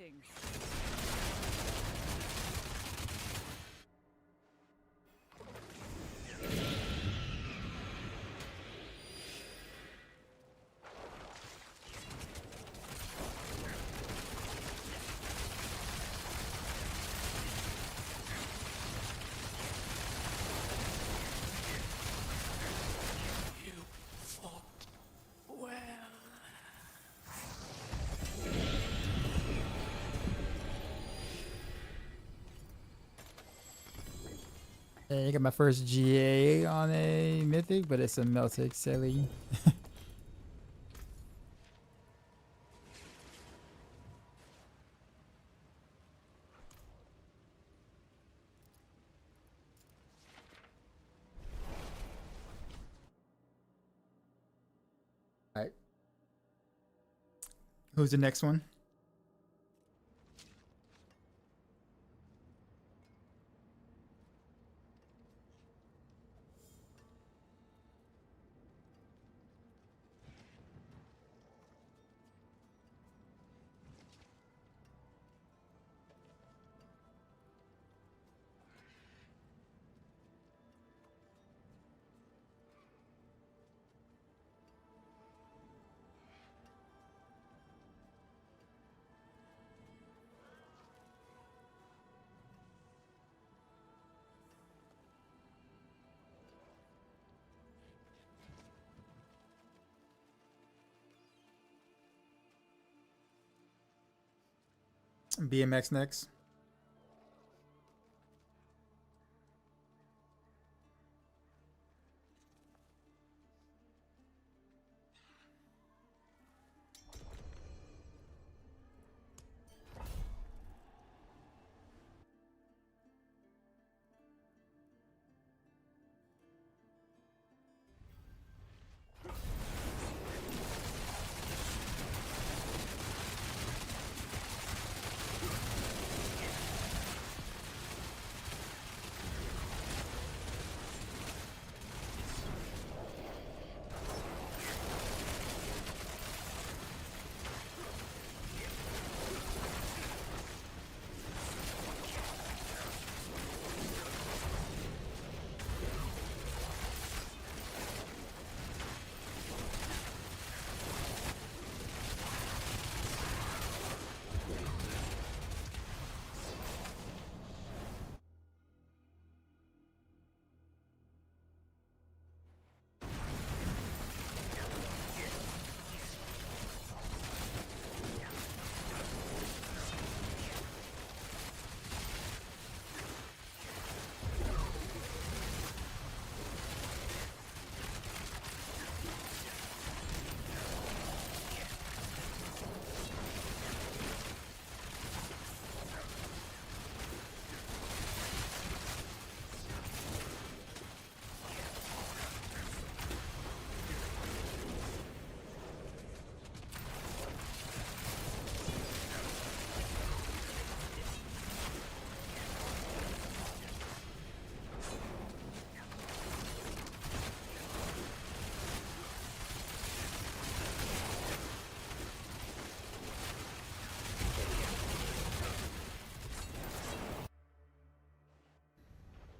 things. Hey, I got my first GA on a mythic, but it's a melted silly. Alright. Who's the next one? BMX next.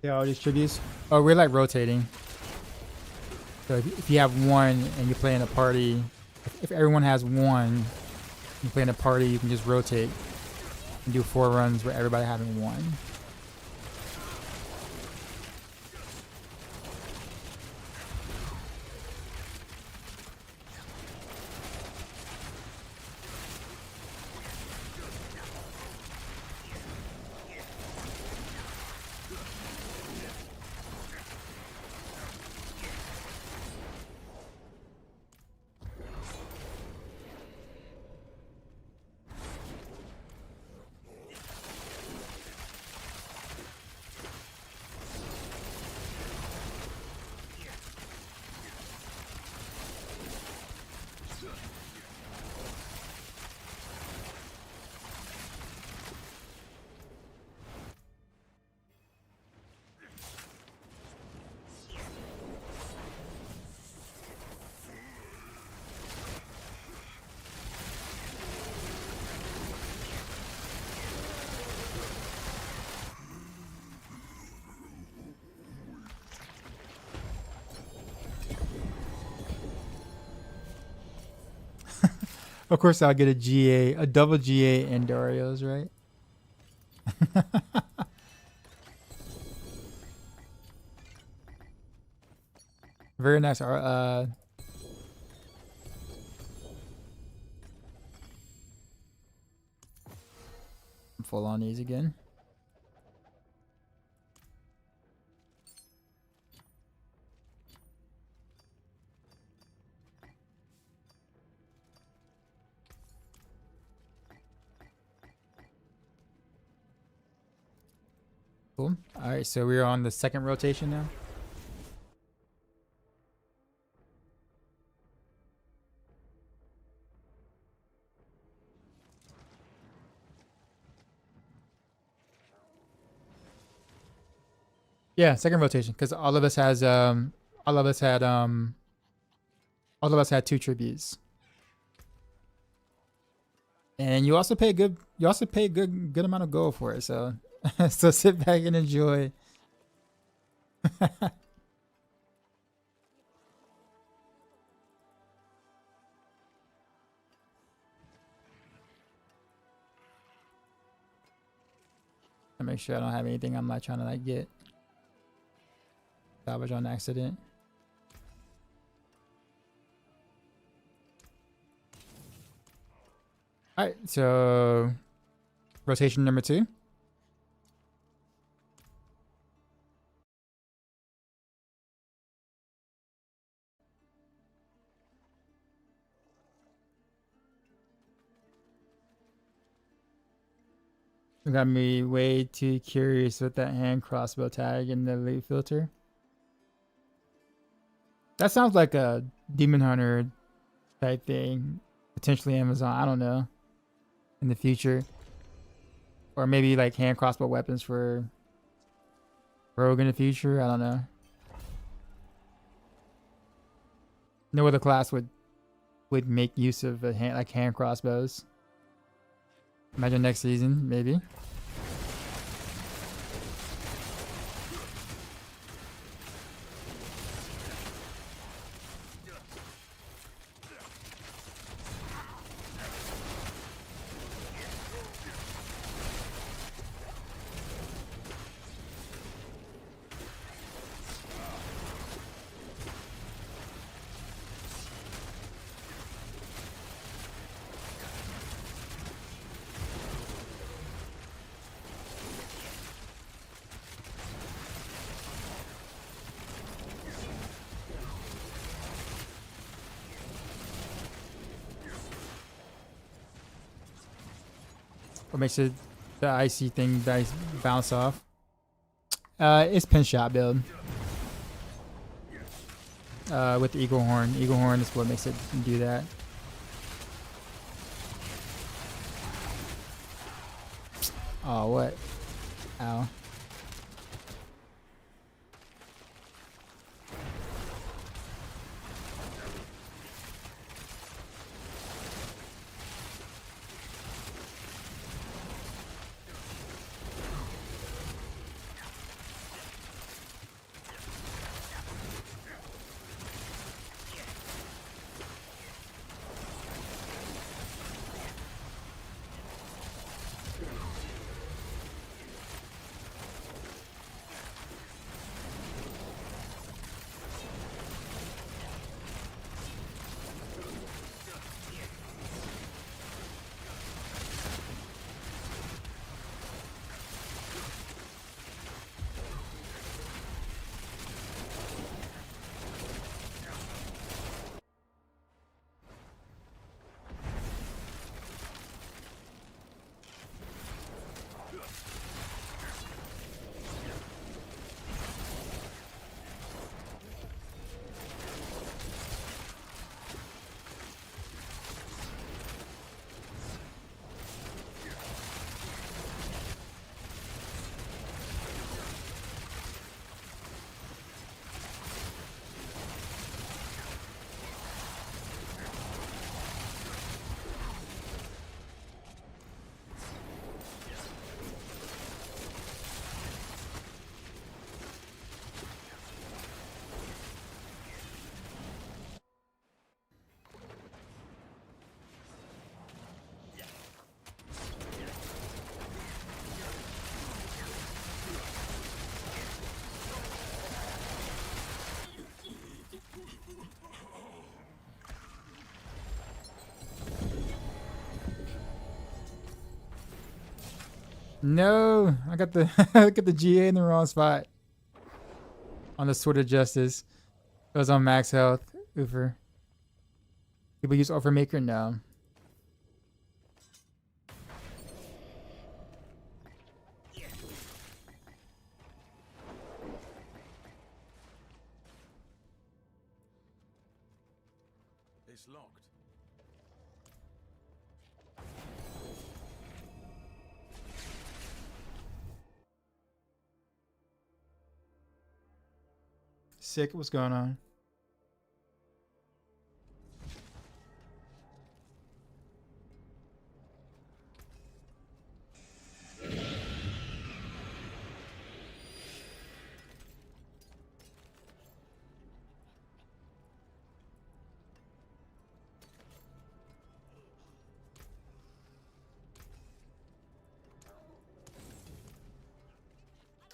Yeah, all these tributes. Oh, we're like rotating. So if you have one and you play in a party, if everyone has one, you play in a party, you can just rotate and do 4 runs with everybody having one. Of course, I'll get a GA, a double GA and Darios, right? Very nice. Full on these again. Cool. All right, so we're on the second rotation now. Yeah, second rotation, because all of us had 2 tributes. And you also pay good good amount of gold for it, so so sit back and enjoy. To make sure I don't have anything I'm not trying to like get salvage on accident. All right, so rotation number 2. It got me way too curious with that hand crossbow tag and the loot filter. That sounds like a Demon Hunter type thing. Potentially Amazon, I don't know. In the future. Or maybe like hand crossbow weapons for Rogue in the future. I don't know. No other class would make use of a hand crossbows. Imagine next season, maybe. What makes it the icy thing bounce off? It's pin shot build. With the Eagle Horn. Eagle Horn is what makes it do that. Oh, what? Ow. No, I got the I got the GA in the wrong spot. On the Sword of Justice. It was on max health. Oofer. People use Overmaker? No. It's locked. Sick, what's going on?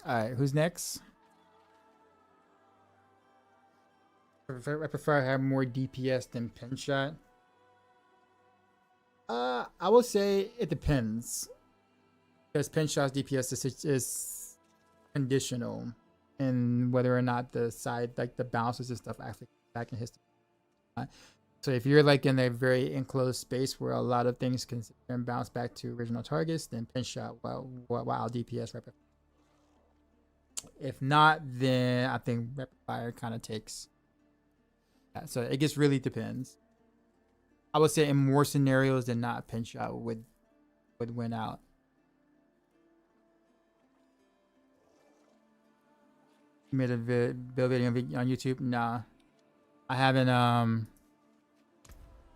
Alright, who's next? I prefer to have more DPS than pin shot. I will say it depends. Because pin shot's DPS is conditional, and whether or not the side, like the bounces and stuff, actually back in history. So if you're like in a very enclosed space where a lot of things can bounce back to original targets, then pin shot wow DPS rapid. If not, then I think rapid fire kind of takes. Yeah, so it just really depends. I would say in more scenarios than not, pin shot would win out. You made a build video on YouTube? Nah, I haven't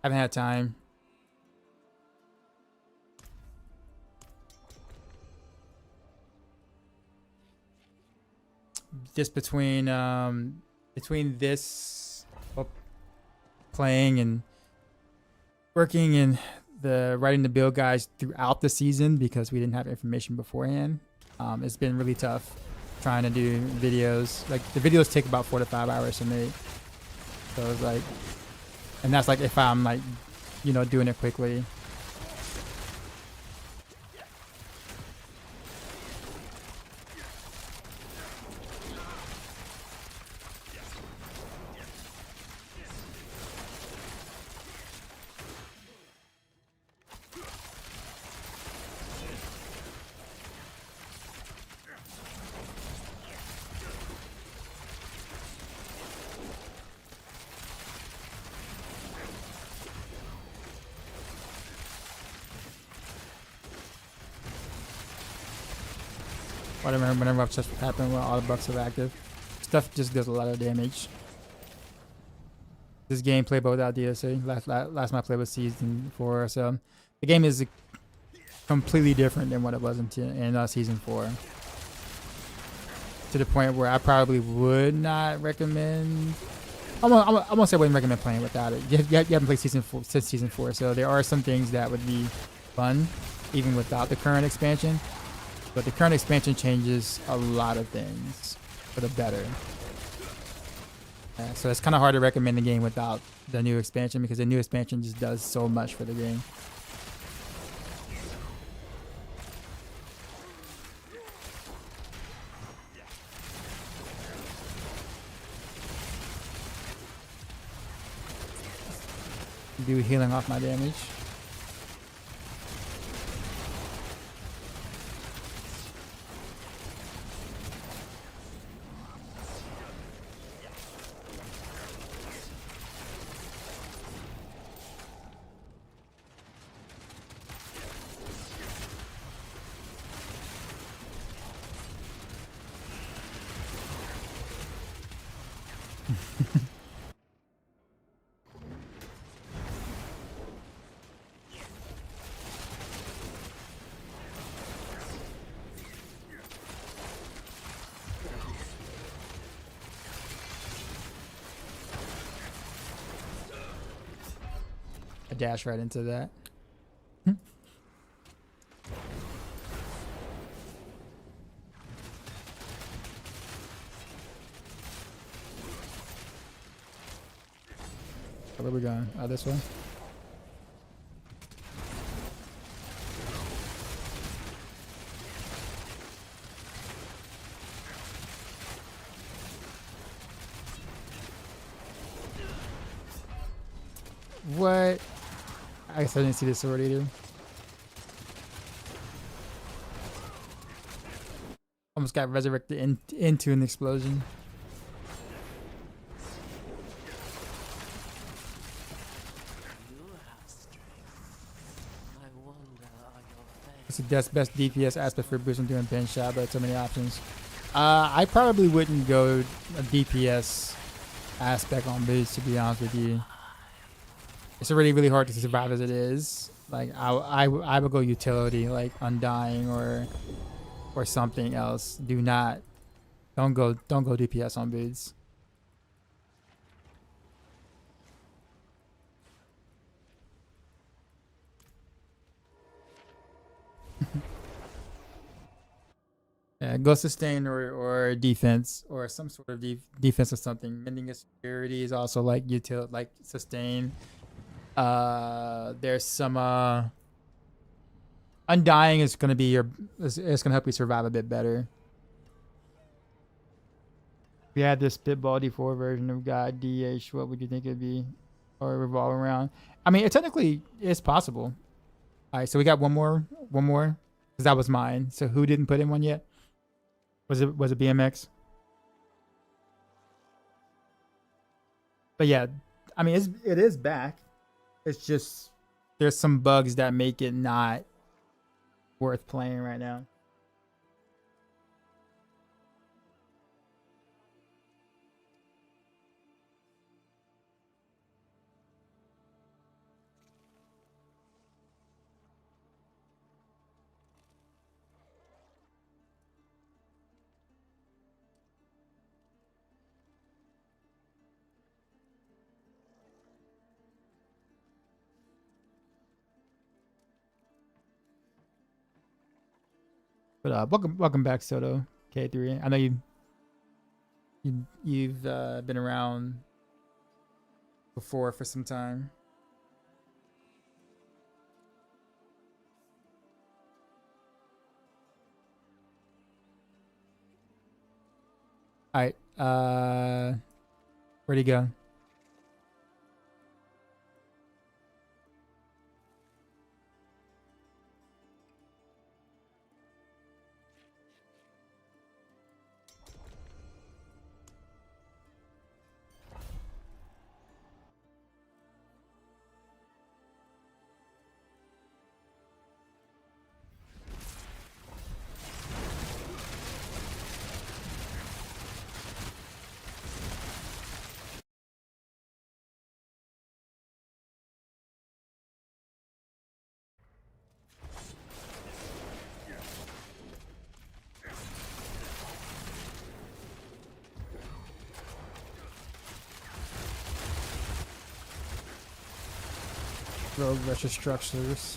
had time. Just between this playing and working and the writing the build guides throughout the season, because we didn't have information beforehand, it's been really tough trying to do videos. Like the videos take about 4 to 5 hours to make, so it's like, and that's like if I'm like, you know, doing it quickly. Whenever upsets happen when all the bucks are active, stuff just does a lot of damage. This game playable without DLC. Last I played was season 4, so the game is completely different than what it was in season 4. To the point where I probably would not recommend. I'm gonna say I wouldn't recommend playing without it. You haven't played season 4 since season 4, so there are some things that would be fun even without the current expansion. But the current expansion changes a lot of things for the better. Yeah, so it's kind of hard to recommend the game without the new expansion, because the new expansion just does so much for the game. Do healing off my damage. I dash right into that. Where are we going? Oh, this way? What? I guess I didn't see the sword either. Almost got resurrected into an explosion. It's the best DPS aspect for boosting doing pin shot, but so many options. I probably wouldn't go a DPS aspect on boots, to be honest with you. It's already really hard to survive as it is. Like I would go utility, like Undying or something else. Don't go DPS on boots. Yeah, go sustain or defense or some sort of defense or something. Mending a security is also like like sustain. There's some Undying is gonna be it's gonna help you survive a bit better. If you had this Spitball D4 version of God DH, what would you think it'd be? Or revolve around? I mean, it technically is possible. All right, so we got one more, because that was mine. So who didn't put in one yet? Was it BMX? But yeah, I mean, it is back. It's just there's some bugs that make it not worth playing right now. But welcome back, Soto K3. I know you've been around before for some time. All right, where'd he go? Rogue versus structures.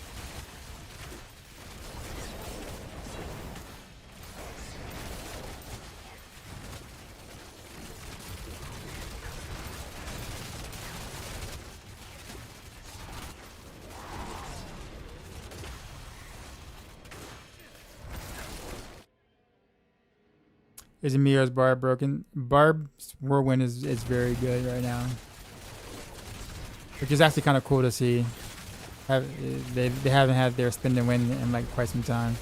Is Amir's barb broken? Barb's whirlwind is very good right now, which is actually kind of cool to see. They haven't had their spin and win in like quite some time.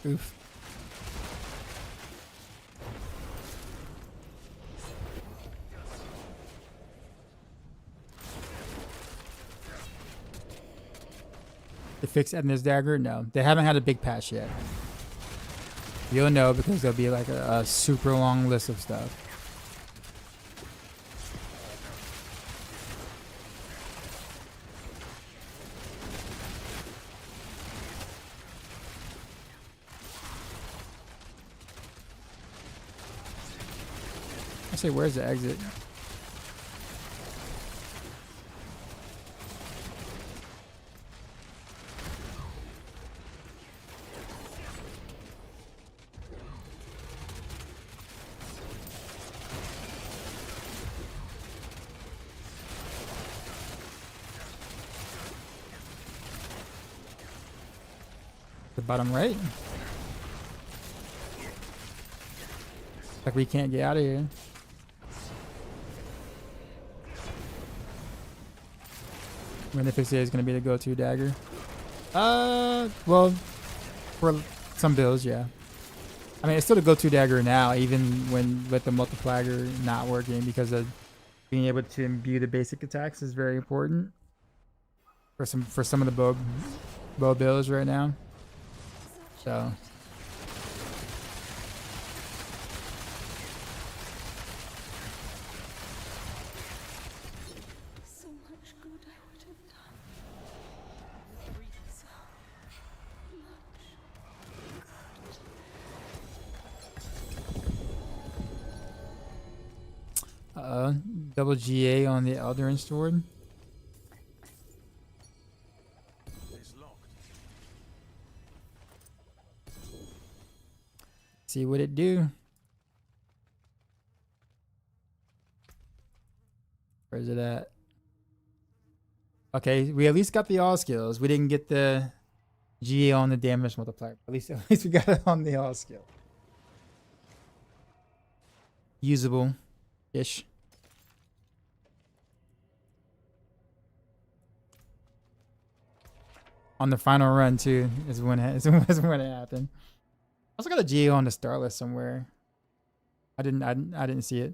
Oof. They fix Edna's dagger? No, they haven't had a big patch yet. You'll know because there'll be like a super long list of stuff. say, where's the exit? The bottom right. Like we can't get out of here. Renefixia is gonna be the go-to dagger. Well, for some builds, yeah. I mean, it's still the go-to dagger now, even when with the multiplier not working, because of being able to imbue the basic attacks is very important for some of the bow builds right now. So. So much good I would have done. So much. Double GA on the Eldarin sword. It's locked. See what it do. Where's it at? Okay, we at least got the all skills. We didn't get the GA on the damage multiplier. At least we got it on the all skill. Usable-ish. On the final run too is when it happened. I also got a GA on the Starless somewhere. I didn't see it.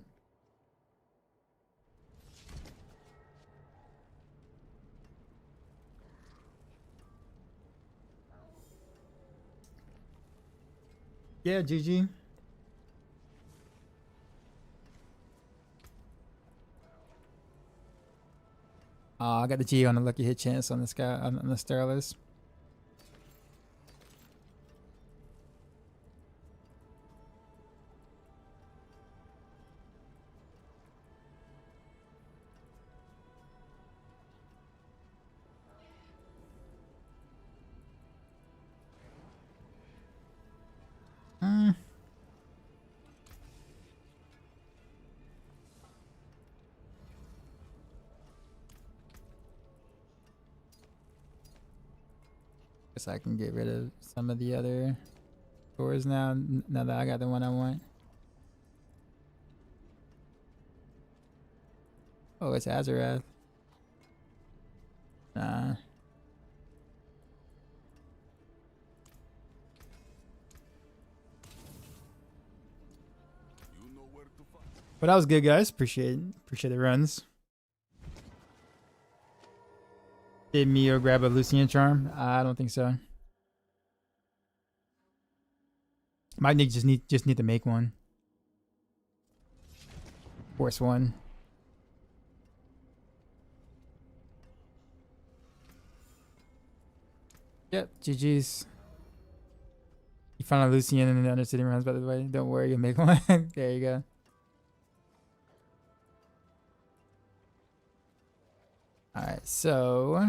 Yeah, GG. I got the G on the lucky hit chance on this guy on the Starless. Guess I can get rid of some of the other doors now. Now that I got the one I want. Oh, it's Azarath. Nah. But that was good, guys. Appreciate the runs. Did Mio grab a Lucian charm? I don't think so. Might just need to make one. Force one. Yep, GG's. You found a Lucian in the Undercity runs, by the way. Don't worry, you'll make one. There you go. Alright, so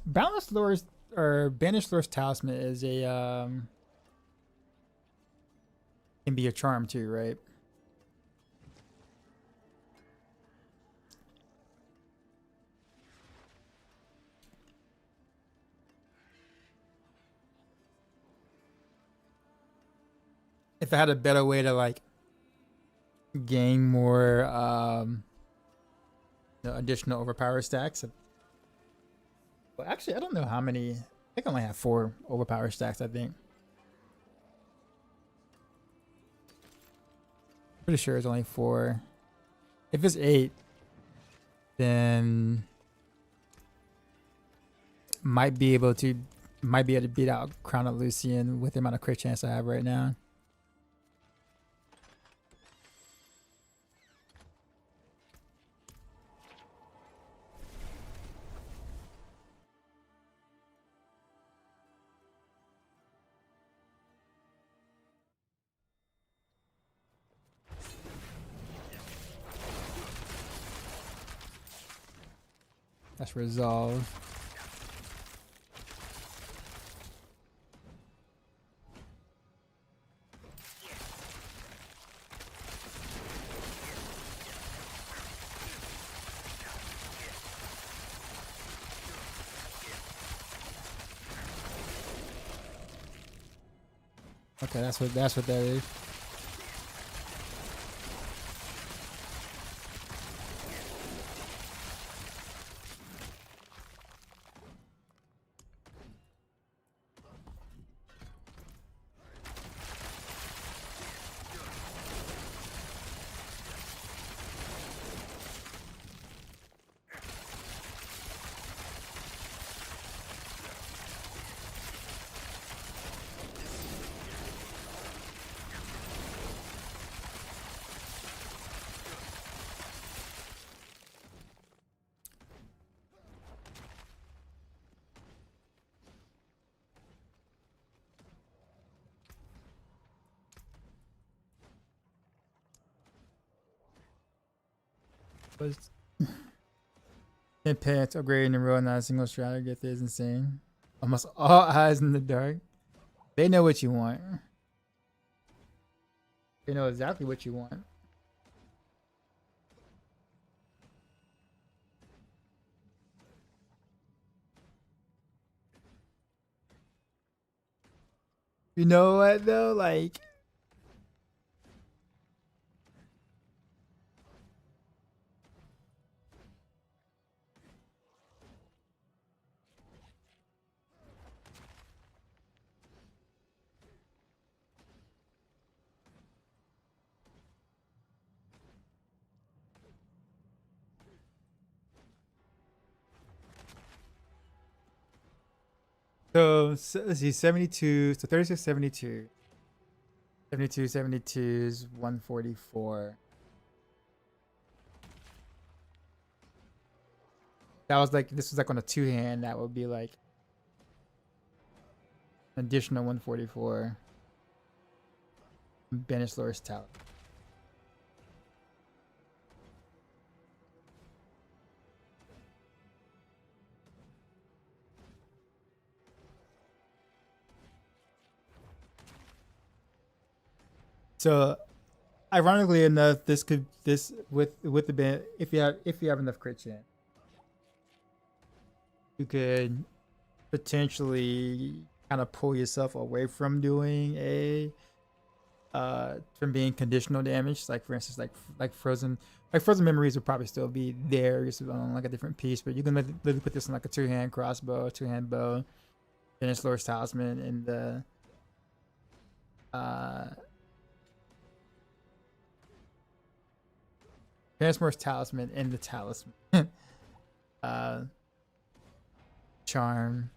Boundless Lore's or Banished Lore's Talisman is a can be a charm too, right? If I had a better way to like gain more additional overpower stacks. Well, actually, I don't know how many. I think I only have 4 overpower stacks, I think. Pretty sure it's only 4. If it's 8, then might be able to beat out Crown of Lucian with the amount of crit chance I have right now. That's resolve. Okay, that's what that is. Was 10 pants upgrading and rolling not a single strategy get is insane. Almost all eyes in the dark. They know what you want. They know exactly what you want. You know what though? Like, so let's see, 72, so 36, 72. 72, 72 is 144. That was like, this was like on a two hand, that would be like an additional 144. Banish Lord's Talent. So, ironically enough, this with the ban, if you have enough crit chance, you could potentially kind of pull yourself away from doing a from being conditional damage. Like for instance, like frozen memories would probably still be there, just on like a different piece. But you can literally put this on like a two-hand crossbow, two-hand bow, finish Lord's Talisman, and the Transmorph's Talisman and the Talisman. Charm.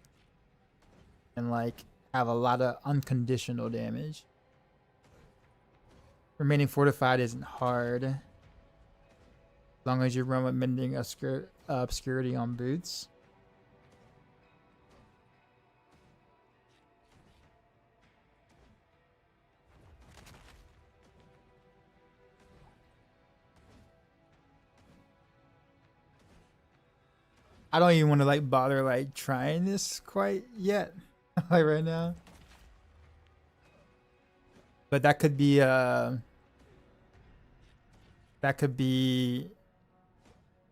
And like have a lot of unconditional damage. Remaining fortified isn't hard. As long as you run with mending obscurity on boots. I don't even want to like bother like trying this quite yet, like right now. But that could be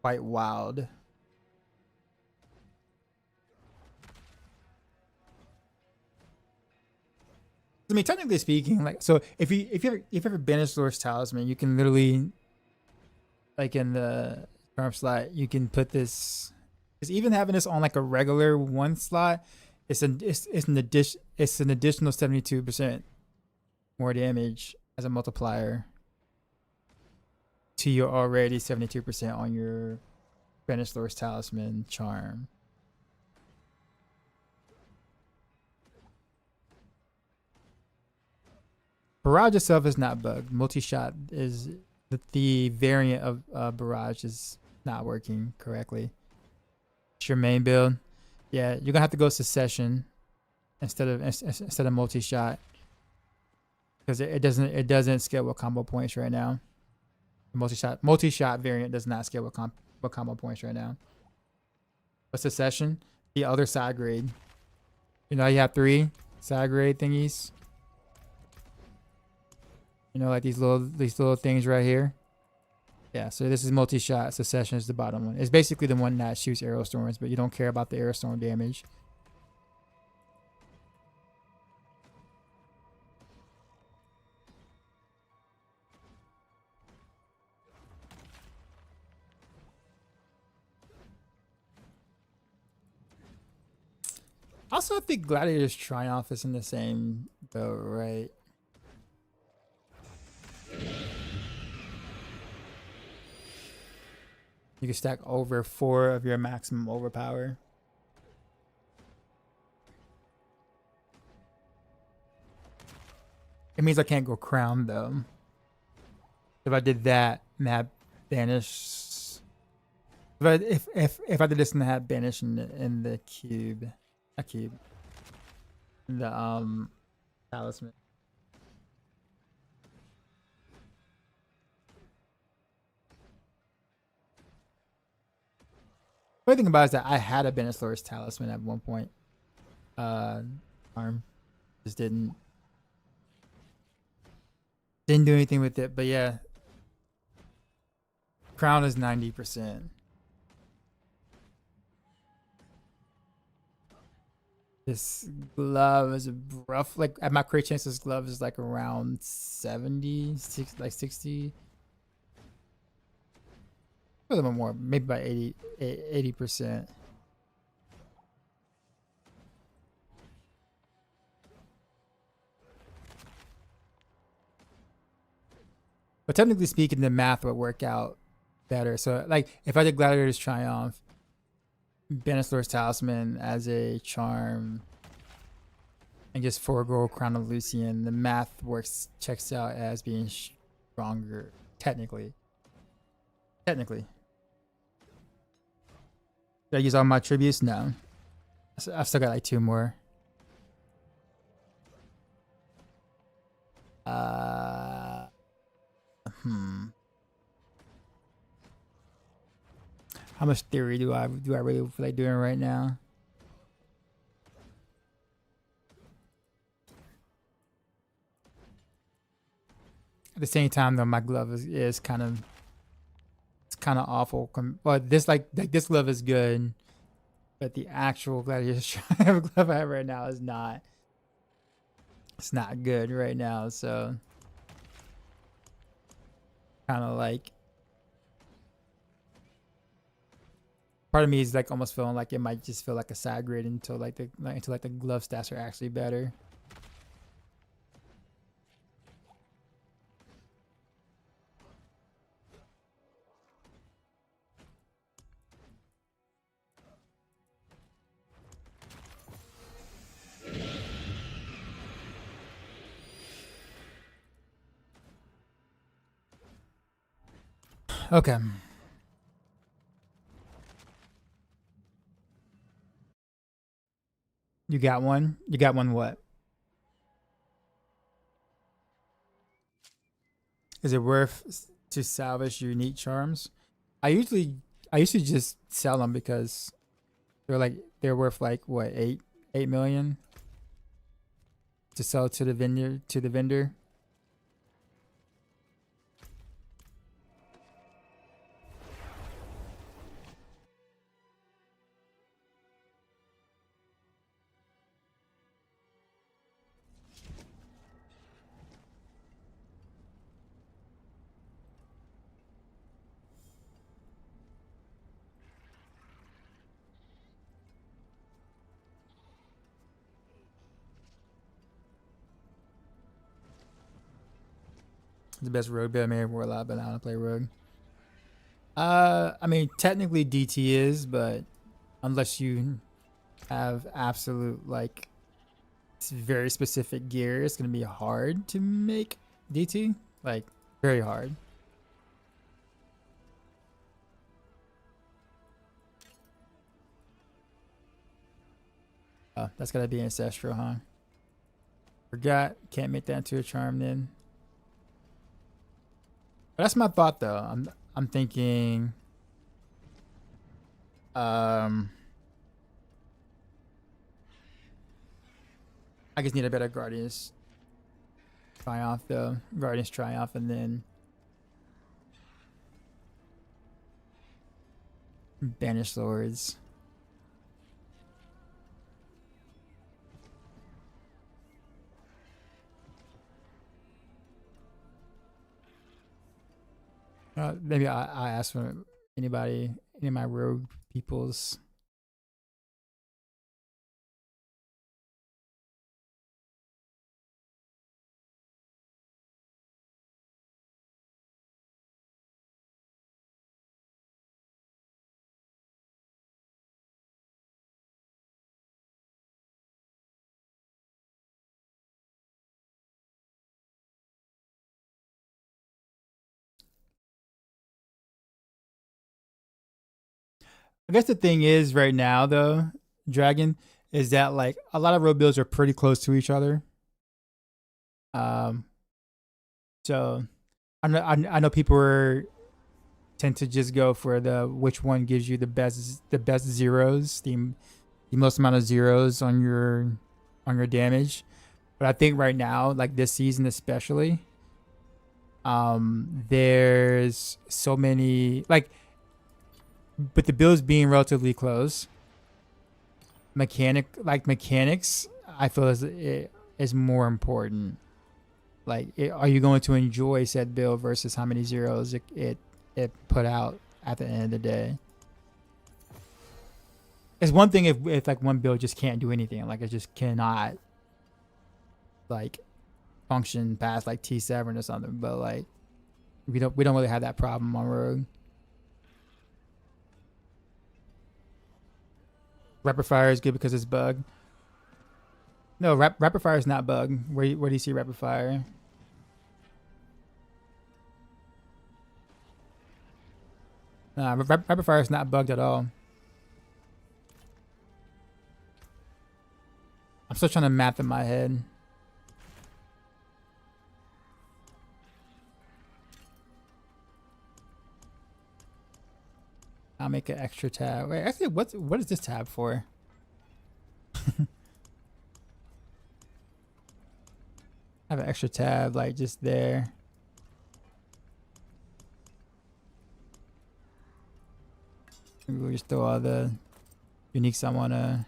quite wild. I mean, technically speaking, like, so if you ever banish Lord's Talisman, you can literally, like in the charm slot, you can put this. Because even having this on like a regular one slot, it's an additional 72% more damage as a multiplier to your already 72% on your Banish Lord's Talisman, Charm. Barrage itself is not bugged. Multishot is the variant of Barrage is not working correctly. It's your main build. Yeah, you're gonna have to go Secession instead of Multishot because it doesn't scale with combo points right now. Multi-shot variant does not scale with combo points right now. But Secession, the other side grade. You know, you have 3 side grade thingies. You know, like these little things right here. Yeah, so this is multi-shot. Secession is the bottom one. It's basically the one that shoots arrow storms, but you don't care about the arrow storm damage. Also, I think Gladiator's Triumph is in the same though, right? You can stack over 4 of your maximum overpower. It means I can't go crown though. If I did that and have banish, if I did this and have banish in the cube, a cube, in the talisman. The only thing about it is that I had a Banish Lord's Talisman at one point. Arm just didn't do anything with it, but yeah. Crown is 90%. This glove is rough. Like at my crit chance, this glove is like around 70, like 60. A little bit more, maybe about 80%. But technically speaking, the math would work out better. So like if I did Gladiator's Triumph, Banish Lord's Talisman as a charm, and just forego Crown of Lucian, the math checks out as being stronger technically. Did I use all my tributes? No. I've still got like 2 more. How much theory do I really feel like doing right now? At the same time, though, my glove is kind of awful. But this this glove is good, but the actual Gladiator glove I have right now is not. It's not good right now, so kind of like part of me is like almost feeling like it might just feel like a side grade until the glove stats are actually better. Okay. You got one? You got one what? Is it worth to salvage unique charms? I usually just sell them because they're worth like what, 8 million to sell to the vendor. The best rogue build I made wore a lot, but I don't play rogue. I mean, technically DT is, but unless you have absolute like very specific gear, it's gonna be hard to make DT. Like very hard. Oh, that's gotta be ancestral, huh? Forgot. Can't make that into a charm then. But that's my thought though. I'm thinking I just need a better Guardians Triumph though. Guardians Triumph and then Banish Swords. Maybe I ask for anybody, any of my rogue peoples. I guess the thing is right now though, Dragon, is that like a lot of road builds are pretty close to each other. Um, so I know people tend to just go for the which one gives you the best zeros, the most amount of zeros on your damage. But I think right now, like this season especially, there's so many like, but the builds being relatively close, mechanics, I feel is more important. Like, are you going to enjoy said build versus how many zeros it put out at the end of the day? It's one thing if like one build just can't do anything, like it just cannot like function past like T7 or something. But like we don't really have that problem on Rogue. Rapid Fire is good because it's bug. No, Rapid Fire is not bug. Where do you see Rapid Fire? Nah, Rapid Fire is not bugged at all. I'm still trying to map in my head. I'll make an extra tab. Wait, actually, what is this tab for? I have an extra tab like just there. Maybe we'll just throw all the uniques I wanna.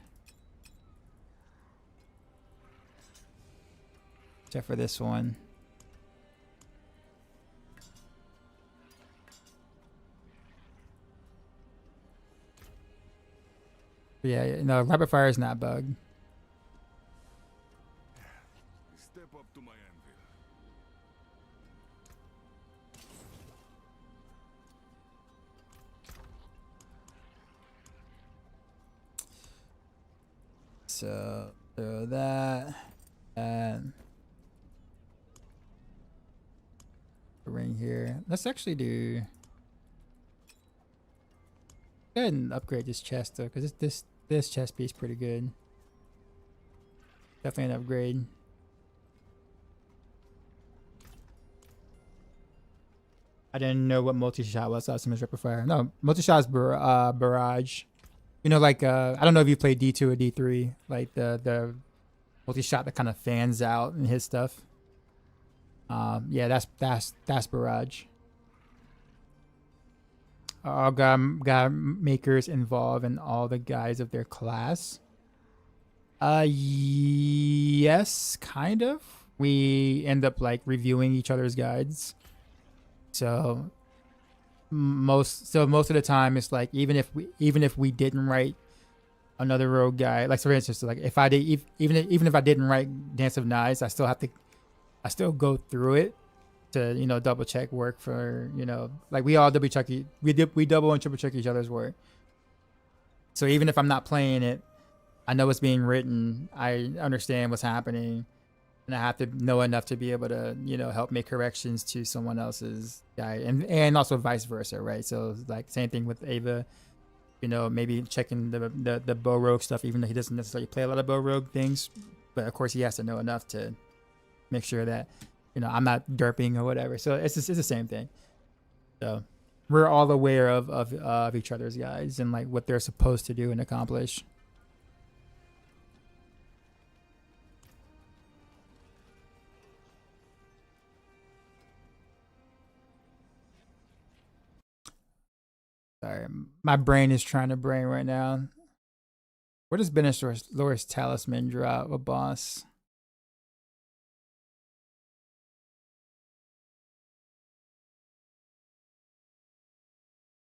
Except for this one. But yeah, no, Rapid Fire is not bugged. Step up to my anvil. So throw that and ring here. Let's actually do. Go ahead and upgrade this chest though, because this chest piece is pretty good. Definitely an upgrade. I didn't know what multi-shot was. I was assuming Rapid Fire. No, multi-shot is barrage. You know, like I don't know if you play D2 or D3, like the multi-shot that kind of fans out and hits stuff. Yeah, that's barrage. All god makers involve in all the guys of their class. Yes, kind of. We end up like reviewing each other's guides. So most of the time it's like even if we didn't write another rogue guy, like so for instance, like if I did even if I didn't write Dance of Knives, I still go through it to, you know, double check work for, you know, like we all double check, we double and triple check each other's work. So even if I'm not playing it, I know what's being written. I understand what's happening, and I have to know enough to be able to, you know, help make corrections to someone else's guy, and also vice versa, right? So like same thing with Ava, you know, maybe checking the Bow Rogue stuff, even though he doesn't necessarily play a lot of Bow Rogue things, but of course he has to know enough to make sure that, you know, I'm not derping or whatever. So it's the same thing. So we're all aware of each other's guys and like what they're supposed to do and accomplish. Sorry, my brain is trying to brain right now. Where does Benestore's Talisman drop a boss?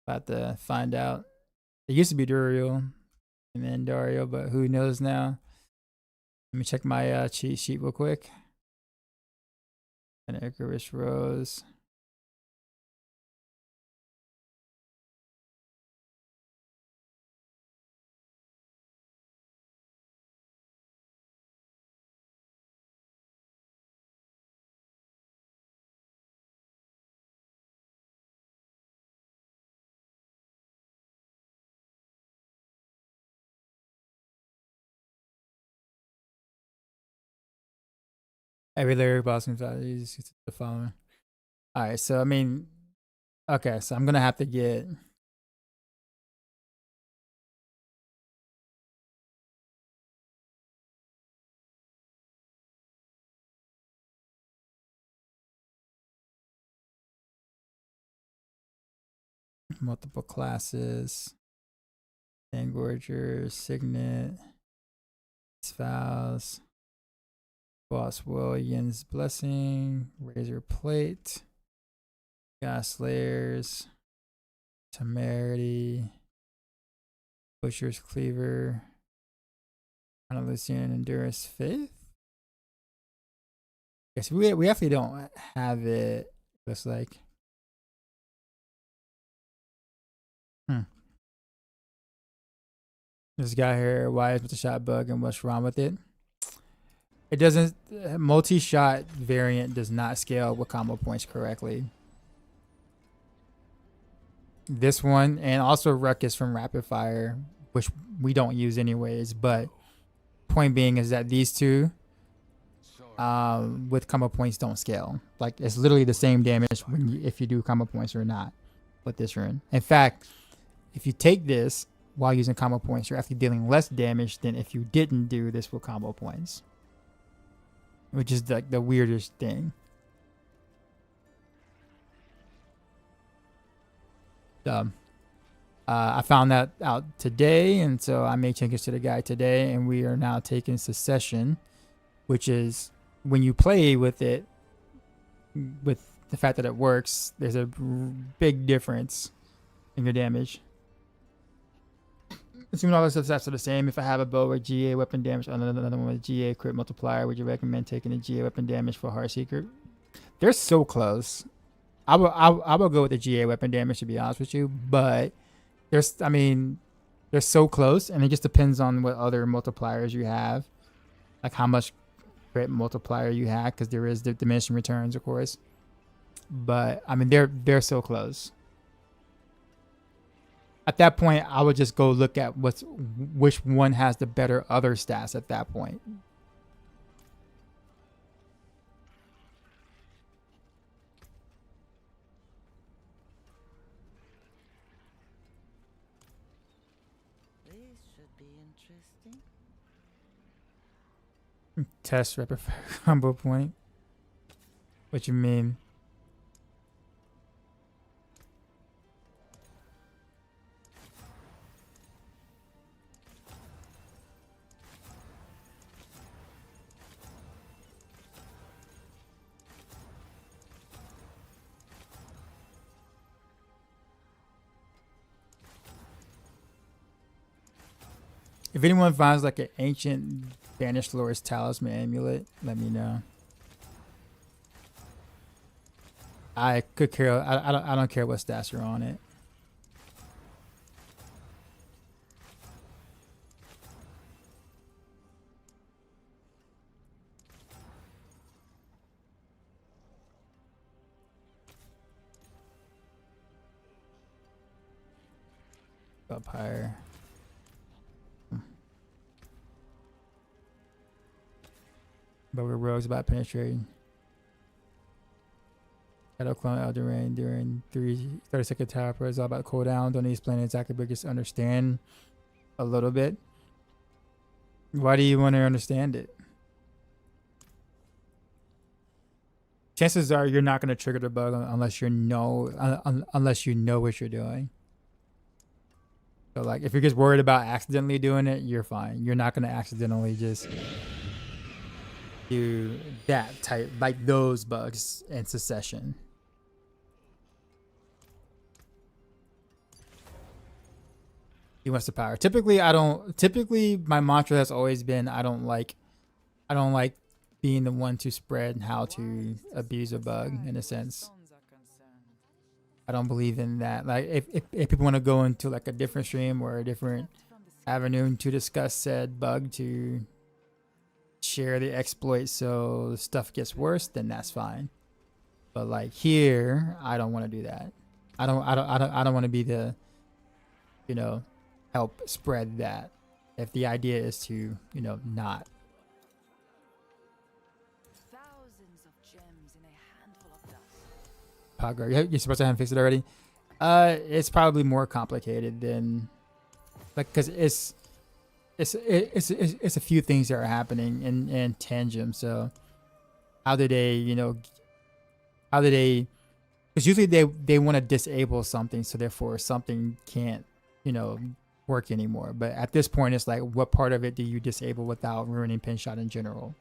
About to find out. It used to be Duriel and then Dario, but who knows now? Let me check my cheat sheet real quick. And Icarus Rose. Every lyric boss can use the following. Alright, so I mean, okay, so I'm gonna have to get multiple classes. Engorger, Signet, Vows, Boss Williams Blessing, Razor Plate, Gas Layers, Temerity, Butcher's Cleaver, Andalusian Endurance Faith. Yes, we actually don't have it. Looks like. This guy here, why is Multishot bug and what's wrong with it? It doesn't. Multi-shot variant does not scale with combo points correctly. This one and also Ruckus from Rapid Fire, which we don't use anyways. But point being is that these two, with combo points, don't scale. Like it's literally the same damage if you do combo points or not with this rune. In fact, if you take this while using combo points, you're actually dealing less damage than if you didn't do this with combo points, which is like the weirdest thing. I found that out today, and so I made changes to the guide today, and we are now taking Secession, which is when you play with it, with the fact that it works, there's a big difference in your damage. Assuming all the stats are the same, if I have a bow with GA weapon damage and another one with GA crit multiplier, would you recommend taking the GA weapon damage for Heart Secret? They're so close. I will go with the GA weapon damage, to be honest with you, but they're so close, and it just depends on what other multipliers you have, like how much crit multiplier you have, because there is the diminishing returns, of course. But I mean, they're so close. At that point, I would just go look at which one has the better other stats at that point. This should be interesting. Test rapid combo point. What you mean? If anyone finds like an ancient Banished Lord's Talisman amulet, let me know. I could care. I don't care what stats are on it. Up higher. But we're rogues about penetrating. Shadow clone Elden Ring during 30-second tower is all about cooldown. Don't need to explain exactly, but just understand a little bit. Why do you want to understand it? Chances are you're not going to trigger the bug unless you know what you're doing. So like if you're just worried about accidentally doing it, you're fine. You're not going to accidentally just do that type, like those bugs in succession. He wants the power. Typically my mantra has always been I don't like being the one to spread how to abuse a bug in a sense. I don't believe in that. Like if people want to go into like a different stream or a different avenue to discuss said bug to share the exploit so stuff gets worse, then that's fine. But like here, I don't want to do that. I don't want to be the, you know, help spread that. If the idea is to, you know, not. Thousands of gems in a handful of dust. Pogger, you're supposed to have fixed it already. It's probably more complicated than, like, because it's a few things that are happening in tangent. So how do they, you know, because usually they want to disable something, so therefore something can't, you know, work anymore. But at this point, it's like, what part of it do you disable without ruining Pinshot in general?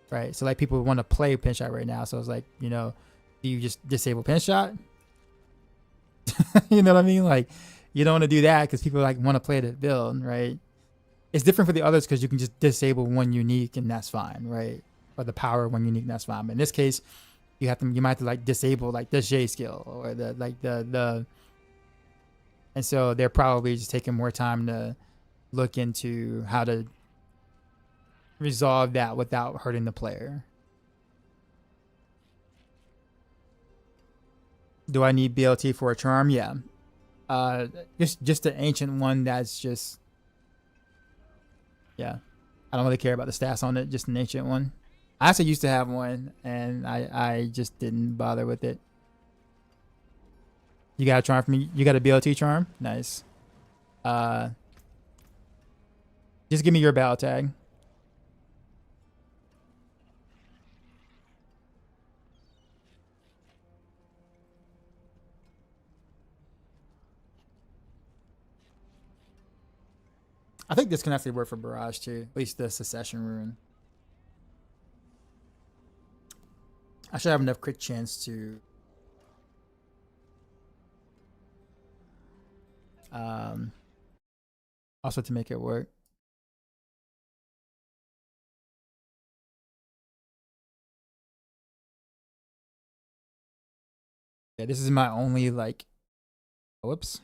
Right. So like people want to play Pinshot right now. So it's like, you know, do you just disable Pinshot? You know what I mean? Like you don't want to do that because people like want to play the build, right? It's different for the others because you can just disable one unique and that's fine, right? Or the power of one unique and that's fine. But in this case, you might have to like disable like the J skill or the and so they're probably just taking more time to look into how to resolve that without hurting the player. Do I need BLT for a charm? Yeah. Just the ancient one that's just, yeah. I don't really care about the stats on it, just an ancient one. I actually used to have one and I just didn't bother with it. You got a charm for me? You got a BLT charm? Nice. Just give me your battle tag. I think this can actually work for Barrage too, at least the Secession rune. I should have enough crit chance to also to make it work. Yeah, this is my only like, whoops.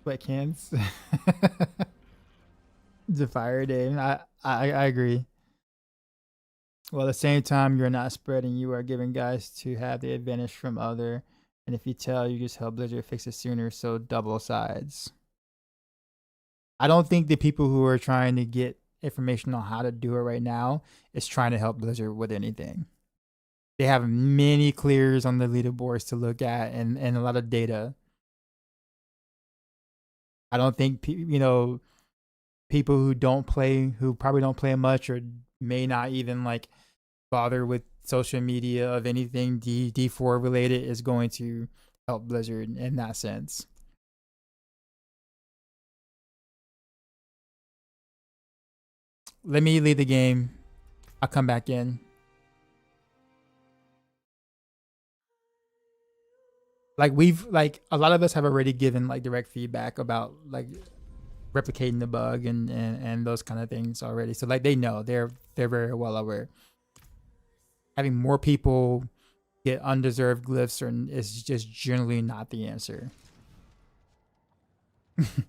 Wet cans. The fire day. I agree. Well, at the same time, you're not spreading. You are giving guys to have the advantage from other. And if you tell, you just help Blizzard fix it sooner. So double sides. I don't think the people who are trying to get information on how to do it right now is trying to help Blizzard with anything. They have many clears on the leaderboards to look at and a lot of data. I don't think, you know, people who probably don't play much or may not even like bother with social media of anything D4 related is going to help Blizzard in that sense. let me leave the game. I'll come back in. Like a lot of us have already given like direct feedback about like replicating the bug and those kind of things already. So like they know, they're very well aware. Having more people get undeserved glyphs is just generally not the answer. Because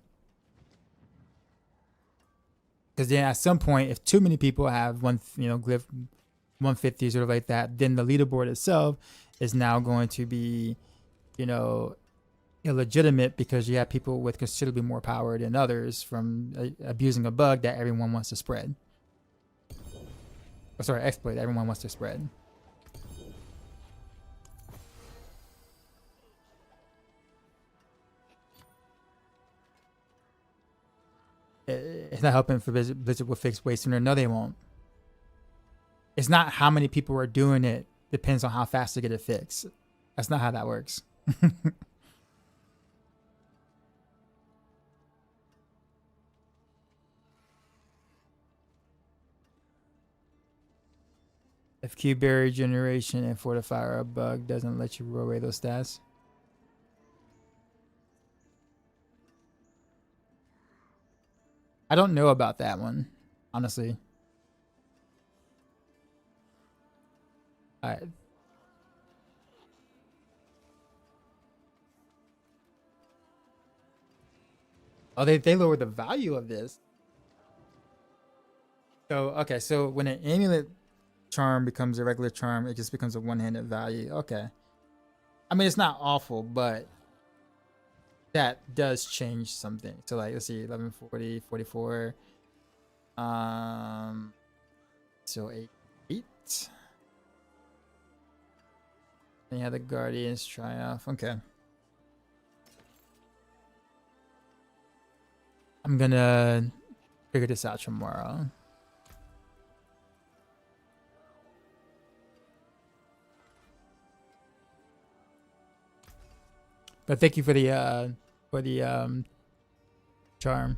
then at some point, if too many people have glyph 150 sort of like that, then the leaderboard itself is now going to be, illegitimate because you have people with considerably more power than others from abusing a bug that everyone wants to spread. Oh, sorry, exploit that everyone wants to spread. It's not helping for Blizzard will fix way sooner. No, they won't. It's not how many people are doing it. Depends on how fast they get it fixed. That's not how that works. If Q berry generation and fortify are a bug, doesn't let you roll away those stats. I don't know about that one, honestly. Alright. Oh, they lowered the value of this. So, okay, so when an amulet charm becomes a regular charm, it just becomes a one-handed value. Okay. I mean, it's not awful, but that does change something. So like, let's see, 1140, 44. So 8. Then you have the Guardian's Triumph. Okay. I'm gonna figure this out tomorrow. But thank you for the charm.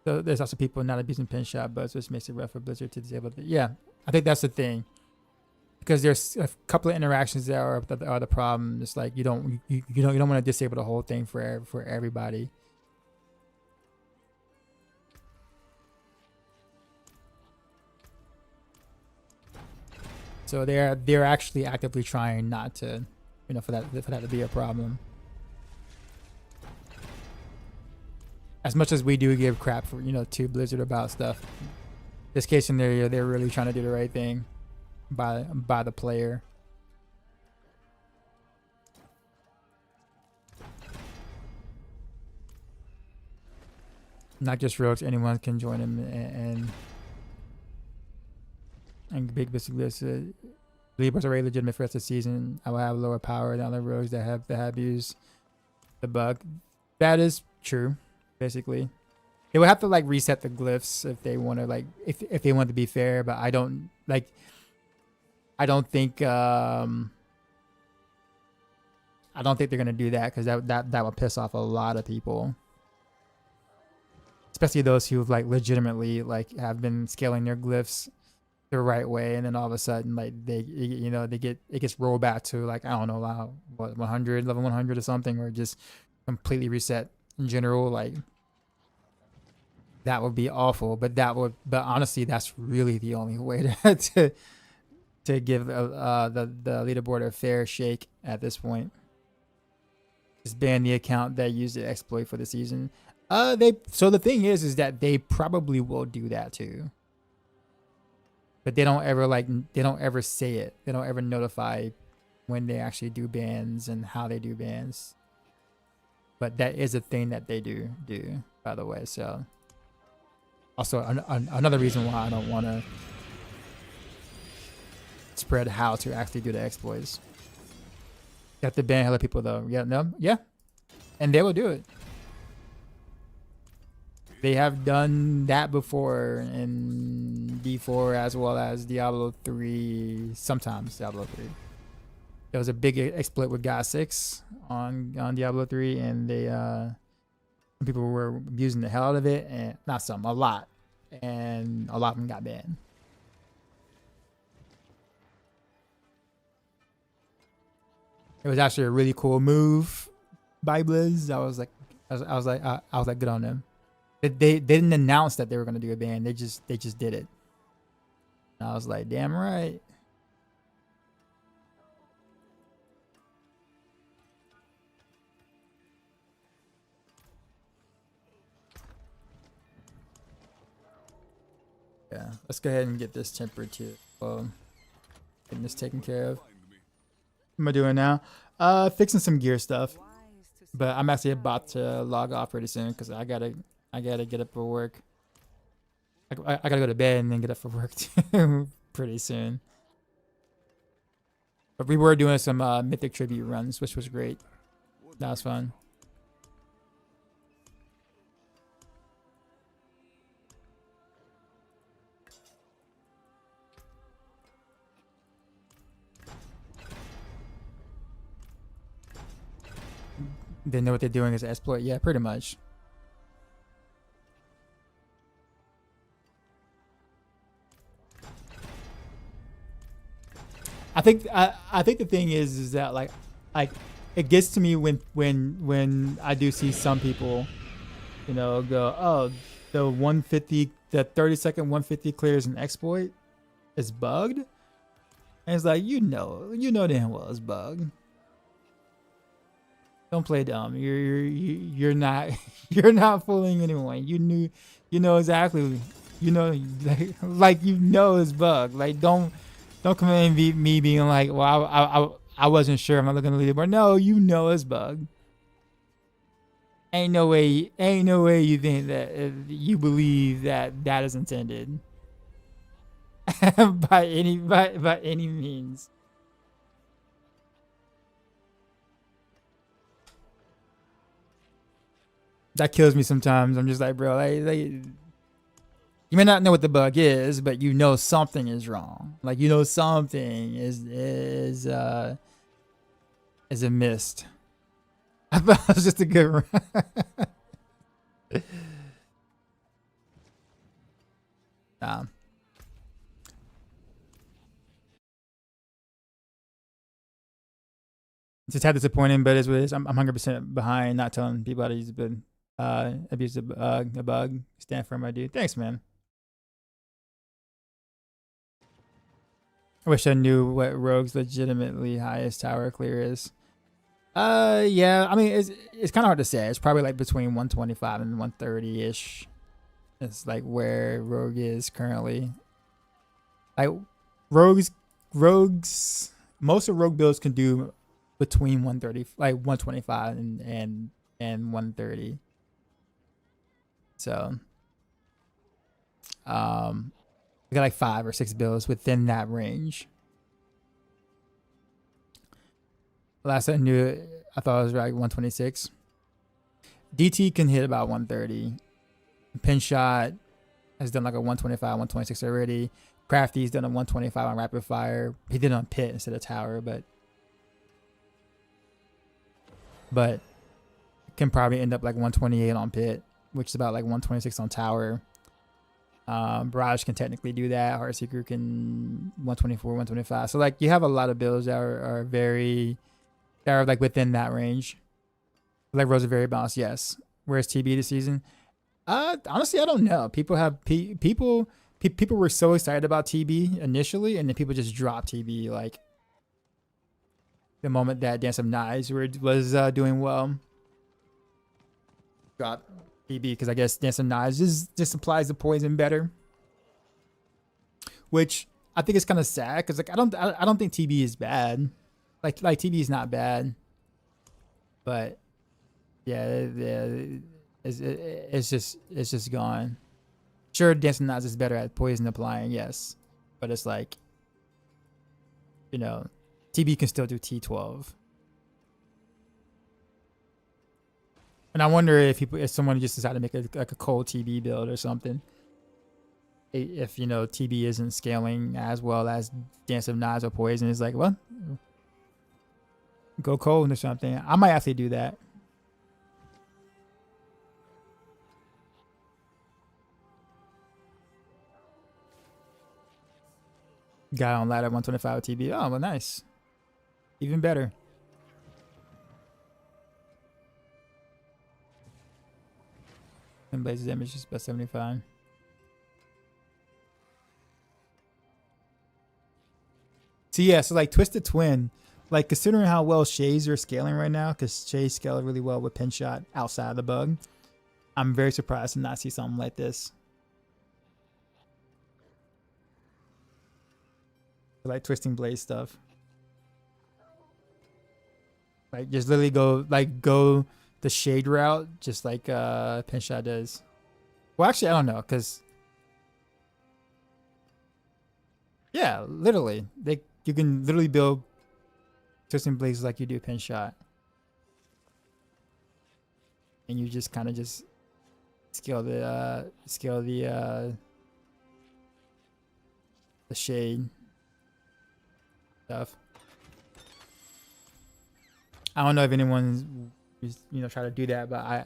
So there's also people not abusing pin shot bugs, which makes it rough for Blizzard to disable it. Yeah, I think that's the thing. Because there's a couple of interactions that are the problem. It's like you don't want to disable the whole thing for everybody. So they're actually actively trying not to, for that to be a problem. As much as we do give crap for to Blizzard about stuff, this case scenario they're really trying to do the right thing by the player. Not just rogues, anyone can join them and big basically Libras are already legitimate for the rest of the season. I will have lower power than other rogues that have used the bug. That is true, basically. They would have to like reset the glyphs if they want to if they want to be fair, but I don't think they're gonna do that because that would piss off a lot of people. Especially those who like legitimately have been scaling their glyphs the right way, and then all of a sudden it gets rolled back to I don't know what 100 level 100 or something, or just completely reset in general. That would be awful, but honestly that's really the only way to give the leaderboard a fair shake at this point. Just ban the account that used the exploit for the season. So the thing is that they probably will do that too. But they don't ever say it. They don't ever notify when they actually do bans and how they do bans. But that is a thing that they do, by the way. So also another reason why I don't want to spread how to actually do the exploits. You have to ban hella people though. Yeah. And they will do it. They have done that before in D4 as well as Diablo 3, sometimes Diablo 3. There was a big exploit with God 6 on Diablo 3, and some people were abusing the hell out of it, and a lot. and a lot of them got banned. It was actually a really cool move by Blizz. I was like, good on them. They didn't announce that they were gonna do a ban. They just did it. And I was like, damn right. Yeah, let's go ahead and get this tempered too. Getting this taken care of. What am I doing now? Fixing some gear stuff. But I'm actually about to log off pretty soon because I gotta get up for work. I gotta go to bed and then get up for work too pretty soon. But we were doing some Mythic Tribute runs, which was great. That was fun. They know what they're doing is exploit. Yeah, pretty much. I think the thing is that like it gets to me when I do see some people, you know, go, oh, the 150, the 30-second 150 clears an exploit is bugged, and it's like you know damn well it's bugged. Don't play dumb. You're not you're not fooling anyone. You know exactly. You know like you know it's bugged. Like don't come in and me being like, well I wasn't sure. I'm not looking at the leaderboard. No, you know it's bugged. Ain't no way you think that you believe that that is intended by any means. That kills me sometimes. I'm just like, bro, like you may not know what the bug is, but you know something is wrong. Like you know something is amiss. I thought it was just a good run. It's just how disappointing, but it's what it is. I'm 100% behind not telling people how to use it. Abuse a bug. Stand firm, my dude. Thanks, man. I wish I knew what Rogue's legitimately highest tower clear is. Yeah. I mean, it's kind of hard to say. It's probably like between 125 and 130 ish. It's like where Rogue is currently. Like Rogues. Most of Rogue builds can do between 130, like 125 and 130. So, we got like 5 or 6 builds within that range. Last I knew, I thought it was like 126. DT can hit about 130. Pinshot has done like a 125, 126 already. Crafty's done a 125 on rapid fire. He did it on pit instead of tower, but can probably end up like 128 on pit, which is about like 126 on tower. Barrage can technically do that. Heartseeker can 124, 125. So like you have a lot of builds that are like within that range. Like Rose are very balanced, yes. Where's TB this season? Honestly, I don't know. People were so excited about TB initially, and then people just dropped TB like the moment that Dance of Knives was doing well. Drop TB because I guess Dance of Knives just applies the poison better, which I think is kind of sad because like I don't think TB is bad. Like TB is not bad, but yeah, it's just gone. Sure, Dance of Knives is better at poison applying, yes, but it's like, you know, TB can still do T12. And I wonder if someone just decided to make a cold TB build or something. If, you know, TB isn't scaling as well as Dance of Knives or poison, it's like, well, go cold or something. I might actually do that. Guy on ladder 125 TB. Oh, well, nice. Even better. And blaze damage is best 75. So yeah, so like Twisted Twin, like considering how well Shays are scaling right now, because Shays scale really well with pin shot outside of the bug, I'm very surprised to not see something like this. Like twisting blaze stuff. Like just literally go the shade route, just like pin shot does. Well, actually, I don't know, because yeah, literally, you can literally build twisting blazes like you do pin shot, and you just kind of just scale the shade stuff. I don't know if anyone try to do that, but I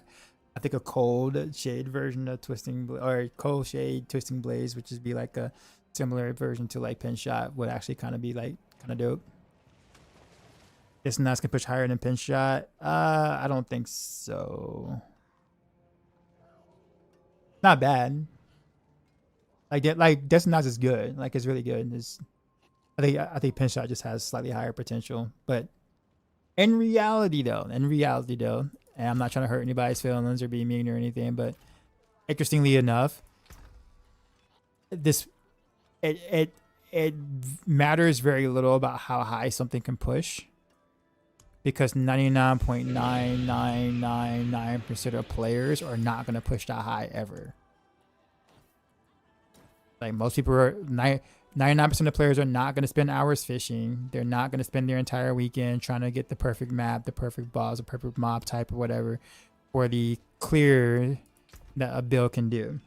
think a cold shade version of or cold shade twisting blaze, which would be like a similar version to like pin shot, would actually kind of be like kind of dope. It's not gonna push higher than pin shot. I don't think so. Not bad. Like that's not as good. Like it's really good. I think pin shot just has slightly higher potential, but in reality though, and I'm not trying to hurt anybody's feelings or be mean or anything, but interestingly enough, it matters very little about how high something can push, because 99.9999% of players are not going to push that high ever. Like most people are 99% of players are not going to spend hours fishing. They're not going to spend their entire weekend trying to get the perfect map, the perfect boss, the perfect mob type or whatever for the clear that a build can do.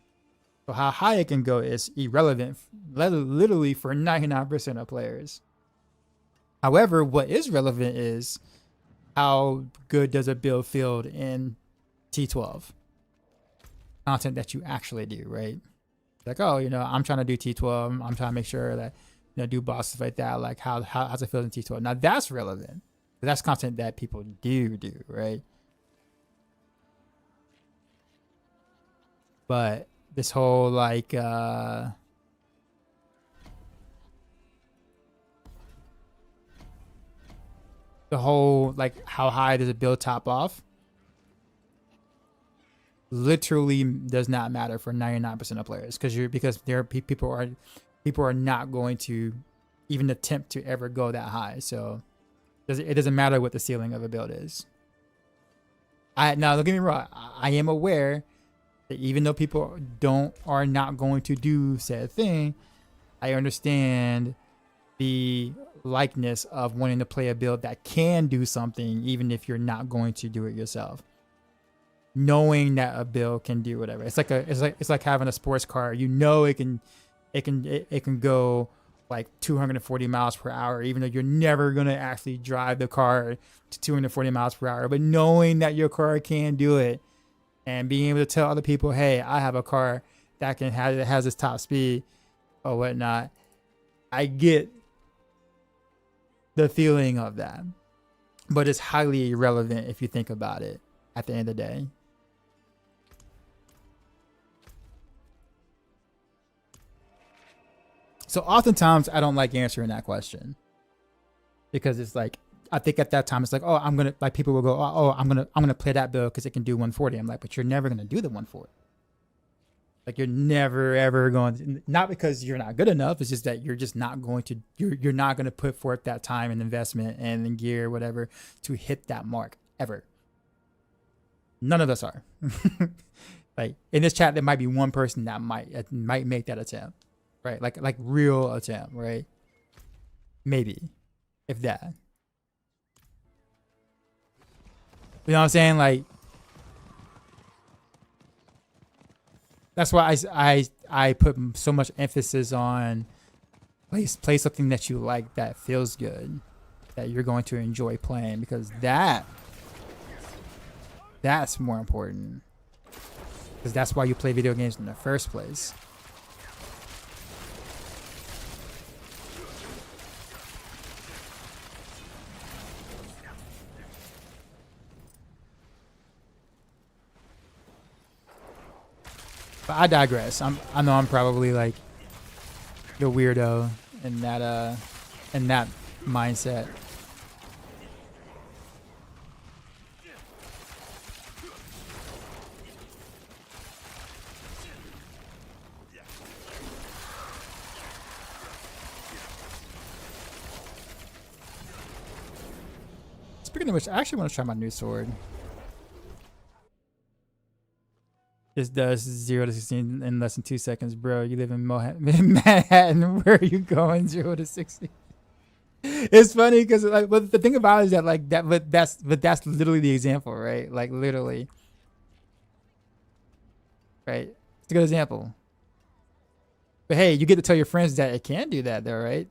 So how high it can go is irrelevant, literally for 99% of players. However, what is relevant is how good does a build feel in T12 content that you actually do, right? Like, oh, I'm trying to do T12. I'm trying to make sure that, do bosses like that. Like, how's it feel in T12? Now, that's relevant. That's content that people do, right? But this whole, like, the whole, like, how high does a build top off? Literally does not matter for 99% of players, because there are people are not going to even attempt to ever go that high. So it doesn't matter what the ceiling of a build is. Now don't get me wrong, I am aware that even though people are not going to do said thing, I understand the likeness of wanting to play a build that can do something even if you're not going to do it yourself. Knowing that a build can do whatever. It's like having a sports car. It can go like 240 miles per hour, even though you're never gonna actually drive the car to 240 miles per hour. But knowing that your car can do it, and being able to tell other people, hey, I have a car that has this top speed or whatnot, I get the feeling of that. But it's highly irrelevant if you think about it at the end of the day. So oftentimes I don't like answering that question, because it's like, I think at that time it's like, oh, I'm gonna, like, people will go, oh, I'm gonna play that build because it can do 140. I'm like, but you're never gonna do the 140. Like, you're never ever going to, not because you're not good enough. It's just that you're just not going to, you're not going to put forth that time and investment and gear, whatever, to hit that mark ever. None of us are. Like, in this chat, there might be one person that might make that attempt, right? Like real attempt, right? Maybe, if that. You know what I'm saying? Like, that's why I put so much emphasis on play something that you like, that feels good, that you're going to enjoy playing, because that's more important. Because that's why you play video games in the first place. But I digress. I know I'm probably like the weirdo in that mindset. Speaking of which, I actually want to try my new sword. This does 0 to 16 in less than 2 seconds, bro. You live in Manhattan. Where are you going? 0 to 60. It's funny because like, but the thing about it is that like that, but that's literally the example, right? Like literally, right? It's a good example. But hey, you get to tell your friends that it can do that, though, right?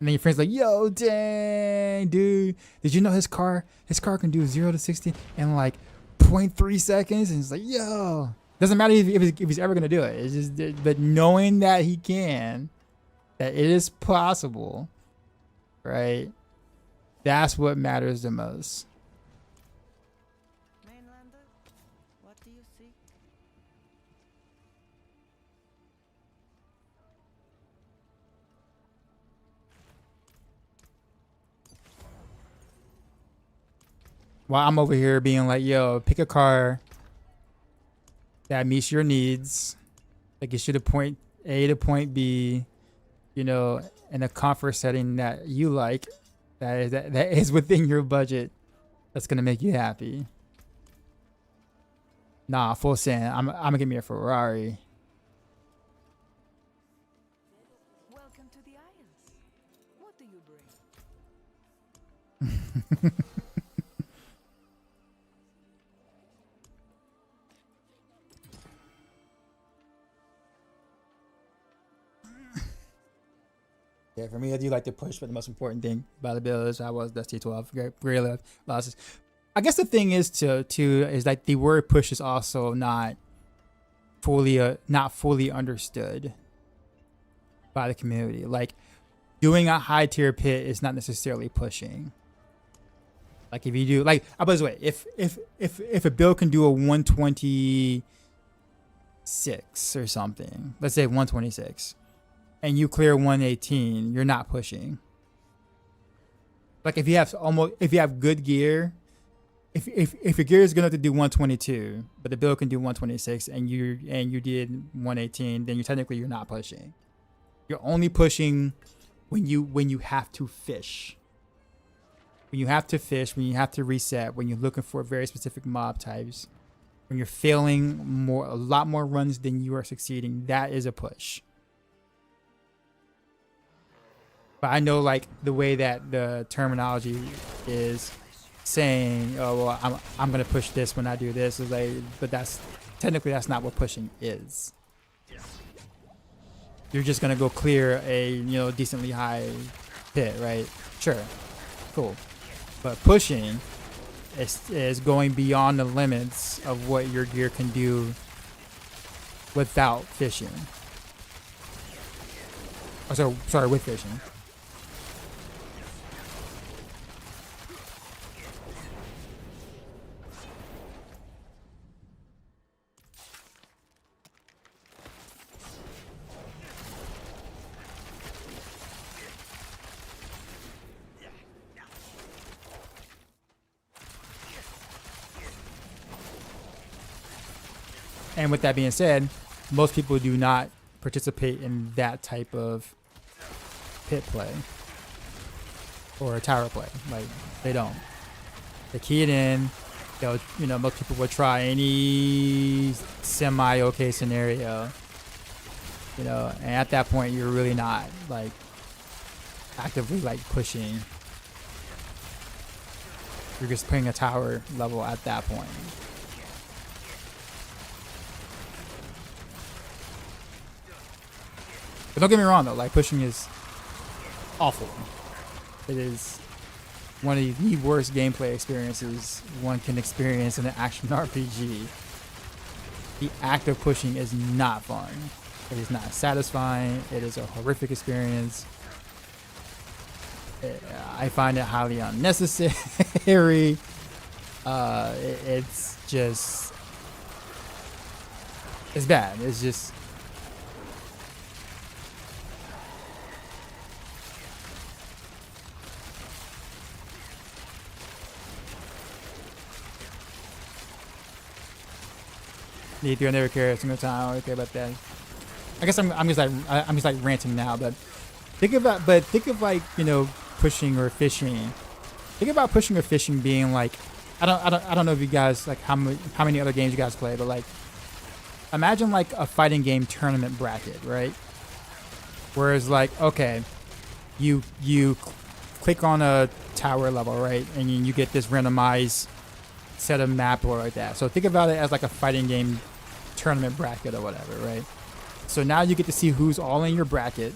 And then your friend's like, "Yo, dang, dude, did you know his car can do 0 to 60 in like 0.3 seconds?" And it's like, "Yo, doesn't matter if he's ever gonna do it. It's just, but knowing that he can, that it is possible, right? That's what matters the most." Mainlander, what do you seek? While I'm over here being like, "Yo, pick a car that meets your needs, that gets you to point A to point B, you know, in a comfort setting that you like, that is within your budget, that's gonna make you happy." Nah, full send. I'm gonna give me a Ferrari. Welcome to the Isles. What do you bring? Yeah, for me, I do like to push, but the most important thing about the build is that's T12. Great losses. I guess the thing is is like the word push is also not fully understood by the community. Like doing a high tier pit is not necessarily pushing. Like if you do like, by the way, if a build can do a 126 or something, let's say 126. And you clear 118, you're not pushing. Like if you have good gear, if your gear is gonna have to do 122, but the build can do 126, and you did 118, then you're not pushing. You're only pushing when you have to fish. When you have to fish, when you have to reset, when you're looking for very specific mob types, when you're failing a lot more runs than you are succeeding, that is a push. But I know like the way that the terminology is saying, "Oh well, I'm gonna push this when I do this," is like, but that's not what pushing is. You're just gonna go clear a decently high pit, right? Sure, cool. But pushing is going beyond the limits of what your gear can do without fishing. Oh, sorry, with fishing. And with that being said, most people do not participate in that type of pit play or tower play. Like they don't. They key it in. They'll, most people would try any semi-okay scenario. And at that point, you're really not like actively like pushing. You're just playing a tower level at that point. But don't get me wrong though, like pushing is awful. It is one of the worst gameplay experiences one can experience in an action RPG. The act of pushing is not fun. It is not satisfying. It is a horrific experience. I find it highly unnecessary. It's just It's bad. It's just. Need to never care a single time. I don't care about that. I guess I'm just like ranting now, but think of like, you know, pushing or fishing. Think about pushing or fishing being like, I don't know if you guys like how many other games you guys play, but like imagine like a fighting game tournament bracket, right? Whereas like, okay, you click on a tower level, right, and you get this randomized set of map or like that. So think about it as like a fighting game tournament bracket or whatever, right? So now you get to see who's all in your bracket,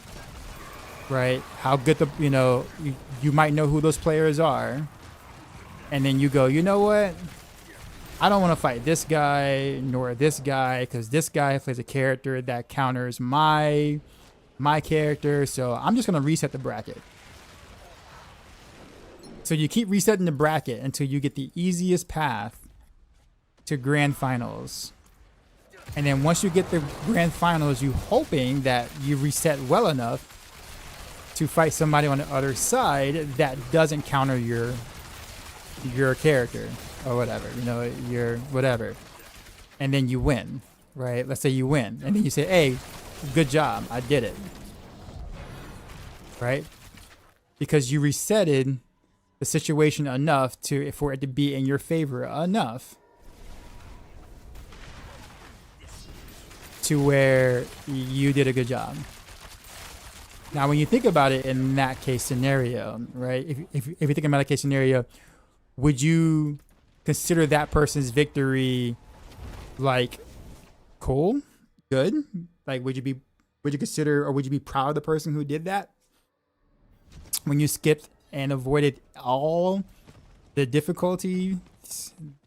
right? How good the, you know, you might know who those players are, and then you go, you know what? I don't want to fight this guy nor this guy because this guy plays a character that counters my character, so I'm just gonna reset the bracket. So you keep resetting the bracket until you get the easiest path to grand finals. And then once you get the grand finals, you hoping that you reset well enough to fight somebody on the other side that doesn't counter your character or whatever, you know, your whatever. And then you win, right? Let's say you win. And then you say, hey, good job, I did it. Right? Because you resetted the situation enough for it to be in your favor enough to where you did a good job. Now, when you think about it in that case scenario, right? If you think about that case scenario, would you consider that person's victory like cool, good? Like, would you consider, or would you be proud of the person who did that? When you skipped and avoided all the difficulty,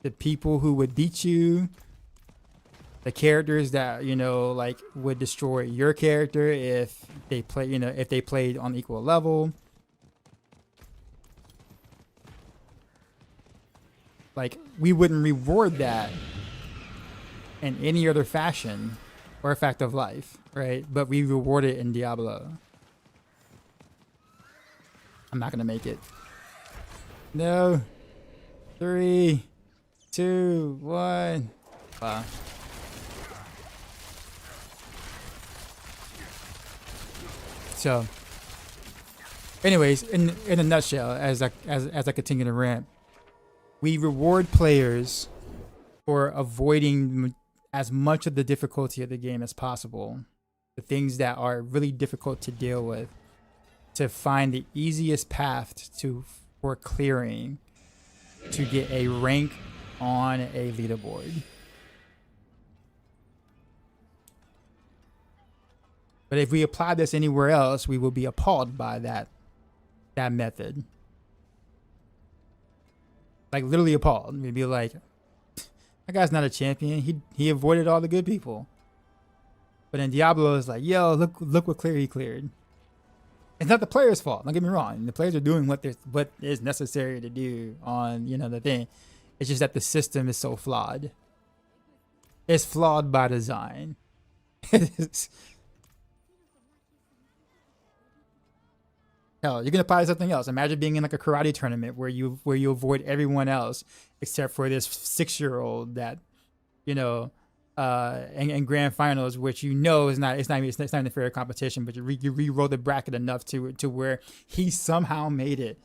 the people who would beat you, the characters that, you know, like would destroy your character if they play, you know, if they played on equal level. Like, we wouldn't reward that in any other fashion or fact of life, right? But we reward it in Diablo. I'm not gonna make it. No. 3, 2, 1. Wow. So, anyways, in a nutshell, as I continue to rant, we reward players for avoiding as much of the difficulty of the game as possible, the things that are really difficult to deal with, to find the easiest path for clearing, to get a rank on a leaderboard. But if we apply this anywhere else, we will be appalled by that method. Like, literally appalled. We'd be like, that guy's not a champion. He avoided all the good people. But in Diablo, it's like, yo, look what he cleared. It's not the player's fault. Don't get me wrong. The players are doing what is necessary to do on, you know, the thing. It's just that the system is so flawed. It's flawed by design. Hell, you can apply something else. Imagine being in like a karate tournament where you avoid everyone else except for this 6-year-old that, you know, in grand finals, which you know it's not even a fair competition, but you re-roll the bracket enough to where he somehow made it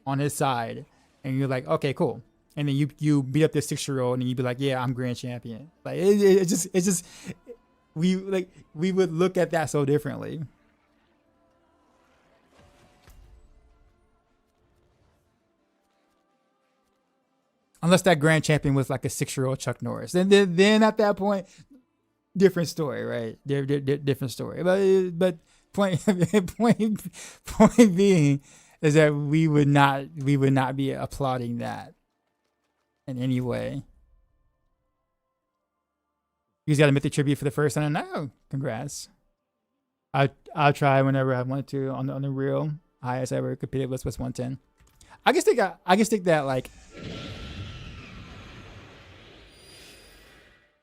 on his side, and you're like, okay, cool. And then you beat up this 6-year-old, and you'd be like, yeah, I'm grand champion. Like it's just we would look at that so differently. Unless that grand champion was like a 6-year-old Chuck Norris, then at that point, different story, right? Different story. But point being is that we would not be applauding that in any way. You just got to make the tribute for the first time. No, congrats. I'll try whenever I want to on the real highest ever competed was 110. I just think that like.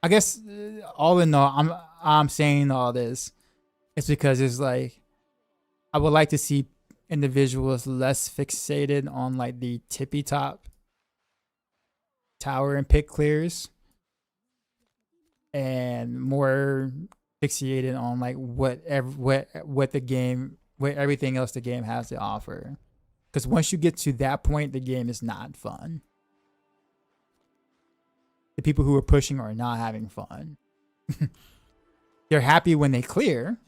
I guess all in all, I'm saying all this. It's because it's like I would like to see individuals less fixated on like the tippy top tower and pick clears, and more fixated on like what the game, what everything else the game has to offer. Because once you get to that point, the game is not fun. The people who are pushing are not having fun. They're happy when they clear.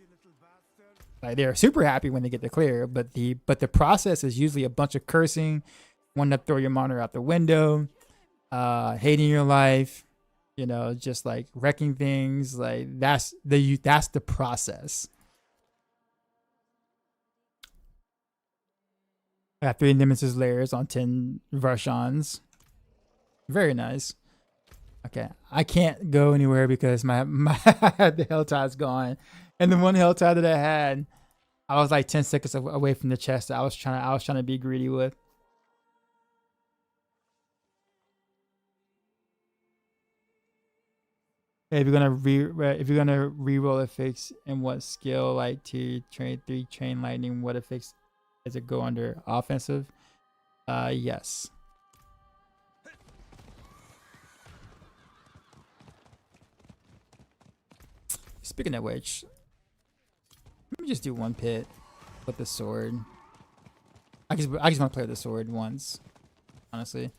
Like they're super happy when they get to clear, but the process is usually a bunch of cursing, wanting to throw your monitor out the window, hating your life, you know, just like wrecking things. Like that's the process. I got 3 Nemesis layers on 10 Varshans. Very nice. Okay, I can't go anywhere because my the hell tie's gone, and the one hell tie that I had, I was like 10 seconds away from the chest that I was trying to be greedy with. Hey, if you're gonna re-roll a fix in what skill, like T train 3 chain lightning, what a fix does it go under? Offensive? Yes. Speaking of which, let me just do 1 pit with the sword. I just want to play with the sword once, honestly.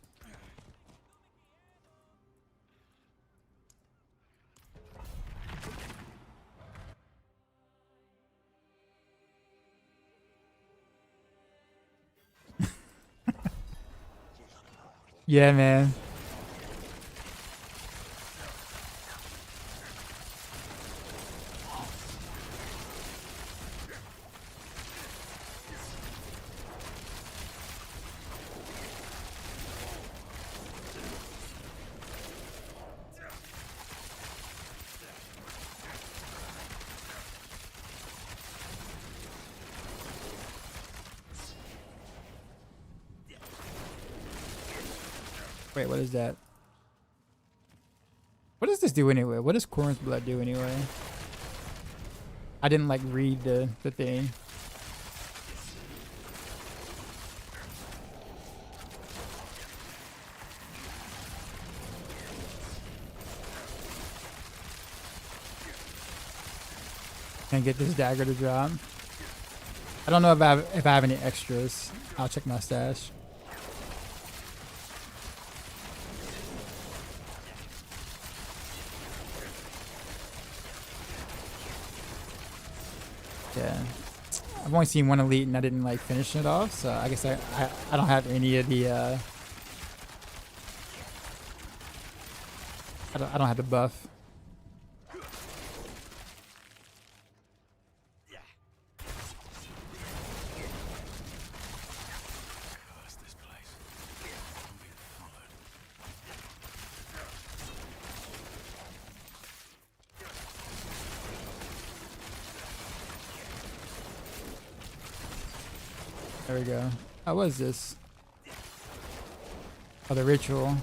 Yeah, man. Wait, what is that? What does this do anyway? What does Corn's blood do anyway? I didn't like read the thing. Can't get this dagger to drop. I don't know if I have any extras. I'll check my stash. Yeah, I've only seen 1 elite and I didn't like finish it off, so I guess I don't have any of the I don't have the buff. There we go. How was this? Oh, the ritual.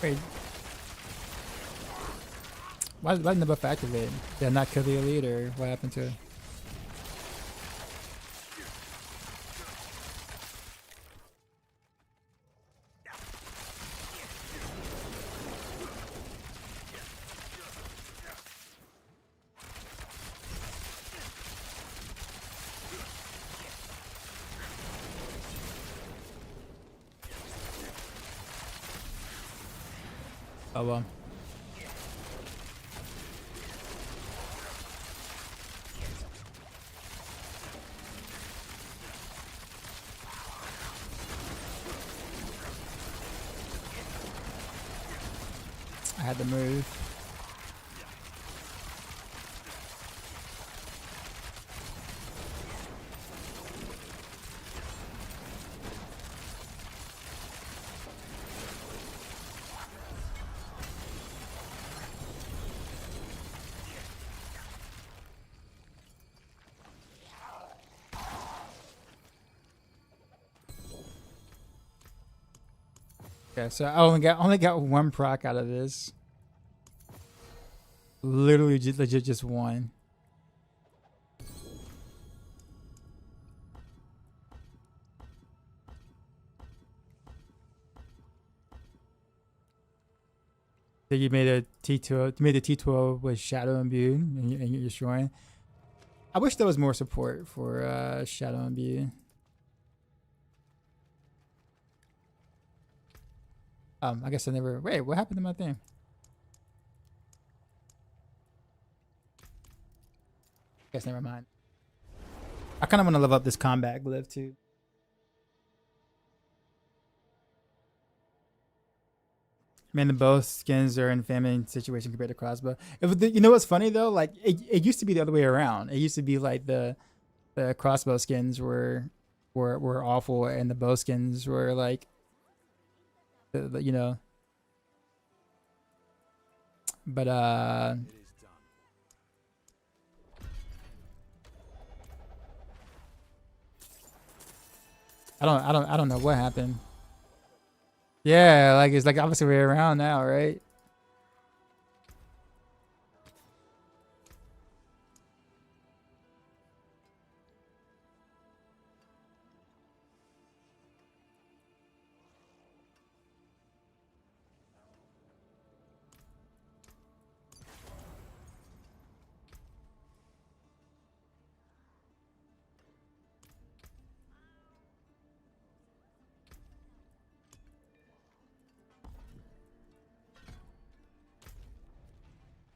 Wait. Why didn't the buff activate? Did I not kill the elite, or what happened to it? Oh well. had to move. Okay, so I only got one proc out of this. Literally, legit, just one. So you made a T12. You made a T12 with Shadow imbued, and you're destroying. I wish there was more support for Shadow imbued. I guess I never. Wait, what happened to my thing? Guess never mind. I kind of want to level up this combat glyph too. Man, the bow skins are in famine situation compared to crossbow. You know what's funny though? Like it used to be the other way around. It used to be like the crossbow skins were awful, and the bow skins were like, you know. But I don't know what happened. Yeah, like it's like obviously we're around now, right?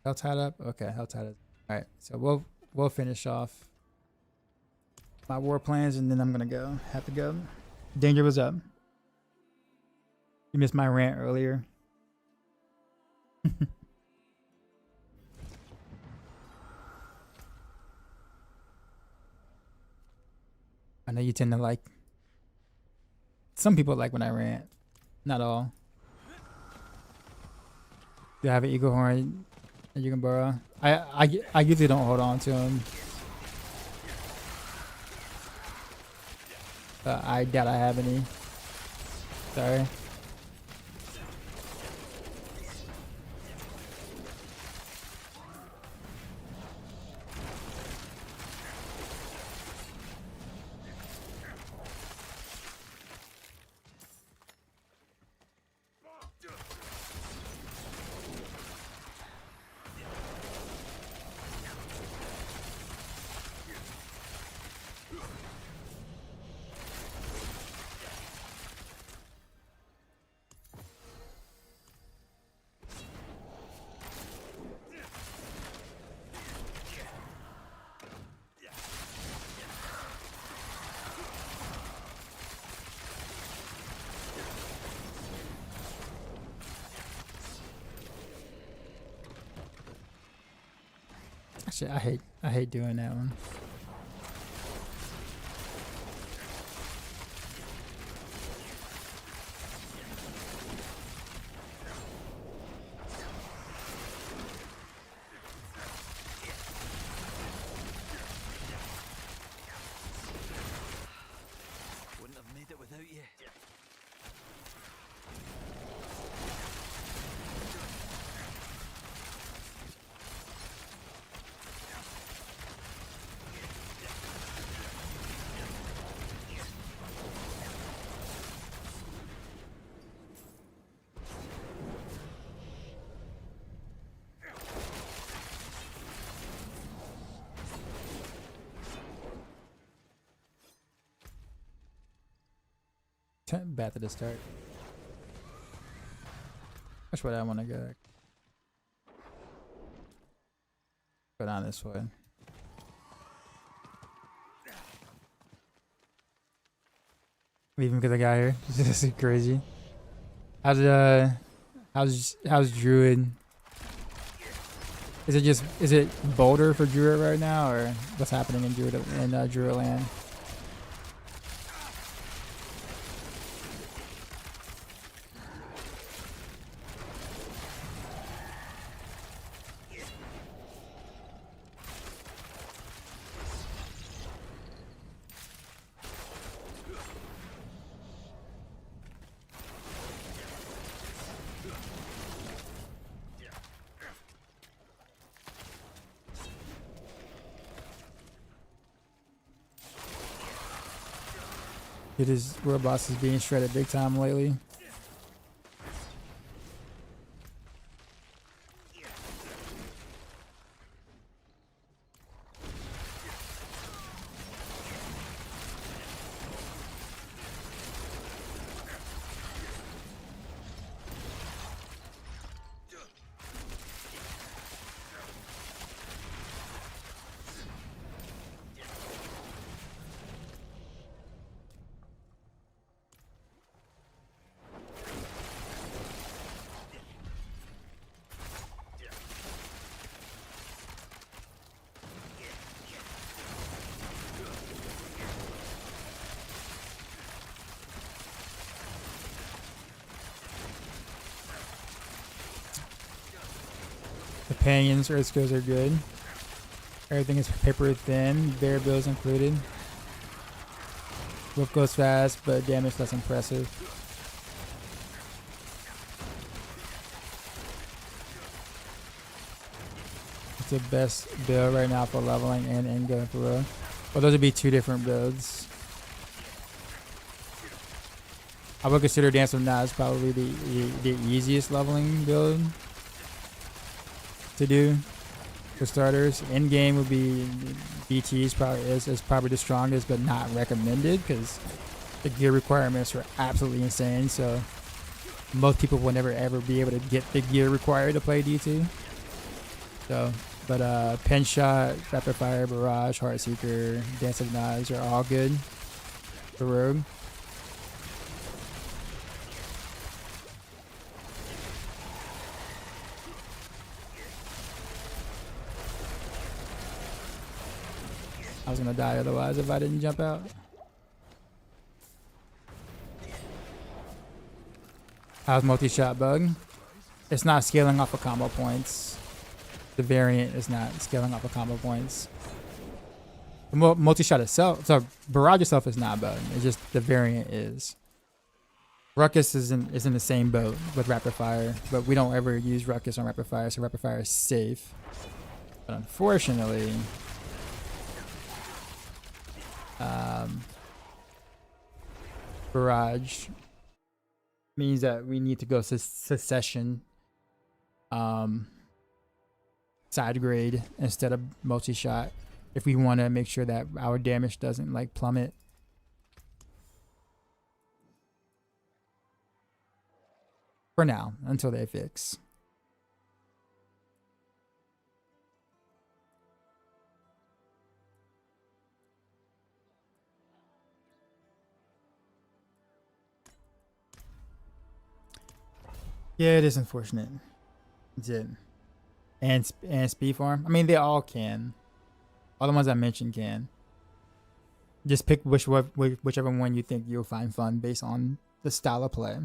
Hell tied up? Okay, hell tied up. Alright, so we'll finish off my war plans and then I'm gonna have to go. Danger was up. You missed my rant earlier. I know you tend to like, some people like when I rant. Not all. Do I have an eagle horn that you can borrow? I usually don't hold on to them. But I doubt I have any. Sorry. Actually, I hate doing that one. Wouldn't have made it without you. Back to the start. That's where I want to go. Go down this way. Even because I got here. This is crazy. How's Druid Is it bolder for Druid right now, or what's happening in Druid land? It is robots is being shredded big time lately. Companions, earth skills are good. Everything is paper thin, bear bills included. Wolf goes fast, but damage less impressive. It's the best build right now for leveling and going for rogue. Well, those would be two different builds. I would consider Dance of Knives probably the easiest leveling build to do for starters. In game would be BT is probably the strongest, but not recommended because the gear requirements are absolutely insane. So most people will never ever be able to get the gear required to play D2. So, but Pen Shot, Rapid Fire, Barrage, Heartseeker, Dance of Knives are all good for Rogue. I was gonna die otherwise if I didn't jump out. How's Multishot bug? It's not scaling off of combo points. The variant is not scaling off of combo points. The Multishot itself, so Barrage itself is not bugged. It's just the variant is. Ruckus is in the same boat with Rapid Fire, but we don't ever use Ruckus on Rapid Fire, so Rapid Fire is safe. But unfortunately, Barrage means that we need to go Secession side grade instead of Multishot if we want to make sure that our damage doesn't like plummet. For now, until they fix. Yeah, it is unfortunate. It's it. And speed farm. I mean, they all can. All the ones I mentioned can. Just pick whichever one you think you'll find fun based on the style of play.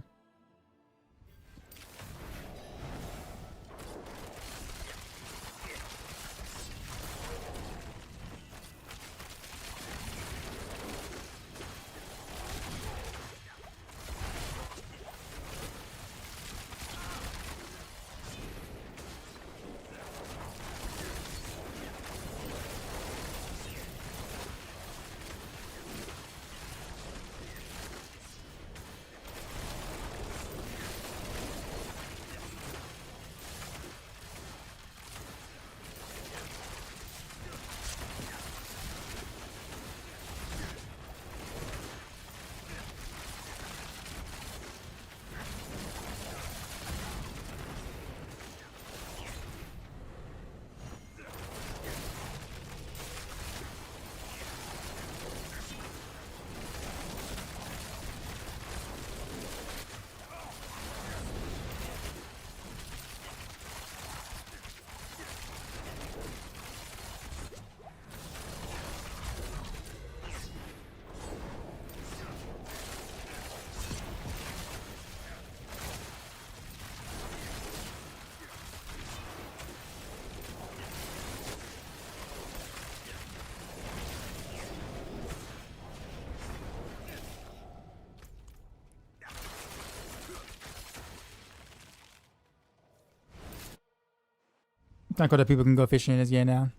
Not cool that people can go fishing in this game now.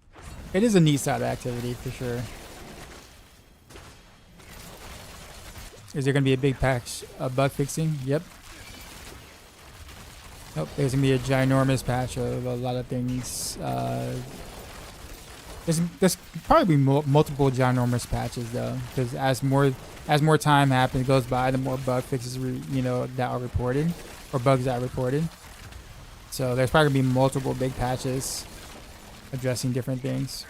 It is a neat side activity for sure. Is there gonna be a big patch of bug fixing? Yep. Nope. There's gonna be a ginormous patch of a lot of things. There's probably multiple ginormous patches though, because as more time happens goes by, the more bug fixes that are reported, or bugs that are reported. So there's probably gonna be multiple big patches addressing different things.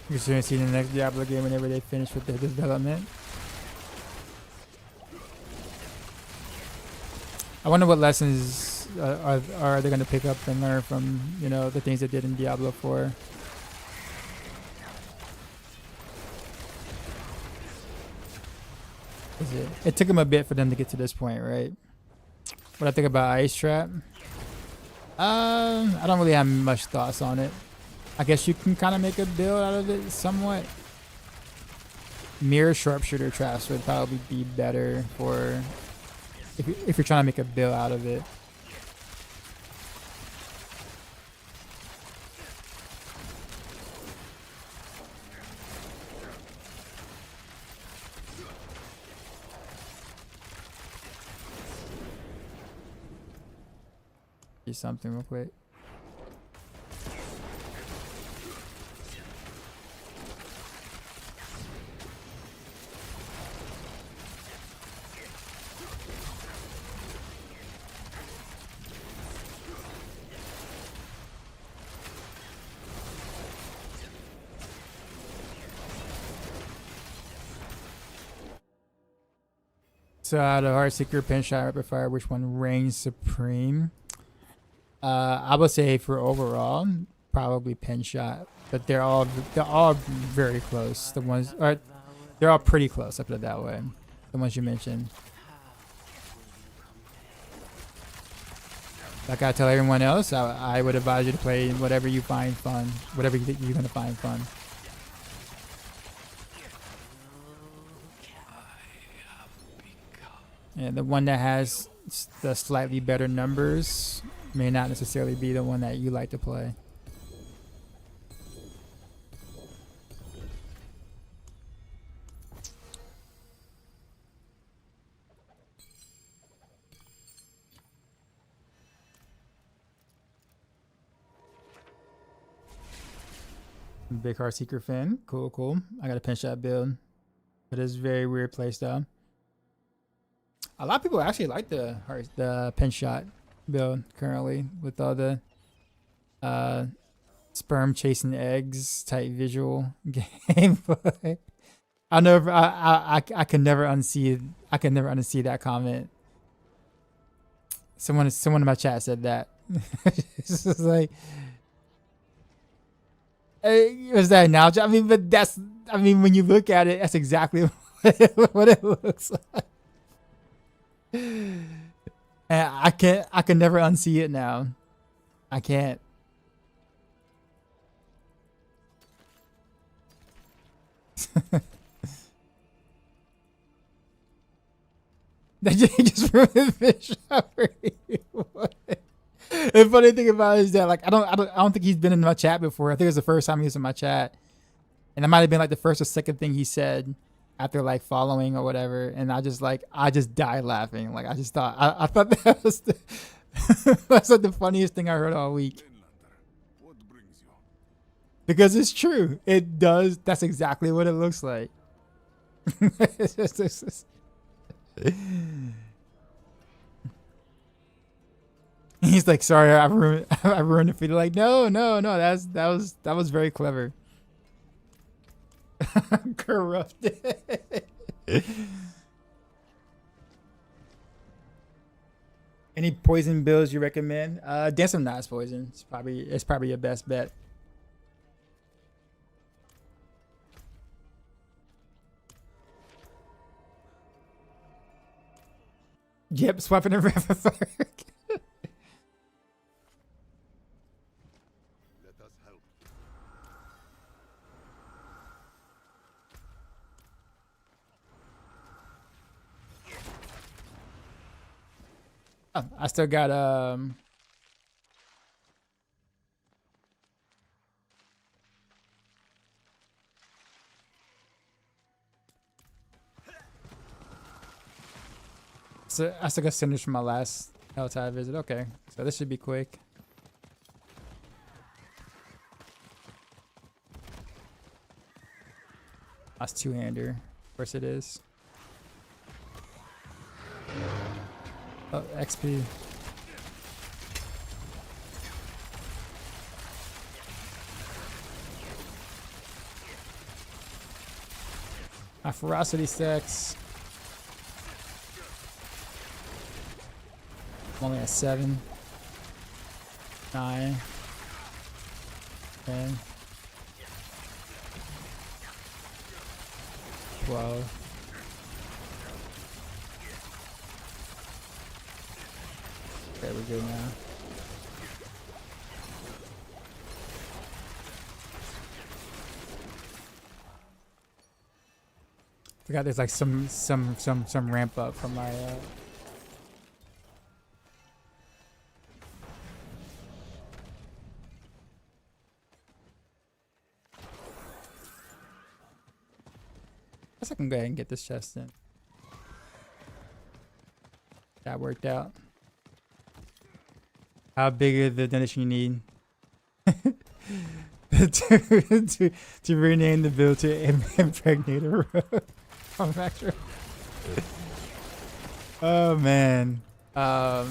You're soon see the next Diablo game whenever they finish with their development. I wonder what lessons are they going to pick up and learn from the things they did in Diablo 4. It took them a bit for them to get to this point, right? What I think about Ice Trap? I don't really have much thoughts on it. I guess you can kind of make a build out of it somewhat. Mirror Sharpshooter Traps would probably be better for if you're trying to make a build out of it. Do something real quick. So out of Heartseeker, Pinshot, Rapid Fire, which one reigns supreme? I would say for overall, probably Pinshot, but they're all very close. They're all pretty close. I put it that way. The ones you mentioned. Like I tell everyone else, I would advise you to play whatever you find fun, whatever you think you're gonna find fun. And the one that has the slightly better numbers may not necessarily be the one that you like to play. Big Heartseeker fan. Cool, cool. I got a Pinshot build. It is very weird playstyle. A lot of people actually like the Pinshot build currently with all the sperm chasing eggs type visual gameplay. I can never unsee that comment. Someone in my chat said that. It's just like, was that analogy? I mean, but when you look at it, that's exactly what it looks like. And I can never unsee it now. I can't. They just ruined the fish for you. The funny thing about it is that I don't think he's been in my chat before. I think it was the first time he was in my chat, and it might have been like the first or second thing he said after following or whatever, and I just died laughing. I just thought I thought that was that's the funniest thing I heard all week. Because it's true. It does. That's exactly what it looks like. He's like, sorry, I ruined I ruined it for you. Like, no, no, no, that was very clever. Corrupted. Any poison builds you recommend? Dancing Knot's poison. It's probably your best bet. Yep, swapping the Rapid Fire. Let us help. Oh, I still got so I still got cinders from my last Helltide visit. Okay, so this should be quick. That's two-hander. Of course it is. Oh, XP. My ferocity stacks. I'm only at 7, 9, 10, 12. Okay, we're good now. Forgot there's like some ramp up from my guess I can go ahead and get this chest in. That worked out. How big is the donation you need to rename the build to impregnate a rogue? Oh, Maxer. Oh man. I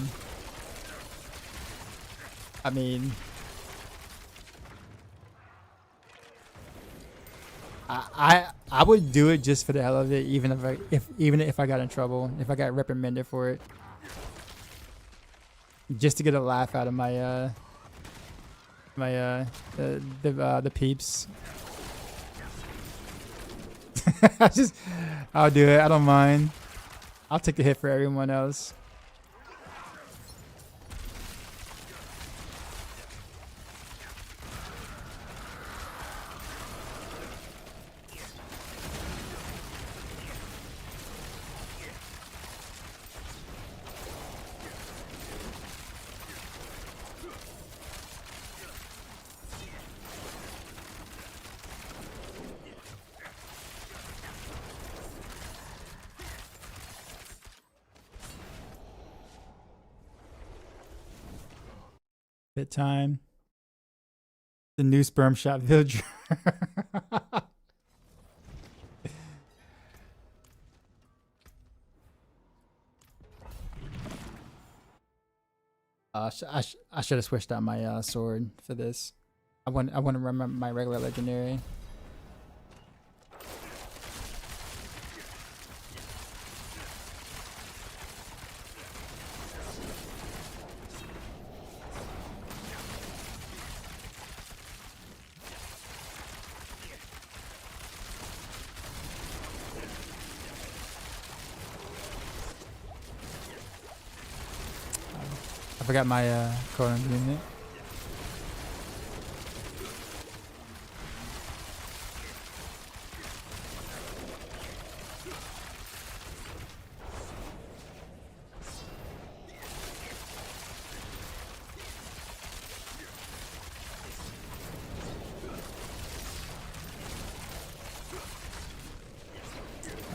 mean, I would do it just for the hell of it, even if I got in trouble, if I got reprimanded for it, just to get a laugh out of my the peeps. I'll do it. I don't mind. I'll take the hit for everyone else. Bit time. The new sperm shot villager. I should have switched out my sword for this. I want to remember my regular legendary. I forgot my code unit.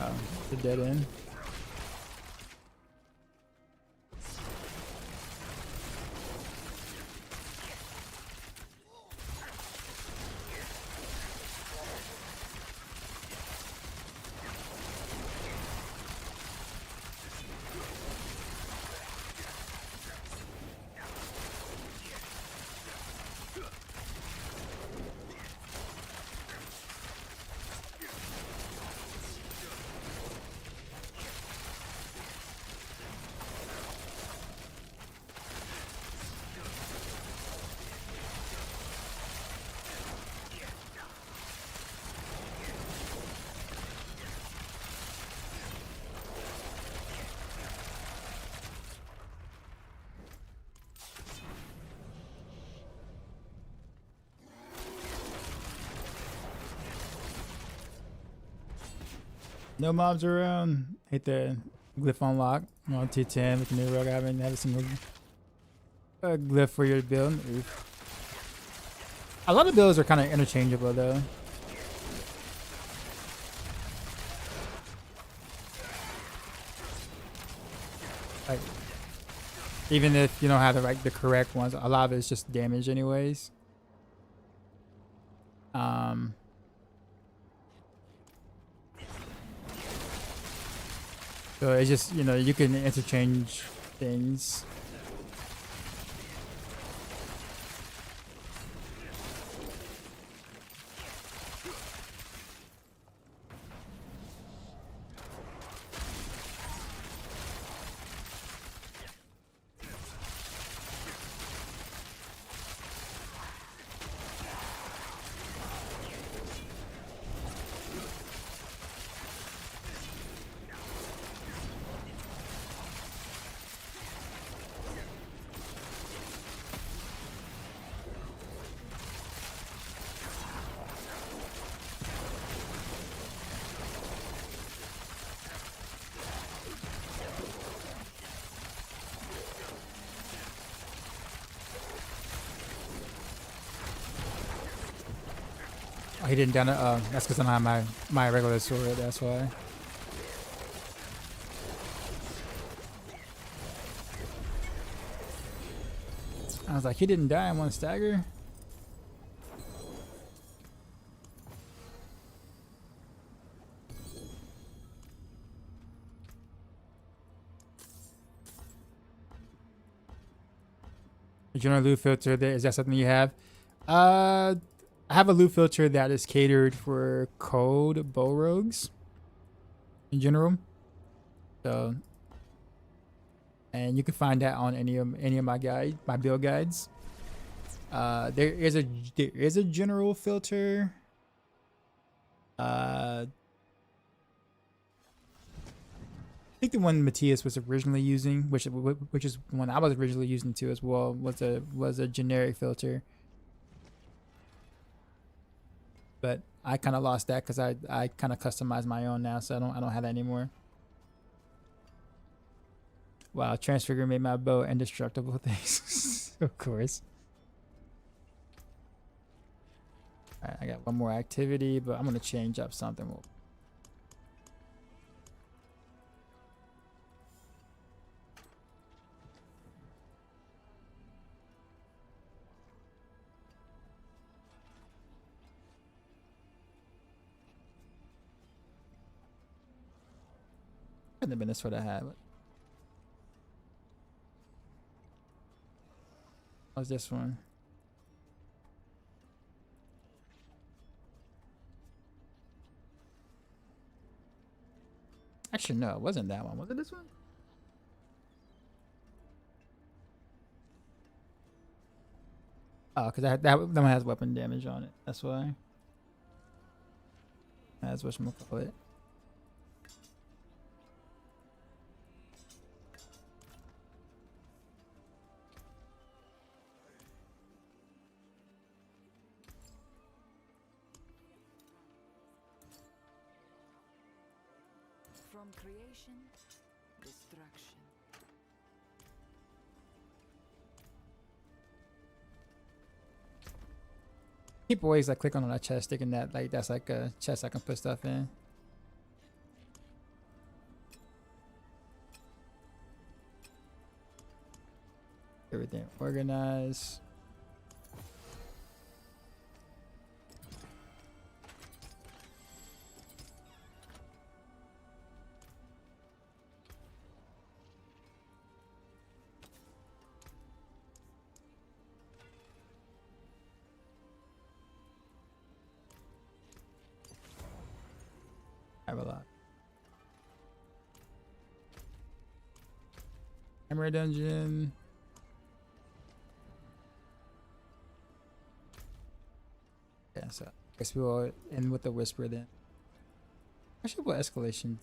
Oh, the dead end. No mobs around. Hit the glyph unlock on T10 with the new rogue. I haven't had a single glyph for your build. Oof. A lot of builds are kind of interchangeable though. Like, even if you don't have the correct ones, a lot of it's just damage anyways. So it's just, you can interchange things. Oh, he didn't down it. That's because I don't have my regular sword. That's why. I was like, he didn't die in one stagger. The general loot filter. Is that something you have? I have a loot filter that is catered for cold bow rogues in general. So, and you can find that on any of my build guides. There is a general filter. I think the one Matthias was originally using, which is the one I was originally using too as well, was a generic filter. But I kind of lost that because I kind of customized my own now, so I don't have that anymore. Wow, Transfigure made my bow indestructible. Thanks. Of course. Alright, I got one more activity, but I'm gonna change up something. Couldn't have been this what I had. How's this one? Actually, no, it wasn't that one. Was it this one? Oh, because that one has weapon damage on it. That's why. That's what I'm gonna call it. From creation, destruction. People always like click on that chest, thinking that that's like a chest I can put stuff in. Everything organized. I have a lot. Hammer dungeon. Yeah, so I guess we'll end with the whisper then. Actually, what escalation?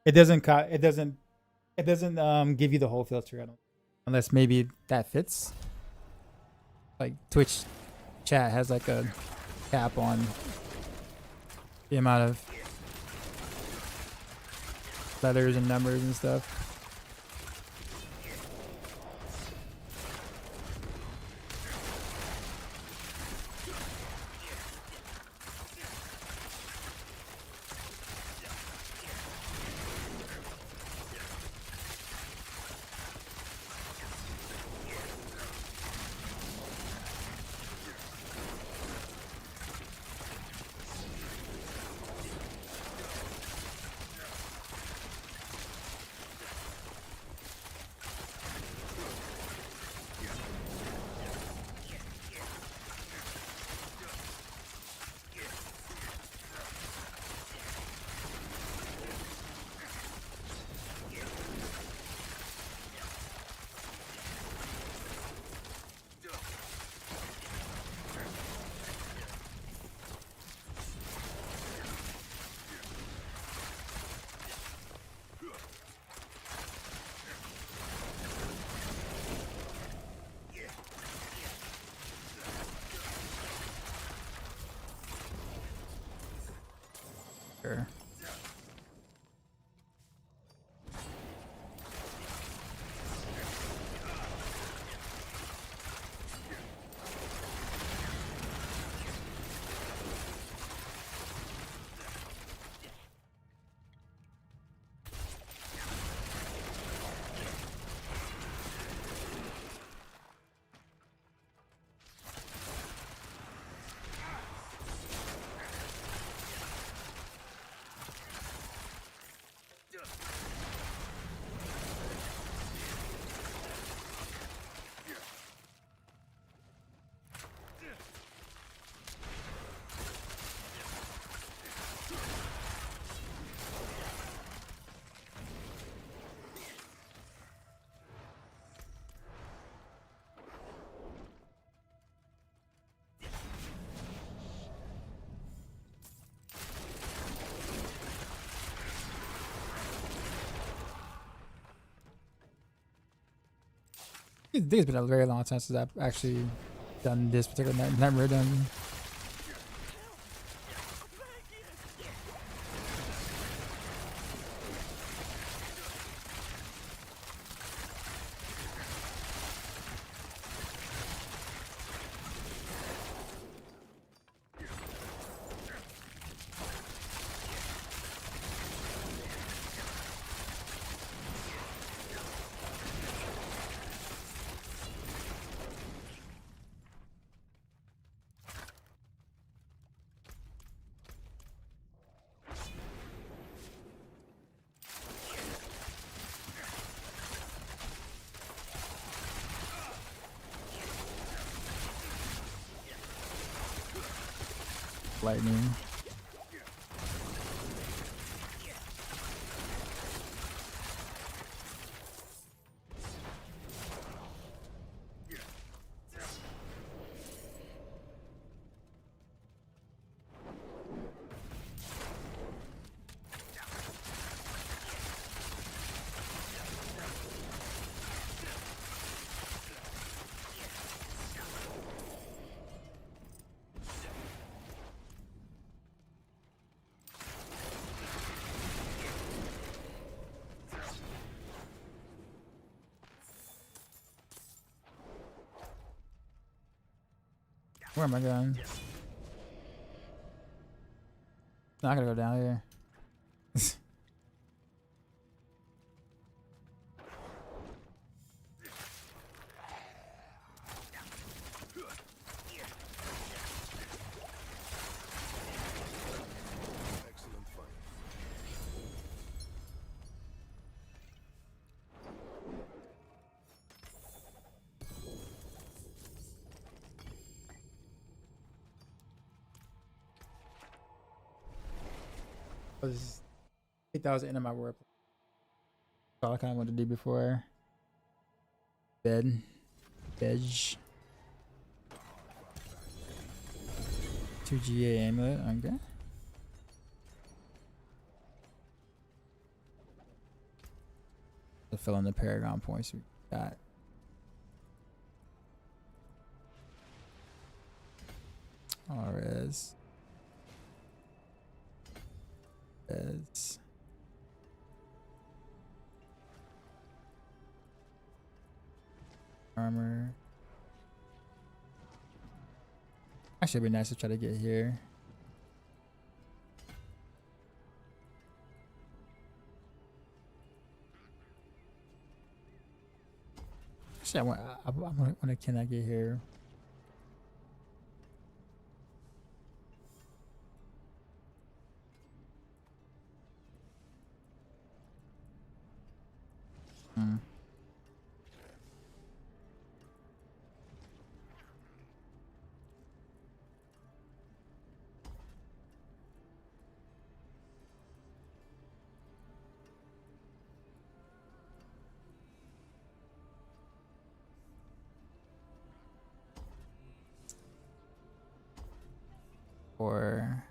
It doesn't give you the whole filter, I don't, unless maybe that fits. Like Twitch chat has like a cap on the amount of letters and numbers and stuff. Sure. I think it's been a very long time since I've actually done this particular nightmare dungeon. Lightning. Where am I going? No, I gotta go down here. Excellent fight. I think that was the end of my work. That's all I kind of wanted to do before bed. Veg. 2GA amulet, okay. To fill in the Paragon points we got. Alriz. Armor. Actually, it'd be nice to try to get here. Actually, I want to, can I get here? Or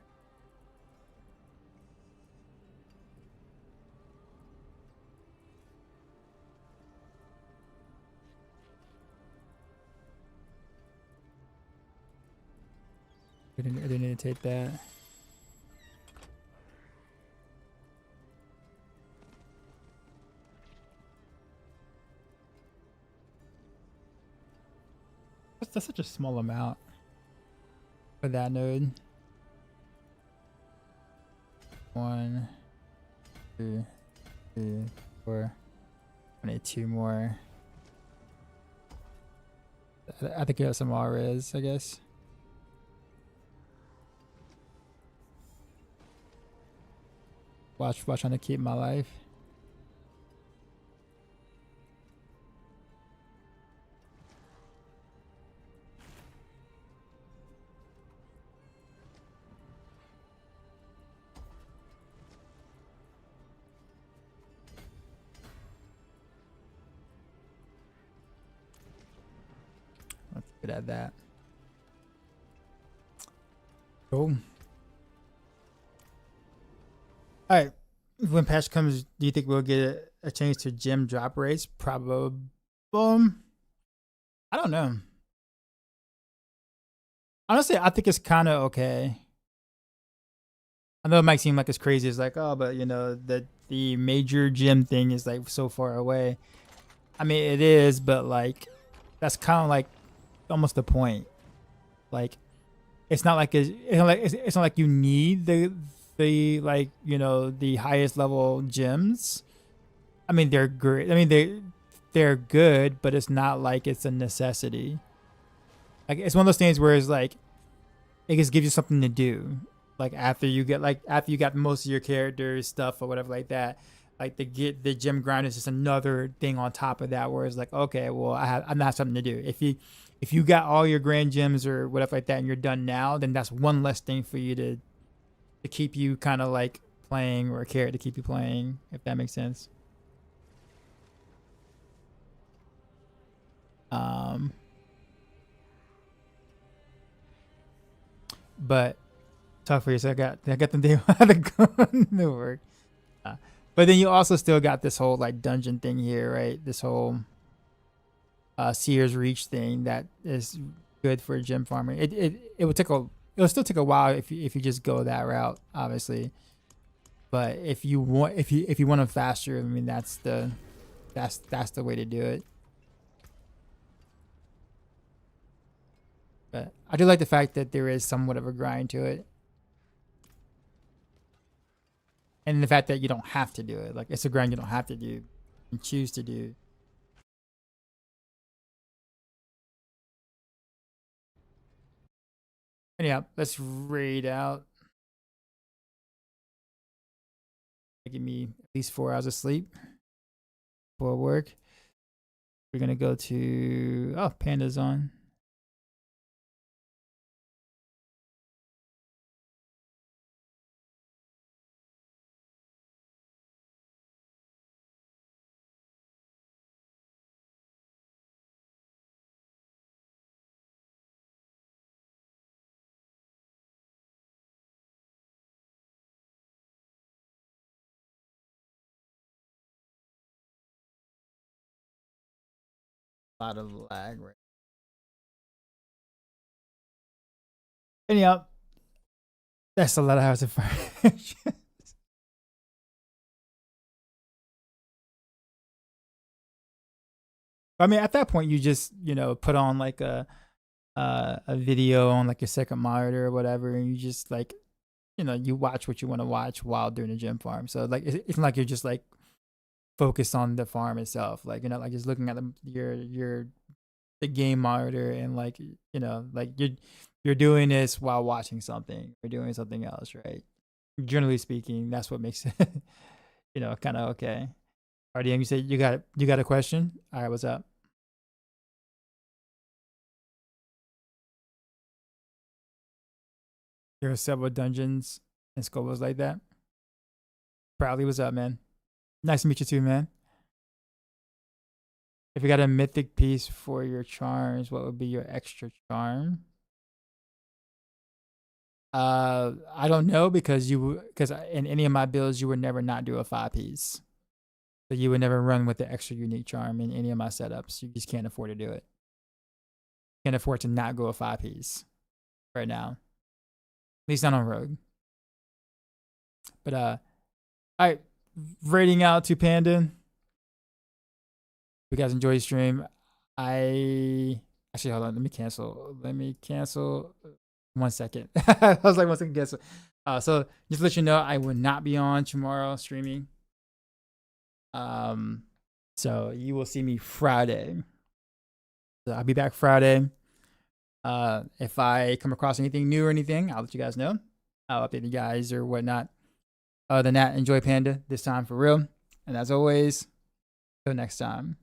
I didn't need to take that. That's such a small amount for that node. 1, 2, 3, 4. I need 2 more. I think you have some Alriz, I guess. Watch trying to keep my life. Let's get at that. Cool. All right. When patch comes, do you think we'll get a change to gem drop rates? Probably. I don't know. Honestly, I think it's kind of okay. I know it might seem like it's crazy. It's like, oh, but you know, the major gem thing is like so far away. I mean, it is, but like, that's kind of like almost the point. Like, it's not like it's not like you need the like, you know, the highest level gems. I mean, they're great. I mean, they're good, but it's not like it's a necessity. Like, it's one of those things where it's like, it just gives you something to do. Like after you got most of your characters stuff or whatever like that, like the gem grind is just another thing on top of that where it's like, okay, well I'm not something to do. If you got all your grand gems or whatever like that and you're done now, then that's one less thing for you to keep you kind of like playing, or a carrot to keep you playing, if that makes sense. But talk for yourself. I got them day how to go to work. But then you also still got this whole like dungeon thing here, right? This whole Seer's Reach thing that is good for gem farming. It would still take a while if you just go that route, obviously. But if you want them faster, I mean that's the way to do it. But I do like the fact that there is somewhat of a grind to it. And the fact that you don't have to do it. Like, it's a grind you don't have to do and choose to do. Anyhow, let's raid out. Give me at least 4 hours of sleep before work. We're going to go to... Oh, Panda's on. A lot of lag right. Anyhow, that's a lot of hours of fire. I mean, at that point, you just put on like a video on like your second monitor or whatever, and you just like you watch what you want to watch while doing the gym farm. So like it's not like you're just like focused on the farm itself. Like you're not like just looking at the game monitor and like like you're doing this while watching something or doing something else, right? Generally speaking, that's what makes it kind of okay. RDM, you said you got a question? All right, what's up? There are several dungeons and scopes like that. Proudly, what's up, man? Nice to meet you too, man. If you got a mythic piece for your charms, what would be your extra charm? I don't know because in any of my builds you would never not do a 5-piece. So you would never run with the extra unique charm in any of my setups. You just can't afford to do it. Can't afford to not go a 5-piece right now. At least not on Rogue. But all right, rating out to Panda. If you guys enjoy the stream, actually hold on. Let me cancel. 1 second. I was like 1 second cancel. So just to let you know, I will not be on tomorrow streaming. So you will see me Friday. So I'll be back Friday. If I come across anything new or anything, I'll let you guys know. I'll update you guys or whatnot. Other than that, enjoy Panda this time for real. And as always, till next time.